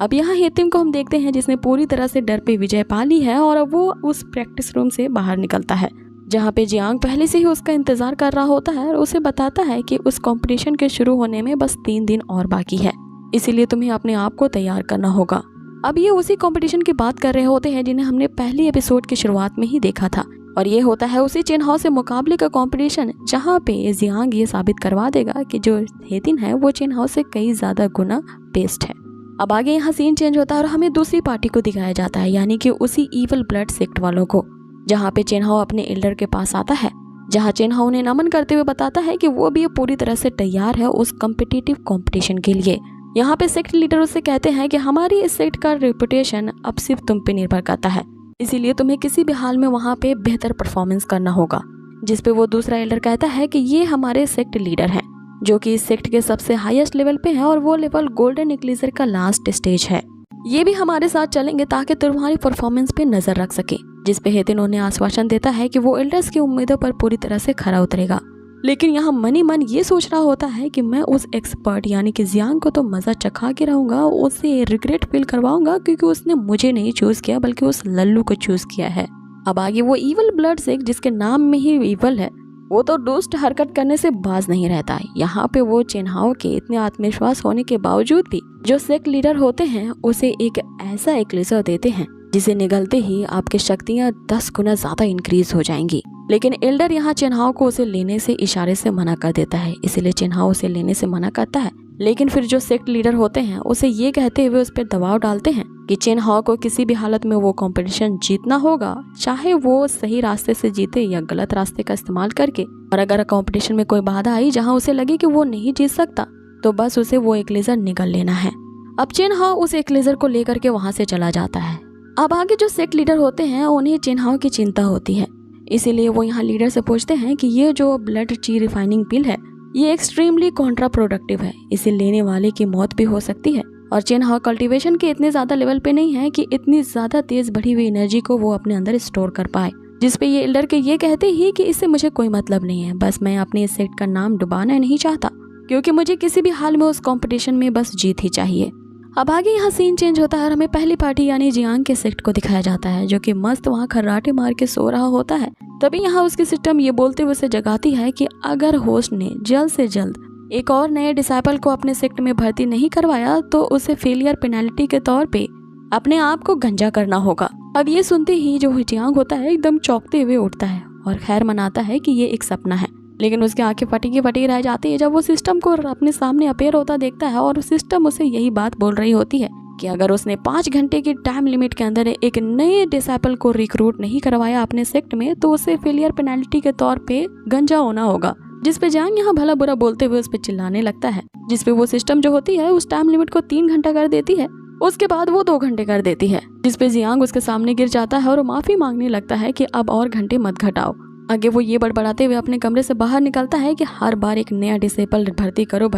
अब यहाँ हेतिन को हम देखते हैं जिसने पूरी तरह से डर पे विजय पा ली है और अब वो उस प्रैक्टिस रूम से बाहर निकलता है, जहाँ पे जियांग पहले से ही उसका इंतजार कर रहा होता है और उसे बताता है कि उस कंपटीशन के शुरू होने में बस 3 दिन और बाकी है, इसीलिए तुम्हें अपने आप को तैयार करना होगा। अब ये उसी कंपटीशन की बात कर रहे होते हैं जिन्हें हमने पहली एपिसोड की शुरुआत में ही देखा था, और ये होता है उसी चिन्हाओं से मुकाबले का कंपटीशन, जहाँ पे जियांग ये साबित करवा देगा कि जो हेतिन है वो चिन्हाओं से कई ज्यादा गुना बेस्ट है। अब आगे यहाँ सीन चेंज होता है और हमें दूसरी पार्टी को दिखाया जाता है, यानी कि उसी इवल ब्लड सेक्ट वालों को, जहाँ पे चिन्हाओ अपने एल्डर के पास आता है, जहाँ चिन्हाओ उन्हें नमन करते हुए बताता है कि वो भी पूरी तरह से तैयार है उस कॉम्पिटिटिव कंपटीशन के लिए। यहाँ पे सेक्ट लीडर उससे कहते हैं कि हमारी इस सेक्ट का रेपुटेशन अब सिर्फ तुम पे निर्भर करता है, इसीलिए तुम्हें किसी भी हाल में वहाँ पे बेहतर परफॉर्मेंस करना होगा। जिस पे वो दूसरा एल्डर कहता है कि ये हमारे सेक्ट लीडर हैं, जो कि इस सेक्ट के सबसे हाईएस्ट लेवल पे है और वो लेवल गोल्डन इक्लिजर का लास्ट स्टेज है। ये भी हमारे साथ चलेंगे ताकि तुम्हारी परफॉर्मेंस पे नजर रख सके। जिस पे हेतिन उन्हें आश्वासन देता है कि वो एल्डर्स की उम्मीदों पर पूरी तरह से खरा उतरेगा। लेकिन यहाँ मन ही मन ये सोच रहा होता है कि मैं उस एक्सपर्ट यानी कि जियांग को तो मजा चखा के रहूंगा, उससे रिग्रेट फील करवाऊंगा क्योंकि उसने मुझे नहीं चूज किया बल्कि उस लल्लू को चूज किया है। अब आगे वो इवल ब्लड सेक्ट, जिसके नाम में ही इवल है, वो तो दुष्ट हरकत करने से बाज नहीं रहता है। यहाँ पे वो चिन्हाओं के इतने आत्मविश्वास होने के बावजूद भी जो सेक्ट लीडर होते हैं उसे एक ऐसा एक्लिजर देते हैं जिसे निगलते ही आपकी शक्तियाँ 10 गुना ज्यादा इंक्रीज हो जाएंगी। लेकिन एल्डर यहाँ चिन्हाओं को उसे लेने से इशारे से मना कर देता है, इसीलिए चिन्हाओं उसे लेने से मना करता है। लेकिन फिर जो सेक्ट लीडर होते हैं उसे ये कहते हुए उस पर दबाव डालते हैं कि चिन्हाओं को किसी भी हालत में वो कंपटीशन जीतना होगा, चाहे वो सही रास्ते से जीते या गलत रास्ते का इस्तेमाल करके। और अगर कंपटीशन में कोई बाधा आई जहाँ उसे लगे कि वो नहीं जीत सकता, तो बस उसे वो एक्लिजर निगल लेना है। अब चिन्हाओ उस एक्लिजर को लेकर के वहाँ से चला जाता है। अब आगे जो सेक्ट लीडर होते हैं उन्हें चिन्हाओं की चिंता होती है, इसीलिए वो यहाँ लीडर से पूछते हैं कि ये जो ब्लड ची रिफाइनिंग पिल है ये एक्सट्रीमली कॉन्ट्रा प्रोडक्टिव है, इसे लेने वाले की मौत भी हो सकती है। और चिन्हाओ कल्टीवेशन के इतने ज्यादा लेवल पे नहीं है कि इतनी ज्यादा तेज बढ़ी हुई एनर्जी को वो अपने अंदर स्टोर कर पाए। जिसपे ये एल्डर के ये कहते ही कि इससे मुझे कोई मतलब नहीं है, बस मैं अपने इस सेक्ट का नाम डुबाना नहीं चाहता, क्योंकि मुझे किसी भी हाल में उस कंपटीशन में बस जीत ही चाहिए। अब आगे यहाँ सीन चेंज होता है और हमें पहली पार्टी यानी जियांग के सेक्ट को दिखाया जाता है, जो कि मस्त वहाँ खर्राटे मार के सो रहा होता है। तभी यहाँ उसकी सिस्टम ये बोलते हुए उसे जगाती है कि अगर होस्ट ने जल्द से जल्द एक और नए डिसाइपल को अपने सेक्ट में भर्ती नहीं करवाया तो उसे फेलियर पेनल्टी के तौर पे अपने आप को गंजा करना होगा। अब ये सुनते ही जो जियांग होता है एकदम चौंकते हुए उठता है और खैर मनाता है कि ये एक सपना है। लेकिन उसकी आंखें फटी की फटी रह जाती है जब वो सिस्टम को अपने सामने अपेयर होता देखता है और सिस्टम उसे यही बात बोल रही होती है कि अगर उसने 5 घंटे की टाइम लिमिट के अंदर एक नए डिसाइपल को रिक्रूट नहीं करवाया अपने सेक्ट में तो उसे फेलियर पेनल्टी के तौर पे गंजा होना होगा। जिसपे जियांग यहाँ भला बुरा बोलते हुए उस पर चिल्लाने लगता है, जिसपे वो सिस्टम जो होती है उस टाइम लिमिट को 3 घंटा कर देती है, उसके बाद वो 2 घंटे कर देती है। जिसपे जियांग उसके सामने गिर जाता है और माफी मांगने लगता है कि अब और घंटे मत घटाओ। आगे वो ये बड़बड़ाते हुए अपने कमरे से बाहर निकलता है कि हर बार एक नया डिसाइपल भर्ती करो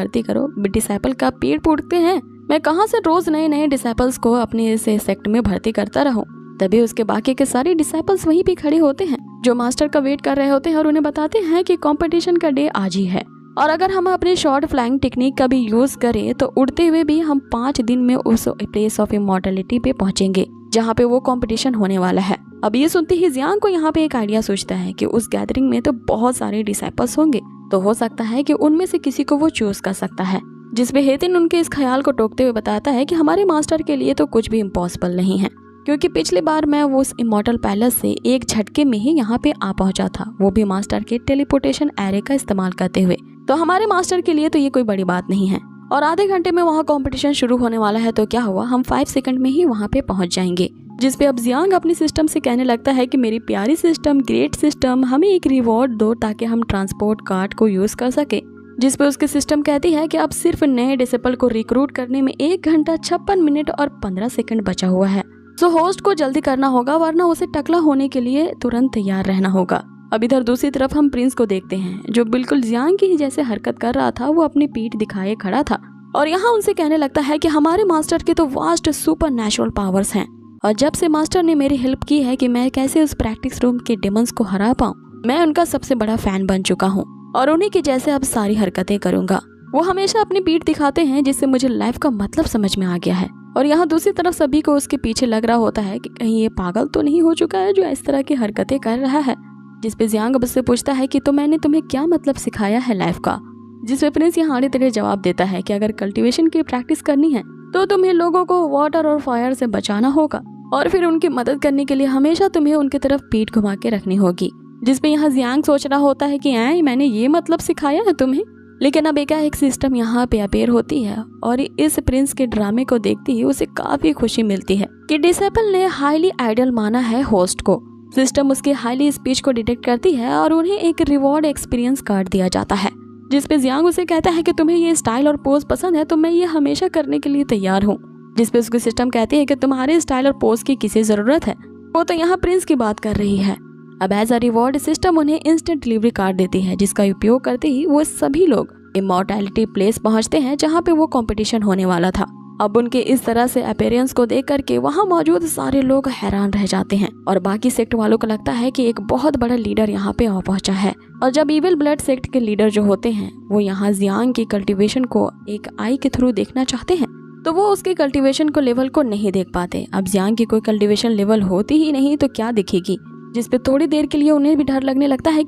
डिसाइपल का पेट फूटते हैं, मैं कहाँ से रोज नए नए डिसाइपल्स को अपने इस सेक्ट में भर्ती करता रहूं। तभी उसके बाकी के सारे डिसाइपल्स वहीं पे खड़े होते हैं जो मास्टर का वेट कर रहे होते हैं और उन्हें बताते हैं कि कंपटीशन का डे आज ही है और अगर हम अपने शॉर्ट फ्लाइंग टेक्निक का भी यूज करें तो उड़ते हुए भी हम 5 दिन में उस प्लेस ऑफ इमॉर्टलिटी पे पहुंचेंगे जहाँ पे वो कंपटीशन होने वाला है। अब ये सुनते ही जियांग को यहाँ पे एक आइडिया सोचता है कि उस गैदरिंग में तो बहुत सारे डिसाइपल्स होंगे, तो हो सकता है कि उनमें से किसी को वो चूज कर सकता है। जिसपे हेतिन उनके इस ख्याल को टोकते हुए बताता है कि हमारे मास्टर के लिए तो कुछ भी इम्पॉसिबल नहीं है, क्योंकि पिछली बार मैं वो उस इमॉर्टल पैलेस से एक झटके में ही यहाँ पे आ पहुंचा था, वो भी मास्टर के टेलीपोर्टेशन एरे का इस्तेमाल करते हुए। तो हमारे मास्टर के लिए तो ये कोई बड़ी बात नहीं है और आधे घंटे में वहाँ कंपटीशन शुरू होने वाला है, तो क्या हुआ, हम 5 सेकंड में ही वहाँ पे पहुंच जाएंगे। जिसपे अब जियांग अपनी सिस्टम से कहने लगता है कि मेरी प्यारी सिस्टम, ग्रेट सिस्टम, हमें एक रिवॉर्ड दो ताकि हम ट्रांसपोर्ट कार्ड को यूज कर सके। जिसपे उसकी सिस्टम कहती है कि अब सिर्फ नए डिसेबल को रिक्रूट करने में 1 घंटा 56 मिनट और 15 सेकंड बचा हुआ है, तो होस्ट को जल्दी करना होगा वरना उसे टकला होने के लिए तुरंत तैयार रहना होगा। अब इधर दूसरी तरफ हम प्रिंस को देखते हैं जो बिल्कुल जियांग की ही जैसे हरकत कर रहा था, वो अपनी पीठ दिखाए खड़ा था और यहाँ उनसे कहने लगता है कि हमारे मास्टर के तो वास्ट सुपर नेचुरल पावर्स हैं और जब से मास्टर ने मेरी हेल्प की है कि मैं कैसे उस प्रैक्टिस रूम के डेमंस को हरा पाऊँ, मैं उनका सबसे बड़ा फैन बन चुका हूँ और उन्हीं की जैसे अब सारी हरकतें करूंगा। वो हमेशा अपनी पीठ दिखाते हैं जिससे मुझे लाइफ का मतलब समझ में आ गया है। और यहाँ दूसरी तरफ सभी को उसके पीछे लग रहा होता है कि कहीं ये पागल तो नहीं हो चुका है जो इस तरह की हरकतें कर रहा है। जिसपे जियांग उससे पूछता है कि तो मैंने तुम्हें क्या मतलब सिखाया है लाइफ का। जिसपे प्रिंस यहाँ आड़े तेरे जवाब देता है कि अगर कल्टीवेशन की प्रैक्टिस करनी है तो तुम्हें लोगों को वाटर और फायर से बचाना होगा और फिर उनकी मदद करने के लिए हमेशा तुम्हें उनकी तरफ पीठ घुमा के रखनी होगी। जिसपे यहाँ जियांग सोच रहा होता है कि मैंने ये मतलब सिखाया है तुम्हें। लेकिन अब एक सिस्टम यहाँ पे अपेयर होती है और इस प्रिंस के ड्रामे को देखते ही उसे काफी खुशी मिलती है कि डिसेबल ने हाईली आइडल माना है होस्ट को। सिस्टम उसके हाईली स्पीच को डिटेक्ट करती है और उन्हें एक रिवॉर्ड एक्सपीरियंस कार्ड दिया जाता है, जिसपे जियांग उसे कहता है कि तुम्हें ये स्टाइल और पोज पसंद है तो मैं ये हमेशा करने के लिए तैयार हूँ। जिसपे उसकी सिस्टम कहती है कि तुम्हारे स्टाइल और पोज की किसी जरूरत है। वो तो यहाँ प्रिंस की बात कर रही है। अब एज अ रिवॉर्ड सिस्टम उन्हें इंस्टेंट डिलीवरी कार्ड देती है, जिसका उपयोग करते ही वो सभी लोग इमॉर्टैलिटी प्लेस पहुंचते हैं जहाँ पे वो कंपटीशन होने वाला था। अब उनके इस तरह से अपीयरेंस को देख करके वहाँ मौजूद सारे लोग हैरान रह जाते हैं और बाकी सेक्ट वालों को लगता है कि एक बहुत बड़ा लीडर यहाँ पे आ पहुंचा है। और जब इविल ब्लड सेक्ट के लीडर जो होते हैं वो यहाँ जियांग की कल्टीवेशन को एक आई के थ्रू देखना चाहते हैं, तो वो उसके कल्टीवेशन को लेवल को नहीं देख पाते। अब जियांग की कोई कल्टीवेशन लेवल होती ही नहीं तो क्या दिखेगी, जिसपे थोड़ी देर के लिए उन्हें भी डर लगने लगता है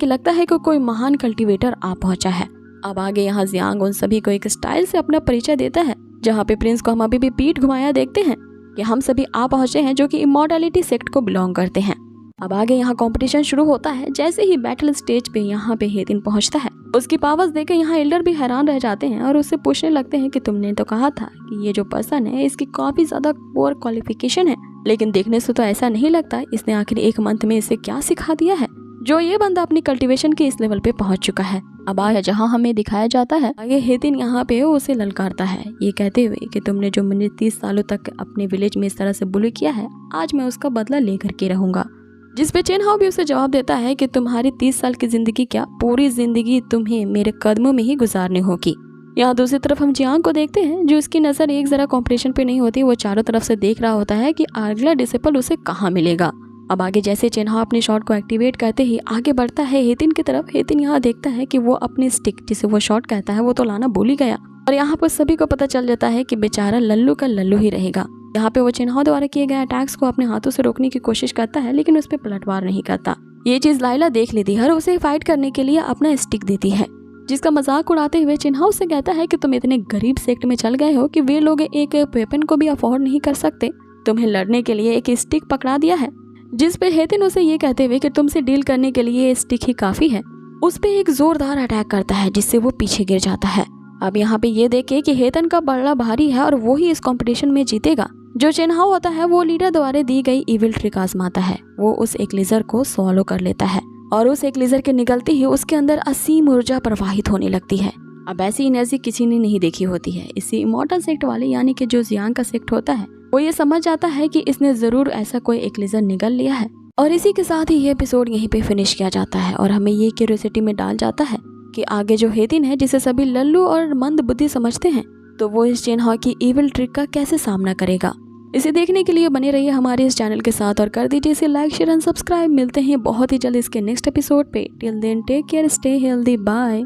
कि कोई महान कल्टीवेटर आ पहुंचा है। अब आगे यहाँ जियांग उन सभी को एक स्टाइल से अपना परिचय देता है, जहाँ पे प्रिंस को हम अभी भी पीठ घुमाया देखते हैं कि हम सभी आ पहुंचे हैं जो कि इमॉर्टैलिटी सेक्ट को बिलोंग करते हैं। अब आगे यहाँ कंपटीशन शुरू होता है। जैसे ही बैटल स्टेज पे यहाँ पे हेतिन पहुंचता है, उसकी पावर्स देख यहाँ एल्डर भी हैरान रह जाते हैं और उससे पूछने लगते हैं कि तुमने तो कहा था कि ये जो पर्सन है इसकी काफी ज्यादा पुअर क्वालिफिकेशन है, लेकिन देखने से तो ऐसा नहीं लगता इसने आखिर एक मंथ में इसे क्या सिखा दिया है जो ये बंदा अपनी कल्टीवेशन के इस लेवल पे पहुंच चुका है। अब आगे जहाँ हमें दिखाया जाता है, आगे हेतिन यहाँ पे उसे ललकारता है ये कहते हुए कि तुमने जो मुझे 30 सालों तक अपने विलेज में इस तरह से बुली किया है, आज मैं उसका बदला लेकर के रहूंगा। जिसपे चेनहाओ भी उसे जवाब देता है कि तुम्हारी 30 साल की जिंदगी क्या, पूरी जिंदगी तुम्हें मेरे कदमों में ही गुजारनी होगी। यहाँ दूसरी तरफ हम जियांग को देखते हैं जो उसकी नजर एक जरा कॉम्पिटिशन पे नहीं होती, वो चारों तरफ से देख रहा होता है कि अगला डिसेबल उसे कहाँ मिलेगा। अब आगे जैसे चेनहाओ अपनी शॉट को एक्टिवेट करते ही आगे बढ़ता है हेतिन की तरफ। हेतिन यहाँ देखता है कि वो अपनी स्टिक जिसे वो शॉट कहता है वो तो लाना भूल ही गया और यहाँ पर सभी को पता चल जाता है कि बेचारा लल्लू का लल्लू ही रहेगा। यहाँ पे वो चेनहाओ द्वारा किए गए अटैक्स को अपने हाथों से रोकने की कोशिश करता है, लेकिन उस पर पलटवार नहीं करता। ये चीज लाइला देख लेती है और उसे फाइट करने के लिए अपना स्टिक देती है, जिसका मजाक उड़ाते हुए चेनहाओ से कहता है कि तुम इतने गरीब सेक्ट में चल गए हो कि वे लोग एक वेपन को भी अफोर्ड नहीं कर सकते, तुम्हें लड़ने के लिए एक स्टिक पकड़ा दिया है। जिस पे हेतिन उसे ये कहते हुए कि तुमसे डील करने के लिए स्टिक ही काफी है, उस पे एक जोरदार अटैक करता है जिससे वो पीछे गिर जाता है। अब यहाँ पे ये देखे कि हेतिन का बड़ा भारी है और वो ही इस कंपटीशन में जीतेगा। जो चेनहाओ होता है वो लीडर द्वारा दी गई इविल ट्रिक आजमाता है। वो उस एक्लेजर को सॉलो कर लेता है और उस एक्लेजर के निकलते ही उसके अंदर असीम ऊर्जा प्रवाहित होने लगती है। अब ऐसी एनर्जी किसी ने नहीं देखी होती है। इससे इमॉर्टल सेक्ट वाले यानी कि जो जियांग का सेक्ट होता है वो ये समझ जाता है कि इसने जरूर ऐसा कोई एक्लेजर निगल लिया है। और इसी के साथ ही ये एपिसोड यहीं पे फिनिश किया जाता है और हमें ये क्यूरियोसिटी में डाल जाता है कि आगे जो हेतिन है जिसे सभी लल्लू और मंद बुद्धि समझते हैं, तो वो इस चेनहाओ की इविल ट्रिक का कैसे सामना करेगा। इसे देखने के लिए बने रहिए हमारे इस चैनल के साथ और कर दीजिए इसे लाइक, शेयर एंड सब्सक्राइब। मिलते हैं बहुत ही जल्द इसके नेक्स्ट एपिसोड पे। Till then take care, stay healthy, bye.